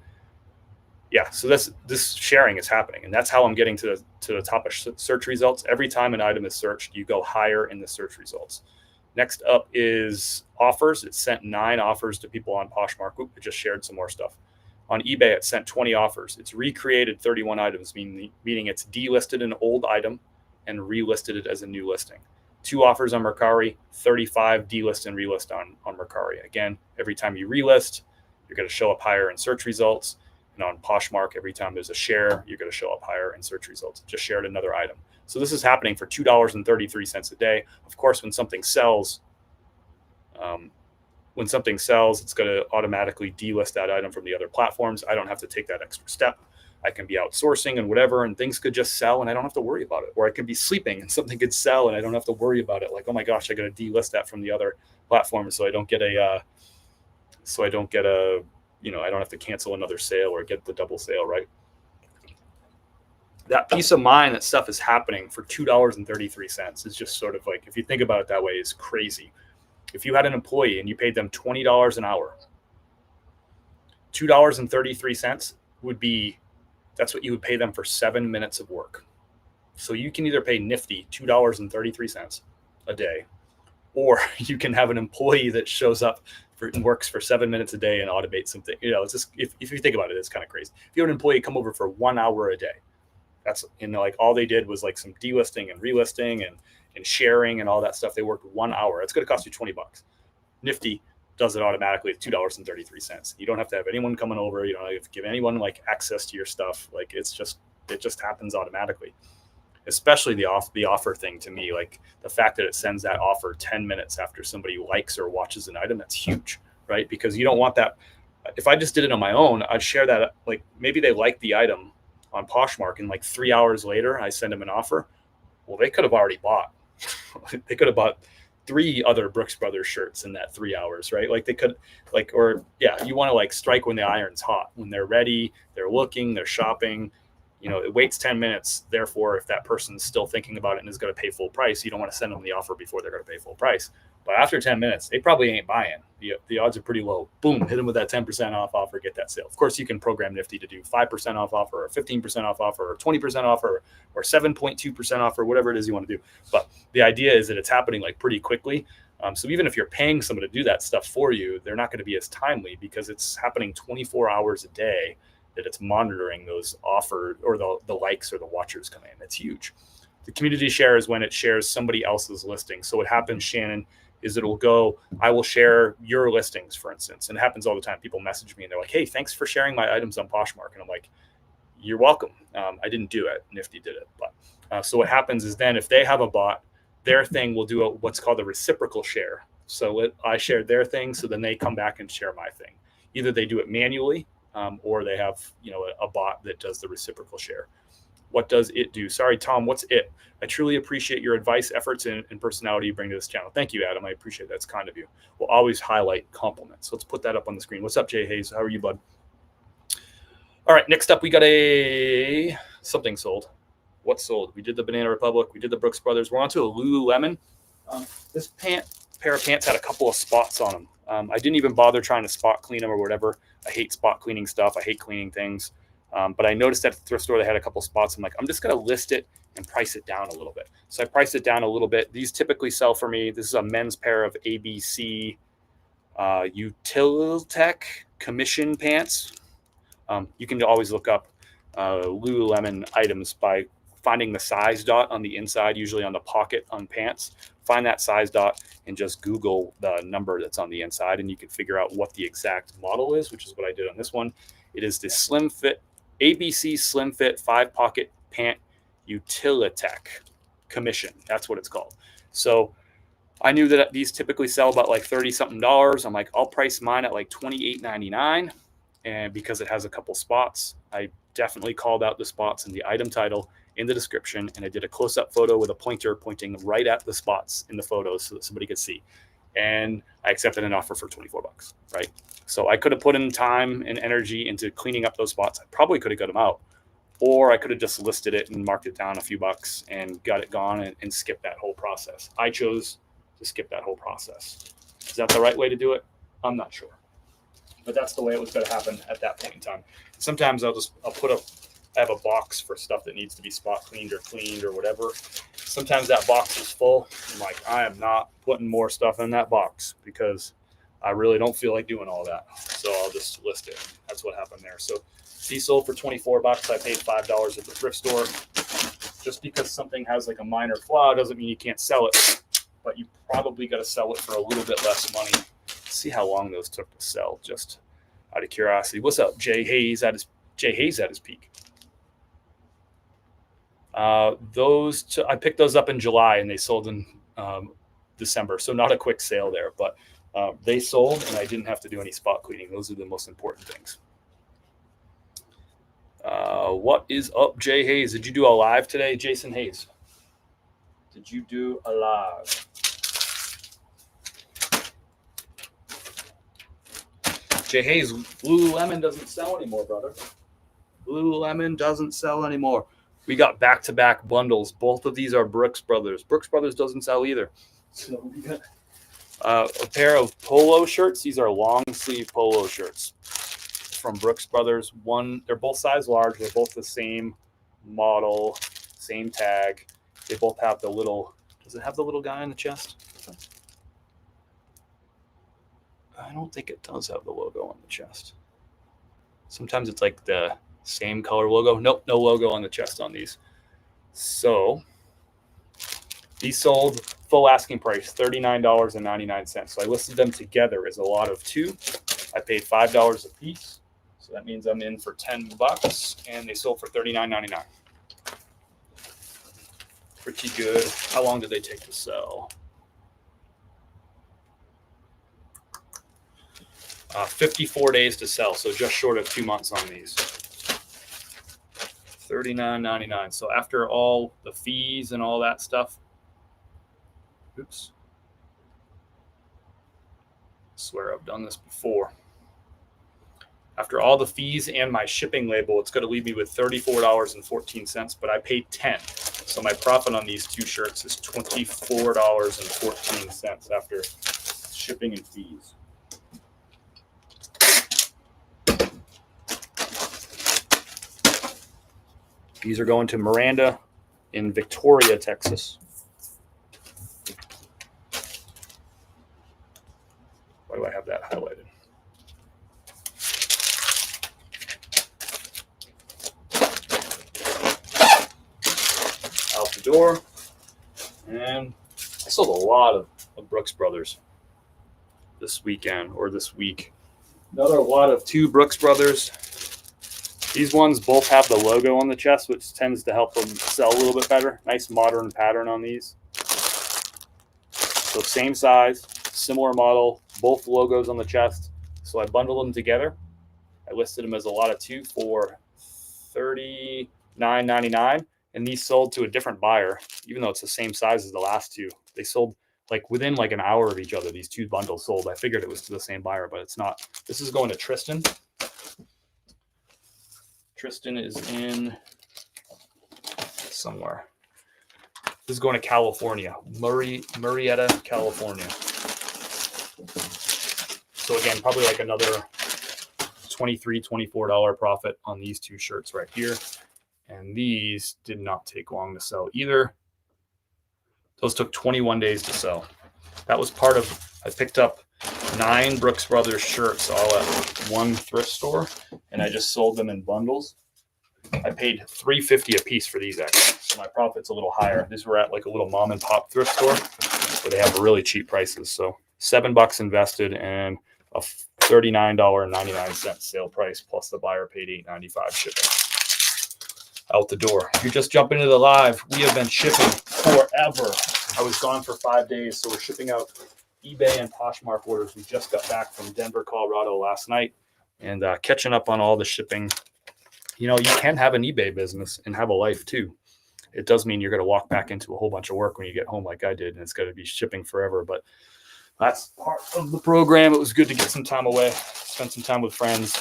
yeah, so this sharing is happening, and that's how I'm getting to the top of search results. Every time an item is searched, you go higher in the search results. Next up is offers. It sent 9 offers to people on Poshmark. It just shared some more stuff. On eBay, it sent 20 offers. It's recreated 31 items, meaning it's delisted an old item and relisted it as a new listing. 2 offers on Mercari, 35 delist and relist on Mercari. Again, every time you relist, you're going to show up higher in search results. And on Poshmark, every time there's a share, you're going to show up higher in search results. Just shared another item. So this is happening for $2.33 a day. Of course, when something sells, it's going to automatically delist that item from the other platforms. I don't have to take that extra step. I can be outsourcing and whatever, and things could just sell and I don't have to worry about it. Or I could be sleeping and something could sell and I don't have to worry about it. Like, oh my gosh, I got to delist that from the other platform so I don't get a, I don't have to cancel another sale or get the double sale, right? That peace of mind that stuff is happening for $2.33 is just sort of like, if you think about it that way, is crazy. If you had an employee and you paid them $20 an hour, $2.33 would be, that's what you would pay them for 7 minutes of work. So you can either pay Nifty $2.33 a day, or you can have an employee that shows up and works for 7 minutes a day and automates something. It's just, if you think about it, it's kind of crazy. If you have an employee come over for 1 hour a day, That's, like all they did was like some delisting and relisting and sharing and all that stuff. They worked 1 hour. It's going to cost you $20. Nifty does it automatically at $2.33. You don't have to have anyone coming over. You don't have to give anyone like access to your stuff. Like it just happens automatically. Especially the offer thing, to me, like the fact that it sends that offer 10 minutes after somebody likes or watches an item, that's huge, right? Because you don't want that. If I just did it on my own, I'd share that. Like maybe they like the item on Poshmark and like 3 hours later I send them an offer. Well, they could have already bought. They could have bought 3 other Brooks Brothers shirts in that 3 hours, right? Like they could, like, or yeah, you want to like strike when the iron's hot, when they're ready, they're looking, they're shopping. It waits 10 minutes. Therefore, if that person's still thinking about it and is going to pay full price, you don't want to send them the offer before they're going to pay full price. But after 10 minutes, they probably ain't buying. The odds are pretty low. Boom, hit them with that 10% off offer, get that sale. Of course, you can program Nifty to do 5% off offer or 15% off offer or 20% offer or 7.2% offer, whatever it is you want to do. But the idea is that it's happening like pretty quickly. So even if you're paying someone to do that stuff for you, they're not going to be as timely because it's happening 24 hours a day that it's monitoring those offers or the likes or the watchers come in. It's huge. The community share is when it shares somebody else's listing. So what happens, Shannon, is it'll go, I will share your listings, for instance. And it happens all the time. People message me and they're like, hey, thanks for sharing my items on Poshmark. And I'm like, you're welcome. I didn't do it. Nifty did it. But so what happens is then if they have a bot, their thing will do what's called a reciprocal share. So I shared their thing, so then they come back and share my thing. Either they do it manually, or they have a bot that does the reciprocal share. What does it do? Sorry, Tom, what's it? I truly appreciate your advice, efforts, and personality you bring to this channel. Thank you, Adam. I appreciate that. It's kind of you. We'll always highlight compliments. Let's put that up on the screen. What's up, Jay Hayes? How are you, bud? All right, next up, we got something sold. What sold? We did the Banana Republic. We did the Brooks Brothers. We're on to a Lululemon. This pair of pants had a couple of spots on them. I didn't even bother trying to spot clean them or whatever. I hate spot cleaning stuff. I hate cleaning things. But I noticed at the thrift store they had a couple spots. I'm like, I'm just going to list it and price it down a little bit. So I priced it down a little bit. These typically sell for me. This is a men's pair of ABC Utilitech commission pants. You can always look up Lululemon items by finding the size dot on the inside, usually on the pocket on pants. Find that size dot and just Google the number that's on the inside, and you can figure out what the exact model is, which is what I did on this one. It is the Slim Fit, ABC Slim Fit 5-pocket pant Utilitech commission. That's what it's called. So I knew that these typically sell about like $30-something. I'm like, I'll price mine at like $28.99. And because it has a couple spots, I definitely called out the spots in the item title, in the description, and I did a close-up photo with a pointer pointing right at the spots in the photos so that somebody could see. And I accepted an offer for $24, right? So I could have put in time and energy into cleaning up those spots. I probably could have got them out, or I could have just listed it and marked it down a few bucks and got it gone and skipped that whole process. I chose to skip that whole process. Is that the right way to do it? I'm not sure. But that's the way it was going to happen at that point in time. Sometimes I have a box for stuff that needs to be spot cleaned or whatever. Sometimes that box is full. I'm like, I am not putting more stuff in that box because I really don't feel like doing all that. So I'll just list it. That's what happened there. So these sold for $24. I paid $5 at the thrift store. Just because something has like a minor flaw doesn't mean you can't sell it, but you probably got to sell it for a little bit less money. See how long those took to sell, just out of curiosity. What's up, Jay Hayes at his peak? I picked those up in July and they sold in December, so not a quick sale there, but they sold and I didn't have to do any spot cleaning. Those are the most important things. What is up, Jay Hayes? Did you do a live today, Jason Hayes? Did you do a live? Jay Hayes, Lululemon doesn't sell anymore, brother. Lululemon doesn't sell anymore. We got back-to-back bundles. Both of these are Brooks Brothers. Brooks Brothers doesn't sell either. So we got a pair of polo shirts. These are long-sleeve polo shirts from Brooks Brothers. They're both size large. They're both the same model, same tag. They both have the little. Does it have the little guy on the chest? I don't think it does have the logo on the chest. Sometimes it's like the Same color logo. Nope, no logo on the chest on these. So these sold full asking price, $39.99. So I listed them together as a lot of two. I paid $5 a piece. So that means I'm in for $10, and they sold for $39.99. Pretty good. How long did they take to sell? 54 days to sell, so just short of 2 months on these. $39.99. So after all the fees and all that stuff, oops. I swear I've done this before. After all the fees and my shipping label, it's going to leave me with $34.14, but I paid $10. So my profit on these two shirts is $24.14 after shipping and fees. These are going to Miranda in Victoria, Texas. Why do I have that highlighted? Out the door. And I sold a lot of Brooks Brothers this weekend or this week. Another lot of two Brooks Brothers. These ones both have the logo on the chest, which tends to help them sell a little bit better. Nice modern pattern on these. So same size, similar model, both logos on the chest. So I bundled them together. I listed them as a lot of two for $39.99, and these sold to a different buyer, even though it's the same size as the last two. They sold like within like an hour of each other. These two bundles sold. I figured it was to the same buyer, but it's not. This is going to Tristan. Tristan is in somewhere. This is going to California, Murrieta, California. So again, probably like another $23, $24 profit on these two shirts right here. And these did not take long to sell either. Those took 21 days to sell. That was part of, I picked up 9 Brooks Brothers shirts all at one thrift store, and I just sold them in bundles. I paid $3.50 a piece for these actually, so my profit's a little higher. These were at like a little mom and pop thrift store where they have really cheap prices. So $7 invested and a $39.99 sale price, plus the buyer paid $8.95 shipping. Out the door. If you're just jumping into the live, we have been shipping forever. I was gone for 5 days, so we're shipping out eBay and Poshmark orders. We just got back from Denver, Colorado last night, and catching up on all the shipping. You know, you can have an eBay business and have a life too. It does mean you're going to walk back into a whole bunch of work when you get home like I did, and it's going to be shipping forever. But that's part of the program. It was good to get some time away, spend some time with friends,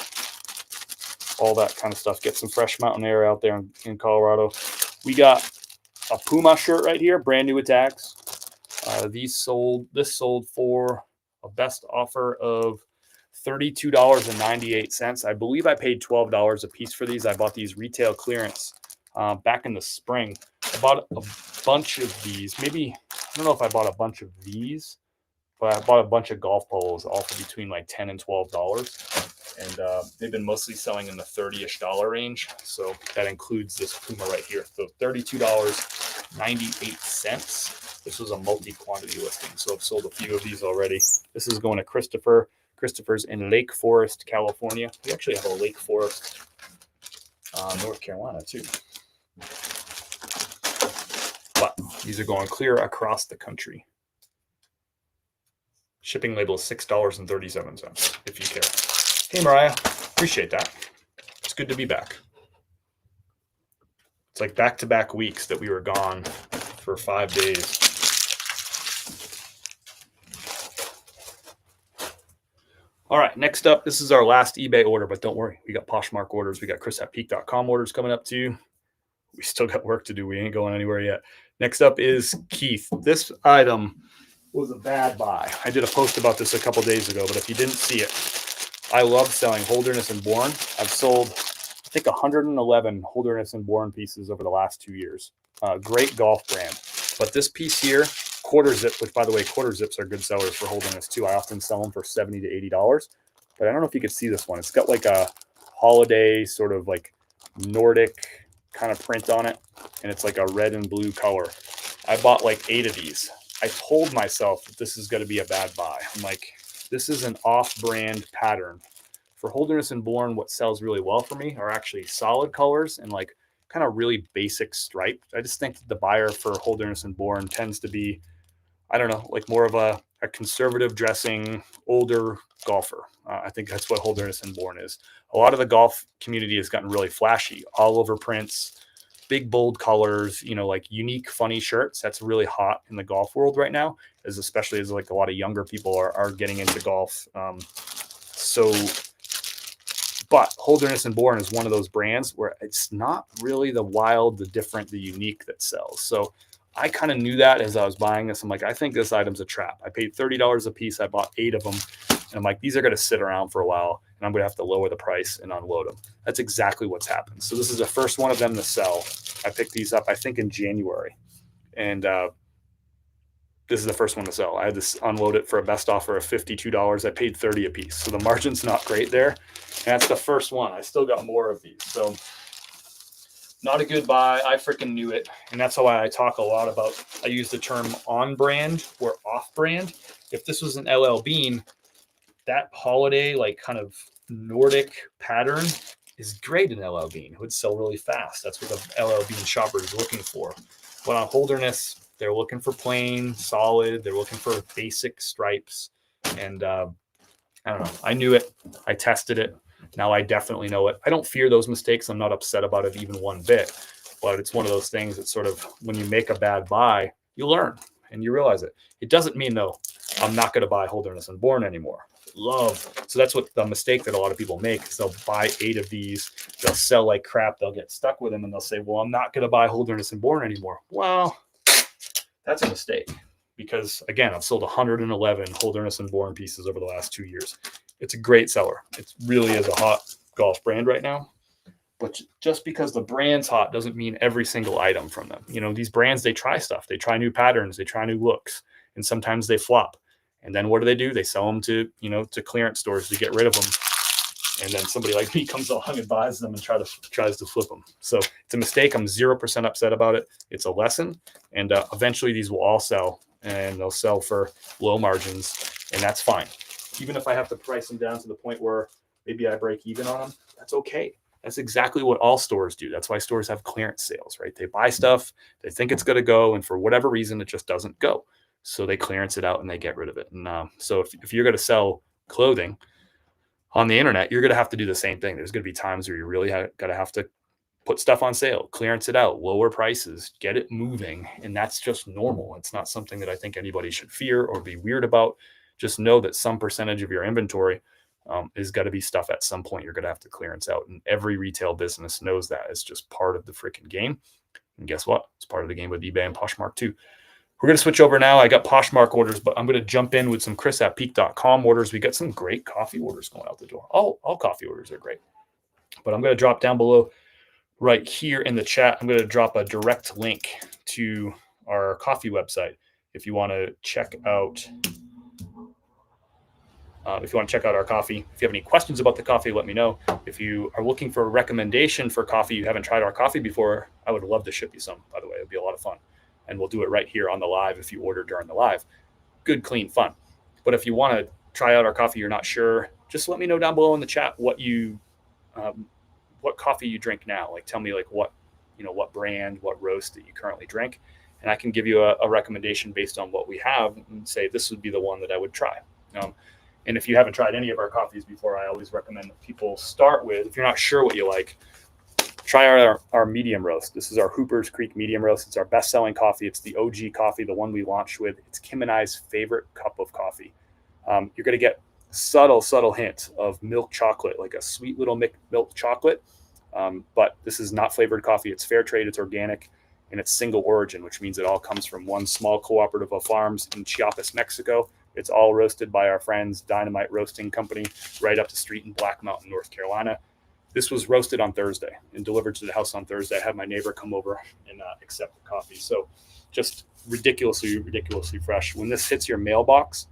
all that kind of stuff. Get some fresh mountain air out there in Colorado. We got a Puma shirt right here, brand new with tags. This sold for a best offer of $32.98. I believe I paid $12 a piece for these. I bought these retail clearance back in the spring. I bought a bunch of these. Maybe, I don't know if I bought a bunch of these, but I bought a bunch of golf polos, all for between like $10 and $12. And they've been mostly selling in the $30-ish range. So that includes this Puma right here. So $32.98. This was a multi-quantity listing. So I've sold a few of these already. This is going to Christopher. Christopher's in Lake Forest, California. We actually have a Lake Forest, North Carolina too. But these are going clear across the country. Shipping label is $6.37 if you care. Hey, Mariah, appreciate that. It's good to be back. It's like back-to-back weeks that we were gone for 5 days. All right, next up, this is our last eBay order, but don't worry. We got Poshmark orders. We got chris@peak.com orders coming up too. We still got work to do. We ain't going anywhere yet. Next up is Keith. This item was a bad buy. I did a post about this a couple days ago, but if you didn't see it, I love selling Holderness and Bourne. I've sold, I think, 111 Holderness and Bourne pieces over the last 2 years. Great golf brand. But this piece here, quarter zip, which by the way, quarter zips are good sellers for Holderness too. I often sell them for $70 to $80. But I don't know if you could see this one. It's got like a holiday sort of like Nordic kind of print on it, and it's like a red and blue color. I bought like 8 of these. I told myself that this is going to be a bad buy. I'm like, this is an off-brand pattern. For Holderness and Bourne, what sells really well for me are actually solid colors and like kind of really basic stripes. I just think that the buyer for Holderness and Bourne tends to be, I don't know, like more of a conservative dressing, older golfer. I think that's what Holderness and Bourne is. A lot of the golf community has gotten really flashy, all over prints, big bold colors, like unique, funny shirts. That's really hot in the golf world right now, especially as like a lot of younger people are getting into golf. But Holderness and Bourne is one of those brands where it's not really the wild, the different, the unique that sells. So I kind of knew that as I was buying this. I'm like, I think this item's a trap. I paid $30 a piece. I bought 8 of them. And I'm like, these are going to sit around for a while, and I'm going to have to lower the price and unload them. That's exactly what's happened. So this is the first one of them to sell. I picked these up, I think, in January. And this is the first one to sell. I had to unload it for a best offer of $52. I paid $30 a piece. So the margin's not great there. And that's the first one. I still got more of these. So not a good buy. I freaking knew it. And that's why I talk a lot about, I use the term on brand or off brand. If this was an LL Bean, that holiday, like kind of Nordic pattern is great in LL Bean. It would sell really fast. That's what the LL Bean shopper is looking for. But on Holderness, they're looking for plain, solid. They're looking for basic stripes. And I don't know. I knew it. I tested it. Now I definitely know it. I don't fear those mistakes. I'm not upset about it even one bit. But it's one of those things that sort of, when you make a bad buy, you learn and you realize it. It doesn't mean, though, I'm not going to buy Holderness and Bourne anymore. So that's what the mistake that a lot of people make is they'll buy 8 of these. They'll sell like crap. They'll get stuck with them and they'll say, well, I'm not going to buy Holderness and Bourne anymore. Well, that's a mistake because, again, I've sold 111 Holderness and Bourne pieces over the last 2 years. It's a great seller. It really is a hot golf brand right now. But just because the brand's hot doesn't mean every single item from them. These brands, they try stuff. They try new patterns. They try new looks. And sometimes they flop. And then what do? They sell them to clearance stores to get rid of them. And then somebody like me comes along and buys them and tries to flip them. So it's a mistake. I'm 0% upset about it. It's a lesson. And eventually these will all sell. And they'll sell for low margins. And that's fine. Even if I have to price them down to the point where maybe I break even on them, that's okay. That's exactly what all stores do. That's why stores have clearance sales, right? They buy stuff, they think it's going to go, and for whatever reason, it just doesn't go. So they clearance it out and they get rid of it. And so if you're going to sell clothing on the internet, you're going to have to do the same thing. There's going to be times where you really got to have to put stuff on sale, clearance it out, lower prices, get it moving. And that's just normal. It's not something that I think anybody should fear or be weird about. Just know that some percentage of your inventory is got to be stuff at some point you're going to have to clearance out. And every retail business knows that. It's just part of the freaking game. And guess what? It's part of the game with eBay and Poshmark too. We're going to switch over now. I got Poshmark orders, but I'm going to jump in with some chris@peak.com orders. We got some great coffee orders going out the door. All coffee orders are great. But I'm going to drop down below right here in the chat. I'm going to drop a direct link to our coffee website if you want to check out our coffee. If you have any questions about the coffee, let me know. If you are looking for a recommendation for coffee, you haven't tried our coffee before, I would love to ship you some, by the way. It'd be a lot of fun. And we'll do it right here on the live if you order during the live. Good, clean fun. But if you want to try out our coffee, you're not sure, just let me know down below in the chat what coffee you drink now. Like tell me like what brand, what roast that you currently drink. And I can give you a recommendation based on what we have and say this would be the one that I would try. And if you haven't tried any of our coffees before, I always recommend that people start with, if you're not sure what you like, try our medium roast. This is our Hooper's Creek medium roast. It's our best-selling coffee. It's the OG coffee, the one we launched with. It's Kim and I's favorite cup of coffee. You're going to get subtle hints of milk chocolate, like a sweet little milk chocolate. But this is not flavored coffee. It's fair trade. It's organic. And it's single origin, which means it all comes from one small cooperative of farms in Chiapas, Mexico. It's all roasted by our friends, Dynamite Roasting Company, right up the street in Black Mountain, North Carolina. This was roasted on Thursday and delivered to the house on Thursday. I had my neighbor come over and accept the coffee. So just ridiculously fresh. When this hits your mailbox,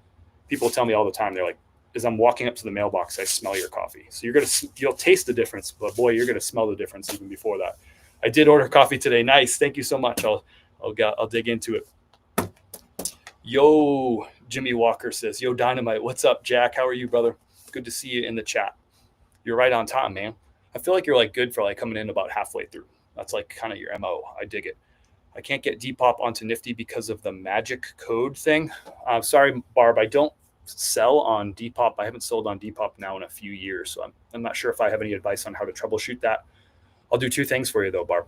people tell me all the time, they're like, as I'm walking up to the mailbox, I smell your coffee. So you'll taste the difference, but boy, you're gonna smell the difference even before that. I did order coffee today. Nice, thank you so much. I'll dig into it. Yo, Jimmy Walker says, "Yo, Dynamite, what's up, Jack? How are you, brother? Good to see you in the chat. You're right on time, man. I feel like you're like good for like coming in about halfway through. That's like kind of your MO. I dig it. I can't get Depop onto Nifty because of the magic code thing. Sorry, Barb, I don't sell on Depop. I haven't sold on Depop now in a few years, so I'm not sure if I have any advice on how to troubleshoot that. I'll do two things for you though, Barb.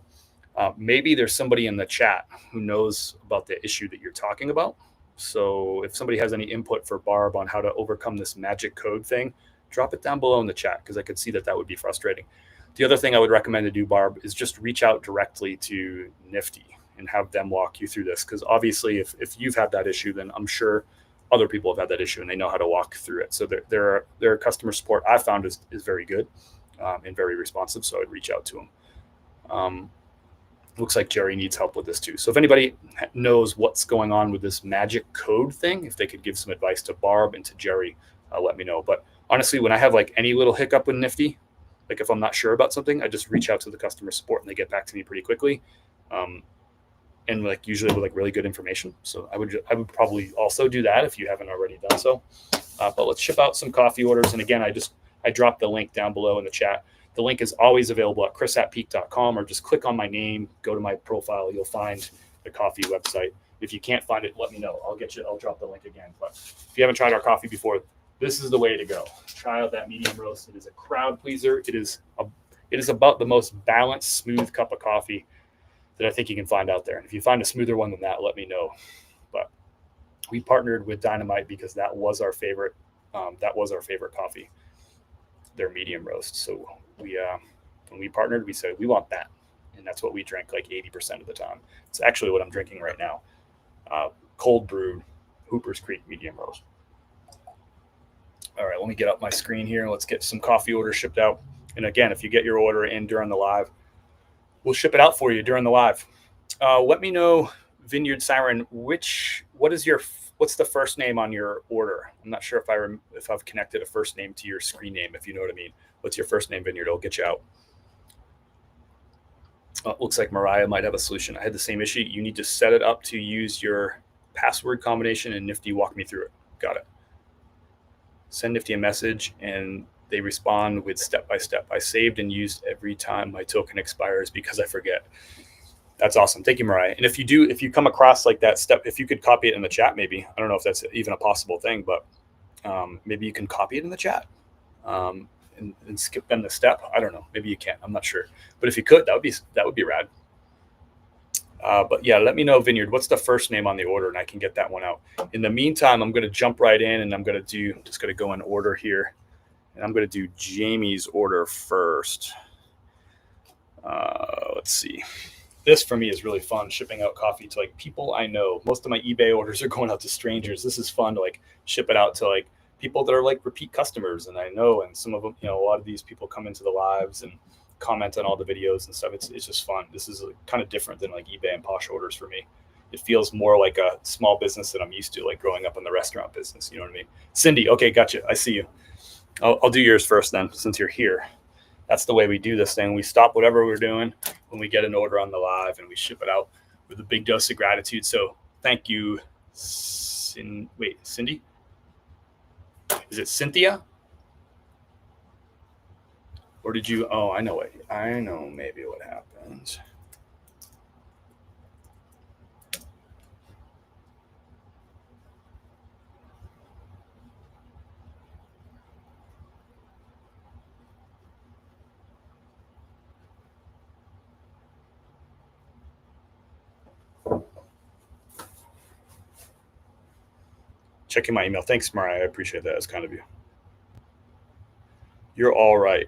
Maybe there's somebody in the chat who knows about the issue that you're talking about. So if somebody has any input for Barb on how to overcome this magic code thing, drop it down below in the chat because I could see that that would be frustrating. The other thing I would recommend to do, Barb, is just reach out directly to Nifty and have them walk you through this. Because obviously, if you've had that issue, then I'm sure other people have had that issue and they know how to walk through it. So their customer support I found is very good and very responsive. So I'd reach out to them. Looks like Jerry needs help with this too. So if anybody knows what's going on with this magic code thing, if they could give some advice to Barb and to Jerry, let me know. But honestly, when I have like any little hiccup with Nifty, like if I'm not sure about something, I just reach out to the customer support and they get back to me pretty quickly. And like usually with like really good information. So I would probably also do that if you haven't already done so. But let's ship out some coffee orders. And again, I dropped the link down below in the chat. The link is always available at chris@peak.com, or just click on my name, go to my profile. You'll find the coffee website. If you can't find it, let me know. I'll drop the link again. But if you haven't tried our coffee before, this is the way to go. Try out that medium roast. It is a crowd pleaser. It is about the most balanced, smooth cup of coffee that I think you can find out there. And if you find a smoother one than that, let me know. But we partnered with Dynamite because that was our favorite. That was our favorite coffee, their medium roast. So when we partnered, we said we want that, and that's what we drank like 80% of the time. It's actually what I'm drinking right now, cold brewed Hooper's Creek medium roast. All right, let me get up my screen here. Let's get some coffee orders shipped out. And again, if you get your order in during the live, we'll ship it out for you during the live. Let me know, Vineyard Siren, what's the first name on your order? I'm not sure if I've connected a first name to your screen name, if you know what I mean. What's your first name, Vineyard? I'll get you out. Looks like Mariah might have a solution. I had the same issue. You need to set it up to use your password combination, and Nifty walk me through it. Got it. Send Nifty a message, and they respond with step-by-step. I saved and used every time my token expires because I forget. That's awesome. Thank you, Mariah. And if you come across like that step, if you could copy it in the chat, maybe. I don't know if that's even a possible thing, but maybe you can copy it in the chat and skip them the step. I don't know. Maybe you can't. I'm not sure. But if you could, that would be rad. But yeah, let me know, Vineyard, what's the first name on the order, and I can get that one out. In the meantime, I'm going to jump right in, and I'm going to go in order here, and I'm going to do Jamie's order first. Let's see. This for me is really fun, shipping out coffee to like people I know. Most of my eBay orders are going out to strangers. This is fun to like ship it out to like people that are like repeat customers, and I know, and some of them, a lot of these people come into the lives and comment on all the videos and stuff. It's just fun. This is kind of different than like eBay and Posh orders for me. It feels more like a small business that I'm used to, like growing up in the restaurant business. You know what I mean? Cindy, okay, gotcha. I see you. I'll do yours first then, since you're here. That's the way we do this thing. We stop whatever we're doing when we get an order on the live, and we ship it out with a big dose of gratitude. So thank you, Cindy? Is it Cynthia? Or did you? Oh, I know maybe what happened. Checking my email. Thanks, Mariah. I appreciate that. It's kind of you. You're all right.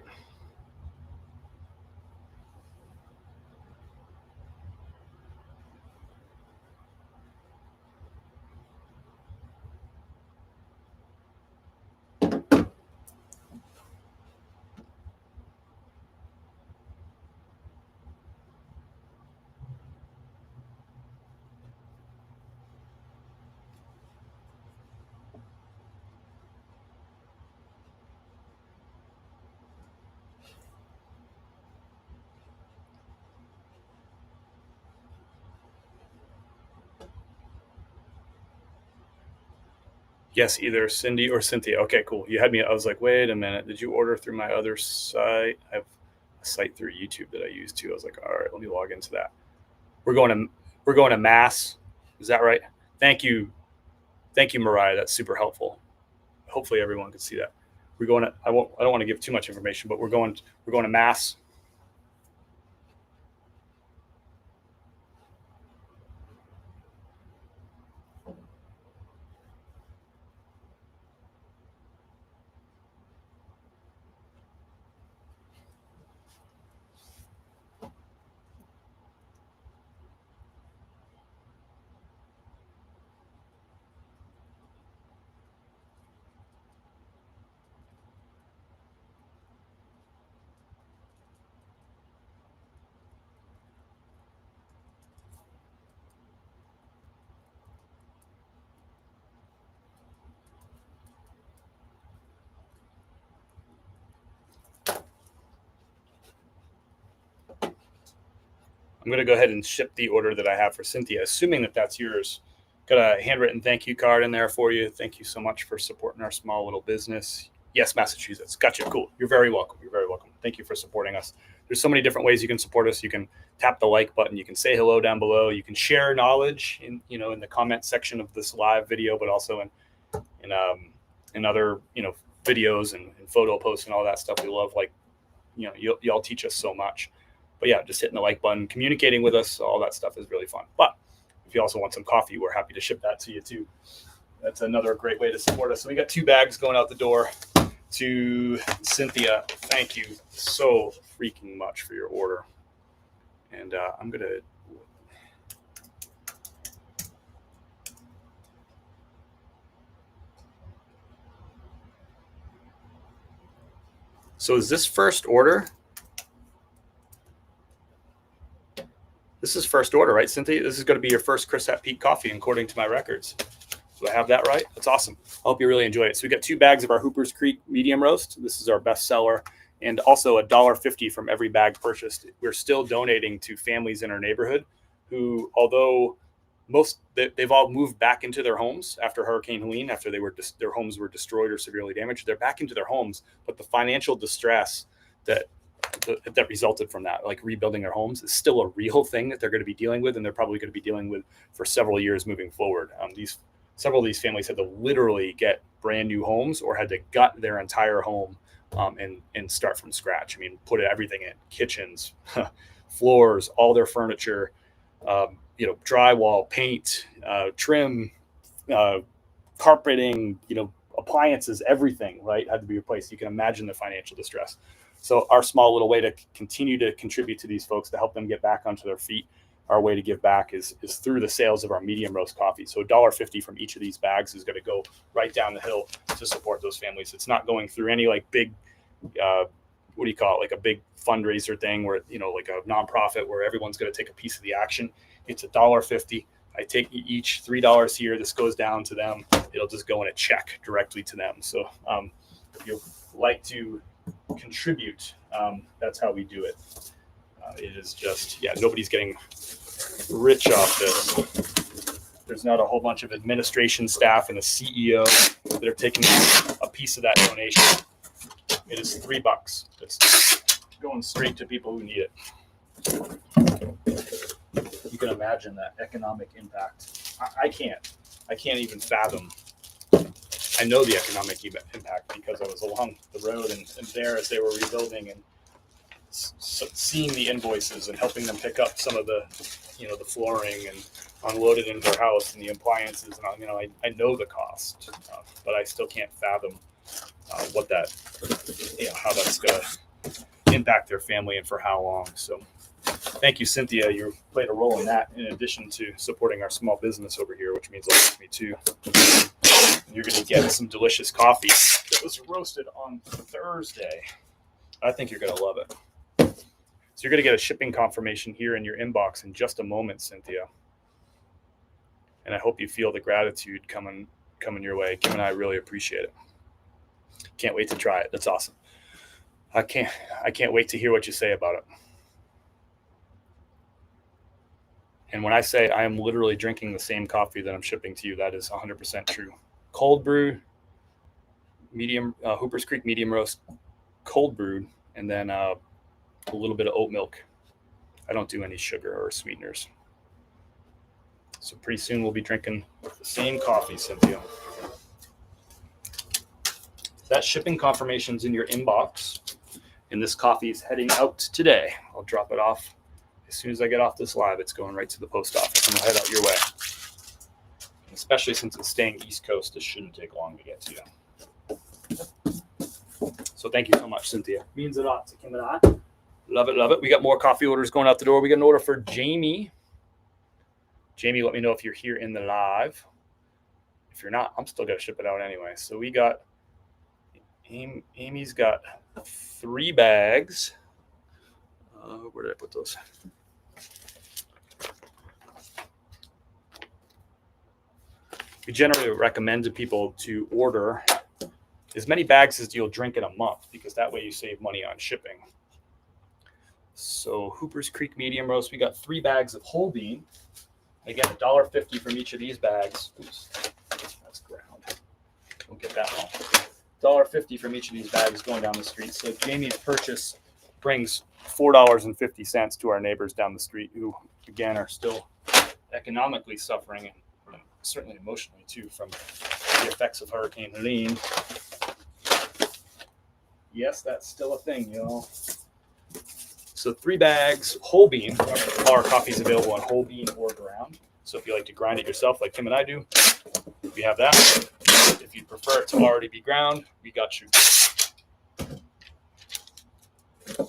Yes, either Cindy or Cynthia. Okay, cool. You had me. I was like, wait a minute. Did you order through my other site? I have a site through YouTube that I use too. I was like, all right, let me log into that. We're going to Mass. Is that right? Thank you, Mariah. That's super helpful. Hopefully, everyone can see that. We're going to. I don't want to give too much information, but we're going to Mass. I'm going to go ahead and ship the order that I have for Cynthia, assuming that that's yours. Got a handwritten thank you card in there for you. Thank you so much for supporting our small little business. Yes, Massachusetts. Gotcha. Cool. You're very welcome. You're very welcome. Thank you for supporting us. There's so many different ways you can support us. You can tap the like button. You can say hello down below. You can share knowledge in the comment section of this live video, but also in other videos and photo posts and all that stuff. We love y'all teach us so much. But yeah, just hitting the like button, communicating with us, all that stuff is really fun. But if you also want some coffee, we're happy to ship that to you too. That's another great way to support us. So we got 2 bags going out the door to Cynthia. Thank you so freaking much for your order. And I'm going to... So is this first order? This is first order, right, Cynthia? This is going to be your first Chris at Peak coffee, according to my records. Do I have that right? That's awesome. I hope you really enjoy it. So we got 2 bags of our Hooper's Creek medium roast. This is our best seller. And also $1.50 from every bag purchased. We're still donating to families in our neighborhood who, although they've all moved back into their homes after Hurricane Helene, after their homes were destroyed or severely damaged, they're back into their homes. But the financial distress that resulted from that, like rebuilding their homes, is still a real thing that they're going to be dealing with, and they're probably going to be dealing with for several years moving forward. Several of these families had to literally get brand new homes or had to gut their entire home and start from scratch. I mean, put everything in: kitchens, floors, all their furniture, drywall, paint, trim, carpeting, appliances, everything, right, had to be replaced. You can imagine the financial distress. So our small little way to continue to contribute to these folks, to help them get back onto their feet, our way to give back is through the sales of our medium roast coffee. So $1.50 from each of these bags is going to go right down the hill to support those families. It's not going through any like big, what do you call it, like a big fundraiser thing where, like a nonprofit where everyone's going to take a piece of the action. It's $1.50. I take each $3 here. This goes down to them. It'll just go in a check directly to them. So if you'd like to contribute, that's how we do it. It is just, nobody's getting rich off this. There's not a whole bunch of administration staff and a CEO that are taking a piece of that donation. It is $3. It's going straight to people who need it. You can imagine that economic impact. I can't even fathom. I know the economic impact because I was along the road and there as they were rebuilding and seeing the invoices and helping them pick up some of the, the flooring and unload it into their house and the appliances. And, I know the cost, but I still can't fathom what that, how that's going to impact their family and for how long. So thank you, Cynthia. You played a role in that, in addition to supporting our small business over here, which means a lot to me too. You're going to get some delicious coffee that was roasted on Thursday. I think you're going to love it. So you're going to get a shipping confirmation here in your inbox in just a moment, Cynthia. And I hope you feel the gratitude coming your way. Kim and I really appreciate it. Can't wait to try it. That's awesome. I can't wait to hear what you say about it. And when I say I am literally drinking the same coffee that I'm shipping to you, that is 100% true. cold brew, medium Hooper's Creek medium roast, cold brewed, and then a little bit of oat milk. I don't do any sugar or sweeteners. So pretty soon we'll be drinking the same coffee, Cynthia. That shipping confirmation's in your inbox, and this coffee is heading out today. I'll drop it off as soon as I get off this live. It's going right to the post office, and it'll head out your way. Especially since it's staying East Coast, it shouldn't take long to get to you. So thank you so much, Cynthia. Means a lot to Kim and I. Love it, love it. We got more coffee orders going out the door. We got an order for Jamie. Jamie, let me know if you're here in the live. If you're not, I'm still going to ship it out anyway. So we got, Amy's got 3 bags. Where did I put those? We generally recommend to people to order as many bags as you'll drink in a month, because that way you save money on shipping. So Hooper's Creek medium roast, we got 3 bags of whole bean. Again, $1.50 from each of these bags. Oops, that's ground. Don't get that one. $1.50 from each of these bags going down the street. So Jamie's purchase brings $4.50 to our neighbors down the street, who again are still economically suffering, and certainly emotionally too, from the effects of Hurricane Helene. Yes, that's still a thing, you know. So 3 bags, whole bean. Our coffee is available on whole bean or ground. So if you like to grind it yourself like Kim and I do, we have that. If you prefer it to already be ground, we got you. So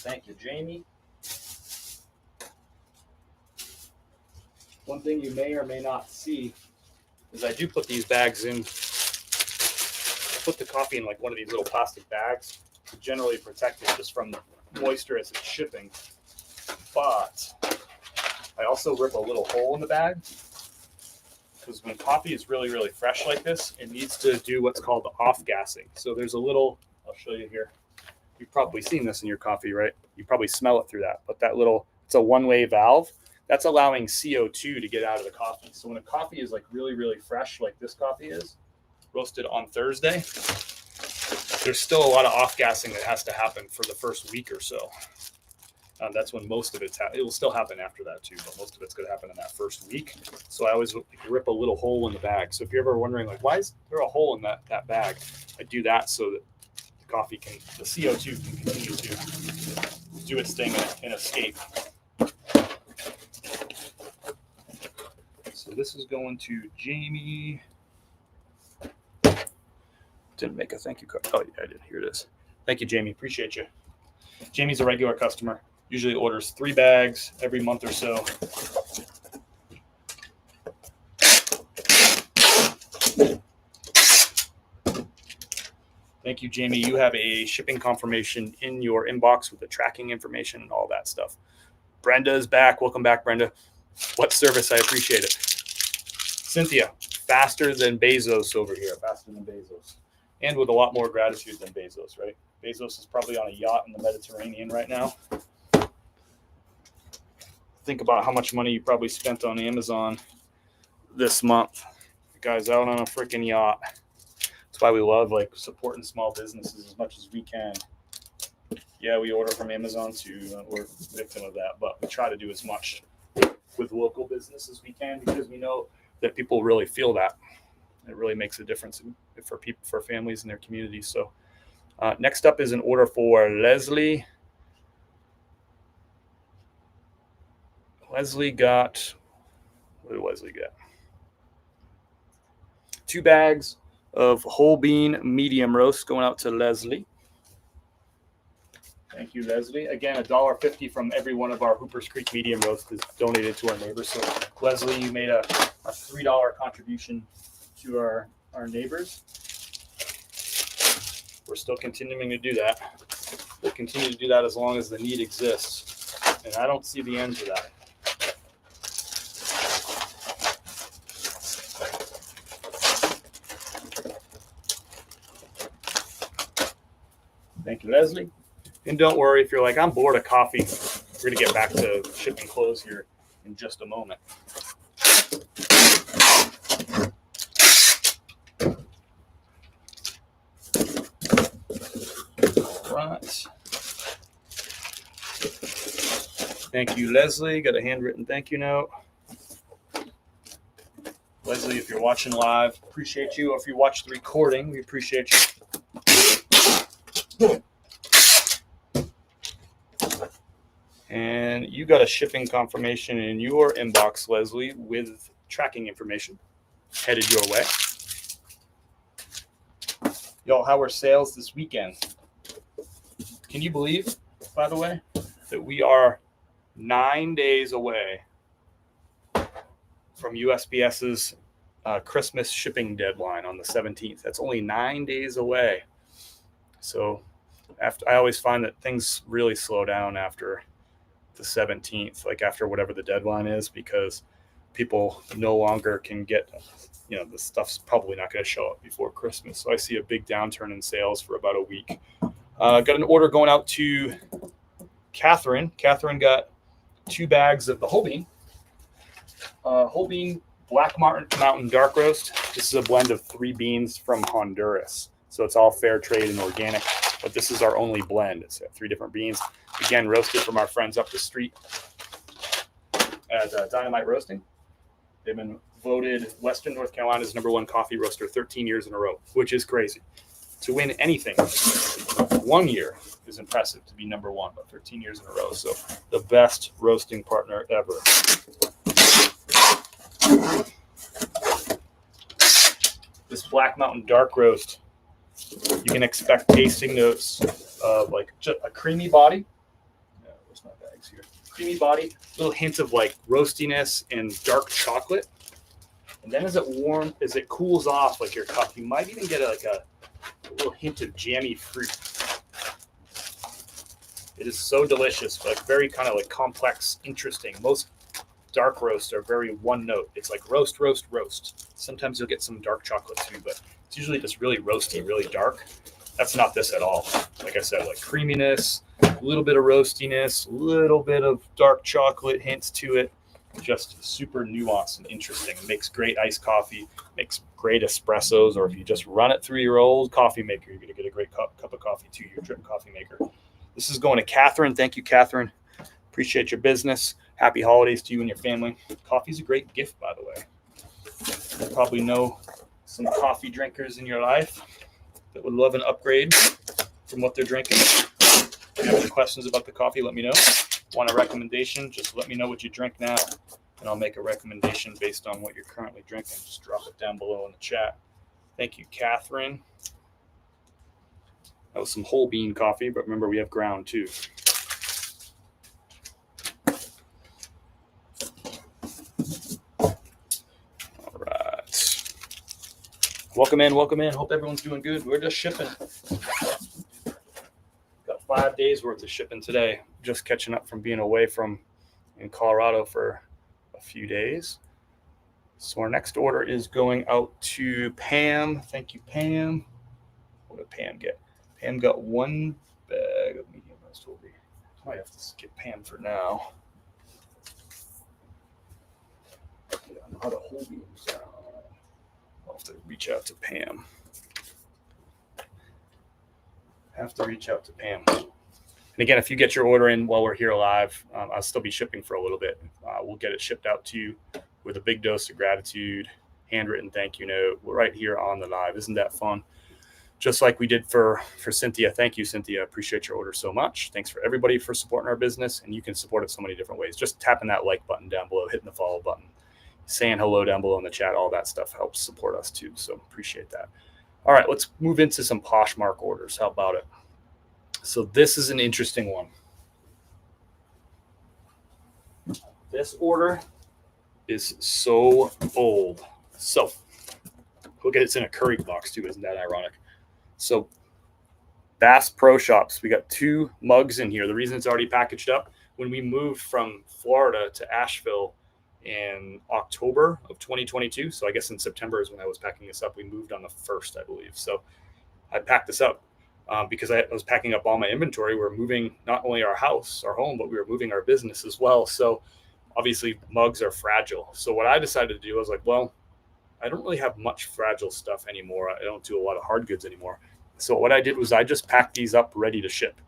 thank you, Jamie. One thing you may or may not see is I do put these bags in. I put the coffee in like one of these little plastic bags, generally protect it just from the moisture as it's shipping. But I also rip a little hole in the bag, because when coffee is really, really fresh like this, it needs to do what's called the off-gassing. So there's a little, I'll show you here. You've probably seen this in your coffee, right? You probably smell it through that. But that little, it's a one-way valve. That's allowing CO2 to get out of the coffee. So when a coffee is like really, really fresh, like this coffee is, roasted on Thursday, there's still a lot of off-gassing that has to happen for the first week or so. That's when most of it will still happen after that too, but most of it's going to happen in that first week. So I always rip a little hole in the bag. So if you're ever wondering, like, why is there a hole in that bag? I do that so that the coffee can, the CO2 can continue to do its thing and escape. So this is going to Jamie. Didn't make a thank you card. Oh, yeah, I did. Here it is. Thank you, Jamie. Appreciate you. Jamie's a regular customer. Usually orders 3 bags every month or so. Thank you, Jamie. You have a shipping confirmation in your inbox with the tracking information and all that stuff. Brenda is back. Welcome back, Brenda. What service? I appreciate it. Cynthia, faster than Bezos over here. Faster than Bezos. And with a lot more gratitude than Bezos, right? Bezos is probably on a yacht in the Mediterranean right now. Think about how much money you probably spent on Amazon this month. The guy's out on a freaking yacht. That's why we love like supporting small businesses as much as we can. Yeah, we order from Amazon too. We're a victim of that, but we try to do as much with local business as we can, because we know that people really feel that. It really makes a difference for people, for families in their communities. So next up is an order for Leslie. Leslie got, what did Leslie get? 2 bags of whole bean medium roast going out to Leslie. Thank you, Leslie. Again, $1.50 from every one of our Hooper's Creek medium roast is donated to our neighbors. So Leslie, you made a $3 contribution to our neighbors. We're still continuing to do that. We'll continue to do that as long as the need exists. And I don't see the end to that. Thank you, Leslie. And don't worry if you're like, I'm bored of coffee. We're going to get back to shipping clothes here in just a moment. Thank you, Leslie. Got a handwritten thank you note. Leslie, if you're watching live, appreciate you. Or if you watch the recording, we appreciate you. And you got a shipping confirmation in your inbox, Leslie, with tracking information headed your way. Yo, how are sales this weekend? Can you believe, by the way, that we are 9 days away from USPS's Christmas shipping deadline on the 17th? That's only 9 days away. So I always find that things really slow down after the 17th, like after whatever the deadline is, because people no longer can get, the stuff's probably not going to show up before Christmas. So I see a big downturn in sales for about a week. Got an order going out to Catherine. Catherine got 2 bags of the whole bean Black Mountain Dark Roast. This is a blend of 3 beans from Honduras. So it's all fair trade and organic, but this is our only blend. It's 3 different beans. Again, roasted from our friends up the street at Dynamite Roasting. They've been voted Western North Carolina's #1 coffee roaster 13 years in a row, which is crazy. To win anything 1 year is impressive, to be #1, but 13 years in a row. So the best roasting partner ever. This Black Mountain Dark Roast, you can expect tasting notes of like just a creamy body. Where's my bags here? Creamy body, little hint of like roastiness and dark chocolate. And then as it cools off like your cup, you might even get a little hint of jammy fruit. It is so delicious, but very kind of like complex, interesting. Most dark roasts are very one note. It's like roast, roast, roast. Sometimes you'll get some dark chocolate too, but it's usually just really roasty, really dark. That's not this at all. Like I said, like creaminess, a little bit of roastiness, a little bit of dark chocolate hints to it. Just super nuanced and interesting. Makes great iced coffee, makes great espressos, or if you just run it through your old coffee maker, you're going to get a great cup of coffee too, your drip coffee maker. This is going to Catherine. Thank you, Catherine. Appreciate your business. Happy holidays to you and your family. Coffee's a great gift, by the way. You probably know some coffee drinkers in your life that would love an upgrade from what they're drinking. If you have any questions about the coffee, let me know. Want a recommendation? Just let me know what you drink now, and I'll make a recommendation based on what you're currently drinking. Just drop it down below in the chat. Thank you, Catherine. That was some whole bean coffee, but remember we have ground too. All right. Welcome in, welcome in. Hope everyone's doing good. We're just shipping. Got 5 days worth of shipping today. Just catching up from being away in Colorado for a few days. So our next order is going out to Pam. Thank you, Pam. What did Pam get? Pam got 1 bag of medium roast whole bean. I might have to skip Pam for now. I don't know how the whole beans are. I'll have to reach out to Pam. And again, if you get your order in while we're here live, I'll still be shipping for a little bit. We'll get it shipped out to you with a big dose of gratitude, handwritten thank you note. We're right here on the live. Isn't that fun? Just like we did for Cynthia. Thank you, Cynthia. Appreciate your order so much. Thanks for everybody for supporting our business. And you can support it so many different ways. Just tapping that like button down below, hitting the follow button, saying hello down below in the chat. All that stuff helps support us too. So appreciate that. All right, let's move into some Poshmark orders. How about it? So this is an interesting one. This order is so old. So look at it's in a curry box too. Isn't that ironic? So Bass Pro Shops, we got 2 mugs in here. The reason it's already packaged up, when we moved from Florida to Asheville in October of 2022. So I guess in September is when I was packing this up. We moved on the 1st, I believe. So I packed this up because I was packing up all my inventory. We're moving not only our house, our home, but we were moving our business as well. So obviously mugs are fragile. So what I decided to do, I was like, well, I don't really have much fragile stuff anymore. I don't do a lot of hard goods anymore. So what I did was I just packed these up ready to ship.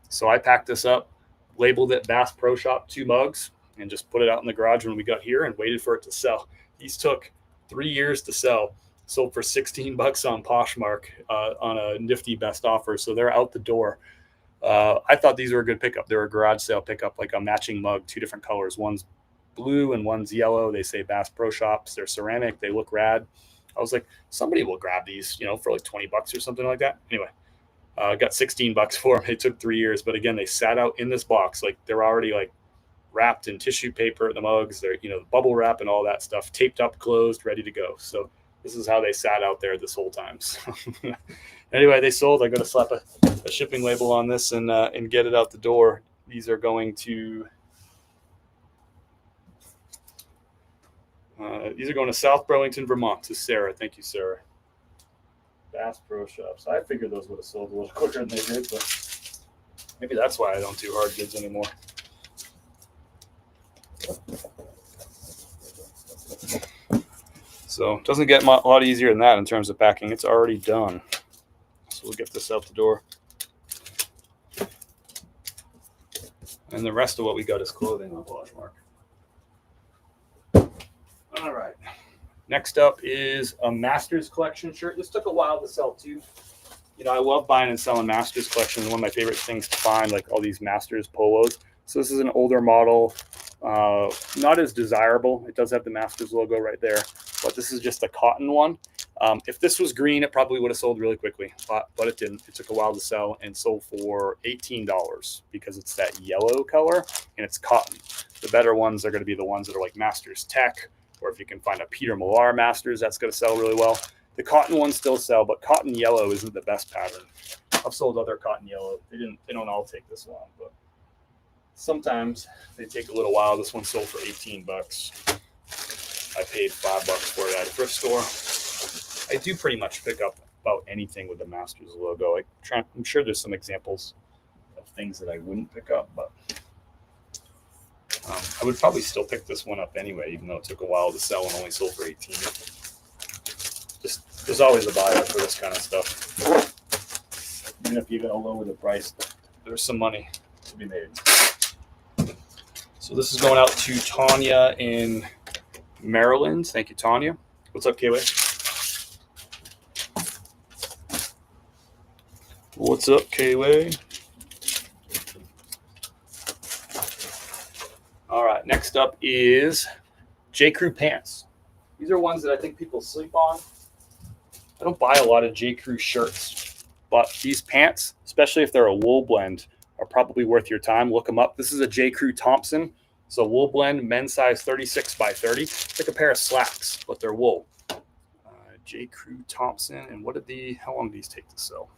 So I packed this up, labeled it Bass Pro Shop 2 mugs, and just put it out in the garage when we got here and waited for it to sell. These took 3 years to sell. Sold for $16 on Poshmark on a nifty best offer. So they're out the door. I thought these were a good pickup. They're a garage sale pickup, like a matching mug, 2 different colors. One's blue and one's yellow. They say Bass Pro Shops. They're ceramic. They look rad. I was like, somebody will grab these, for like $20 or something like that. Anyway, got $16 for them. It took 3 years, but again, they sat out in this box. Like they're already like wrapped in tissue paper, the mugs, they're, the bubble wrap and all that stuff, taped up, closed, ready to go. So this is how they sat out there this whole time. So anyway, they sold. I got to slap a shipping label on this and get it out the door. These are going to South Burlington, Vermont, to Sarah. Thank you, Sarah. Bass Pro Shops. I figured those would have sold a little quicker than they did, but maybe that's why I don't do hard goods anymore. So it doesn't get a lot easier than that in terms of packing. It's already done. So we'll get this out the door. And the rest of what we got is clothing on Poshmark. All right. Next up is a Masters Collection shirt. This took a while to sell too. I love buying and selling Masters Collection. One of my favorite things to find, like all these Masters polos. So this is an older model, not as desirable. It does have the Masters logo right there, but this is just a cotton one. If this was green, it probably would have sold really quickly, but it didn't. It took a while to sell and sold for $18 because it's that yellow color and it's cotton. The better ones are going to be the ones that are like Masters Tech, or if you can find a Peter Millar Masters, that's going to sell really well. The cotton ones still sell, but cotton yellow isn't the best pattern. I've sold other cotton yellow. They don't all take this long, but sometimes they take a little while. This one sold for $18. I paid $5 for it at a thrift store. I do pretty much pick up about anything with the Masters logo. I'm sure there's some examples of things that I wouldn't pick up, but I would probably still pick this one up anyway, even though it took a while to sell and only sold for $18. There's always a buyer for this kind of stuff. Even if you're going to lower the price, there's some money to be made. So this is going out to Tanya in Maryland. Thank you, Tanya. What's up, Kiwi? What's up, Kiwi? All right, next up is J. Crew pants. These are ones that I think people sleep on. I don't buy a lot of J. Crew shirts, but these pants, especially if they're a wool blend, are probably worth your time. Look them up. This is a J. Crew Thompson. So wool blend, men's size 36 by 30. It's like a pair of slacks, but they're wool. J. Crew Thompson. And how long did these take to sell?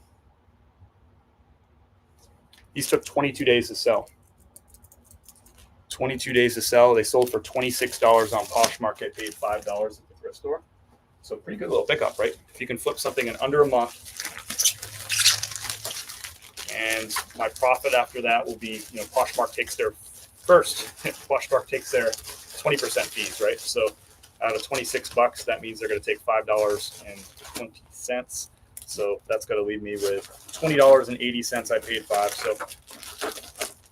These took 22 days to sell. 22 days to sell. They sold for $26 on Poshmark. I paid $5 at the thrift store. So pretty good little pickup, right? If you can flip something in under a month. And my profit after that will be, Poshmark takes their Poshmark takes their 20% fees, right? So out of $26, that means they're going to take $5.20. So that's going to leave me with $20.80. I paid $5. So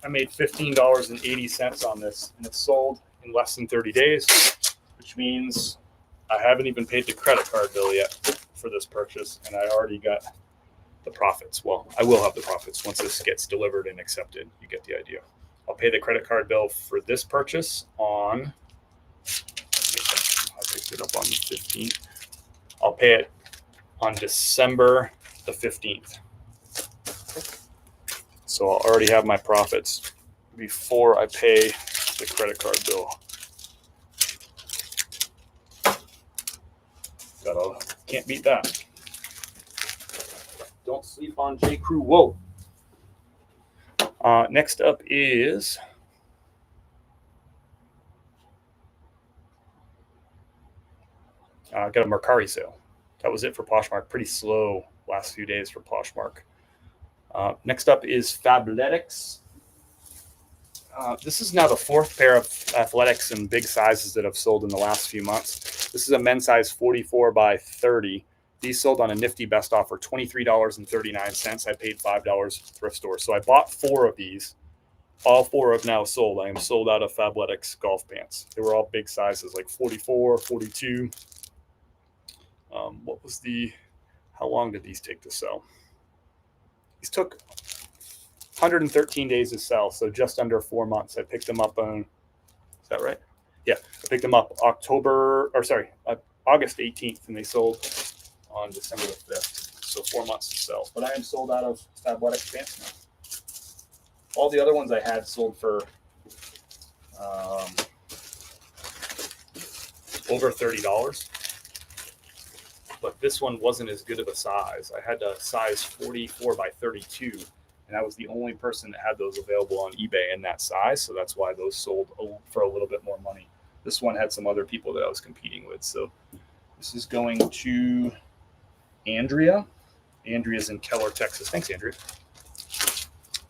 I made $15.80 on this, and it sold in less than 30 days, which means I haven't even paid the credit card bill yet for this purchase, and I already got the profits. Well, I will have the profits once this gets delivered and accepted. You get the idea. I'll pay the credit card bill for this purchase on, I picked it up on the 15th. I'll pay it on December the 15th. So I'll already have my profits before I pay the credit card bill. Can't beat that. Don't sleep on J. Crew. Whoa. Next up is got a Mercari sale. That was it for Poshmark. Pretty slow last few days for Poshmark. Next up is Fabletics. This is now the fourth pair of athletics in big sizes that I've sold in the last few months. This is a men's size 44 by 30. These sold on a nifty best offer, $23.39. I paid $5 at the thrift store. So I bought 4 of these All 4 have now sold. I am sold out of Fabletics golf pants. They were all big sizes, like 44, 42. How long did these take to sell? These took 113 days to sell, so just under 4 months. I picked them up on, is that right? Yeah, I picked them up August 18th, and they sold on December the 5th. So 4 months to sell. But I am sold out of Fabletics pants now. All the other ones I had sold for over $30. But this one wasn't as good of a size. I had a size 44 by 32, and I was the only person that had those available on eBay in that size. So that's why those sold for a little bit more money. This one had some other people that I was competing with. So this is going to Andrea. Andrea's in Keller, Texas. Thanks, Andrea.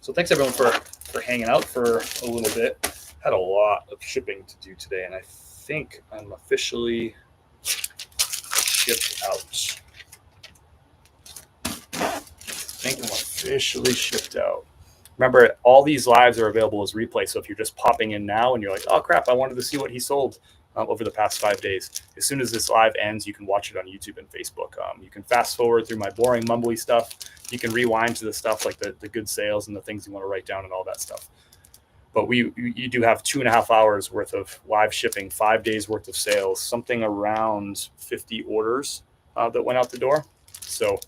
So thanks everyone for hanging out for a little bit. Had a lot of shipping to do today, and I think I'm officially shipped out. Remember, all these lives are available as replay. So if you're just popping in now and you're like, oh crap, I wanted to see what he sold over the past 5 days. As soon as this live ends, you can watch it on YouTube and Facebook. You can fast forward through my boring, mumbly stuff. You can rewind to the stuff like the good sales and the things you want to write down and all that stuff. But you do have 2.5 hours worth of live shipping, 5 days worth of sales, something around 50 orders that went out the door. So,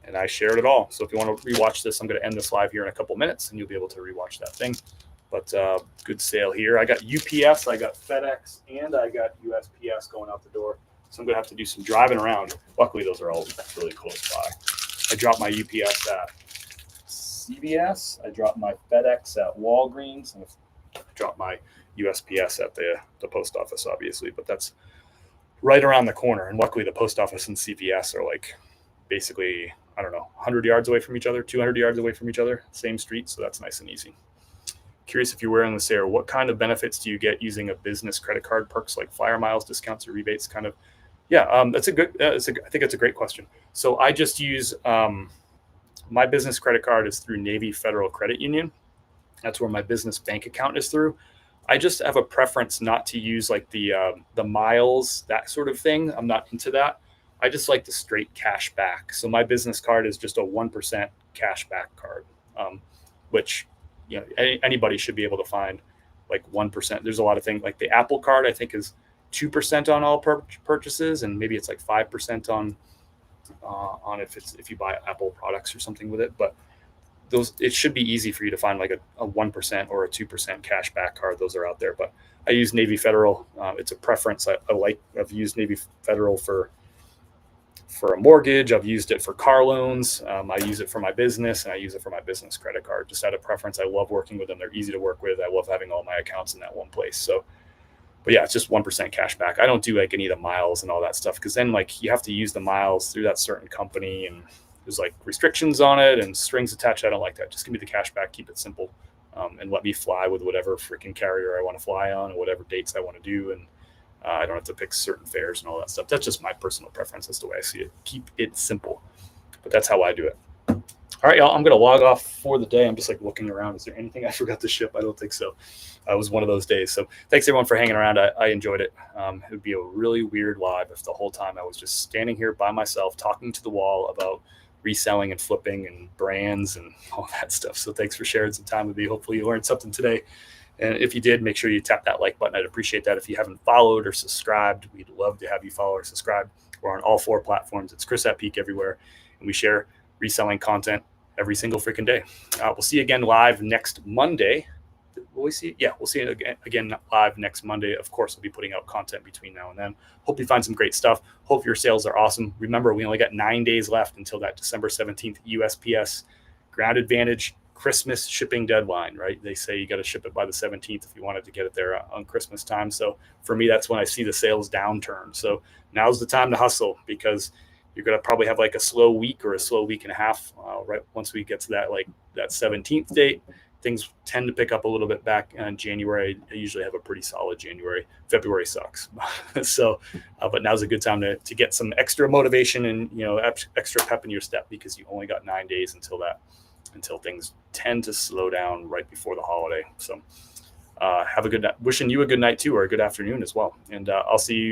and I shared it all. So if you want to rewatch this, I'm going to end this live here in a couple minutes, and you'll be able to rewatch that thing. But good sale here. I got UPS, I got FedEx, and I got USPS going out the door. So I'm going to have to do some driving around. Luckily, those are all really close by. I dropped my UPS at CVS. I dropped my FedEx at Walgreens. And I dropped my USPS at the post office, obviously. But that's right around the corner. And luckily, the post office and CVS are like basically, 100 yards away from each other, 200 yards away from each other, same street. So that's nice and easy. Curious if you're wearing this here. What kind of benefits do you get using a business credit card? Perks like flyer miles, discounts, or rebates? That's a good. I think it's a great question. So I just use my business credit card is through Navy Federal Credit Union. That's where my business bank account is through. I just have a preference not to use like the miles, that sort of thing. I'm not into that. I just like the straight cash back. So my business card is just a 1% cash back card, which anybody should be able to find like 1%. There's a lot of things like the Apple card, I think is 2% on all purchases. And maybe it's like 5% on if you buy Apple products or something with it. But it should be easy for you to find like a 1% or a 2% cash back card. Those are out there, but I use Navy Federal. It's a preference. I've used Navy Federal for a mortgage. I've used it for car loans. I use it for my business, and I use it for my business credit card. Just out of preference, I love working with them. They're easy to work with. I love having all my accounts in that one place. So, but yeah, it's just 1% cash back. I don't do like any of the miles and all that stuff, because then like you have to use the miles through that certain company, and there's like restrictions on it and strings attached. I don't like that. Just give me the cash back. Keep it simple, and let me fly with whatever freaking carrier I want to fly on, or whatever dates I want to do, and I don't have to pick certain fares and all that stuff. That's just my personal preference. That's the way I see it. Keep it simple. But that's how I do it. All right, y'all. I'm going to log off for the day. I'm just like looking around. Is there anything I forgot to ship? I don't think so. It was one of those days. So thanks everyone for hanging around. I enjoyed it. It would be a really weird live if the whole time I was just standing here by myself talking to the wall about reselling and flipping and brands and all that stuff. So thanks for sharing some time with me. Hopefully you learned something today. And if you did, make sure you tap that like button. I'd appreciate that. If you haven't followed or subscribed, we'd love to have you follow or subscribe. We're on all 4 platforms. It's Chris at Peak everywhere. And we share reselling content every single freaking day. We'll see you again live next Monday. Will we see? Yeah, we'll see you again live next Monday. Of course, we'll be putting out content between now and then. Hope you find some great stuff. Hope your sales are awesome. Remember, we only got 9 days left until that December 17th USPS Ground Advantage Christmas shipping deadline, right? They say you got to ship it by the 17th if you wanted to get it there on Christmas time. So for me, that's when I see the sales downturn. So now's the time to hustle, because you're going to probably have like a slow week or a slow week and a half. Right once we get to that 17th date, things tend to pick up a little bit back in January. I usually have a pretty solid January. February sucks. So, but now's a good time to get some extra motivation and, extra pep in your step, because you only got 9 days until that until things tend to slow down right before the holiday. So have a good night. Wishing you a good night too, or a good afternoon as well. And I'll see you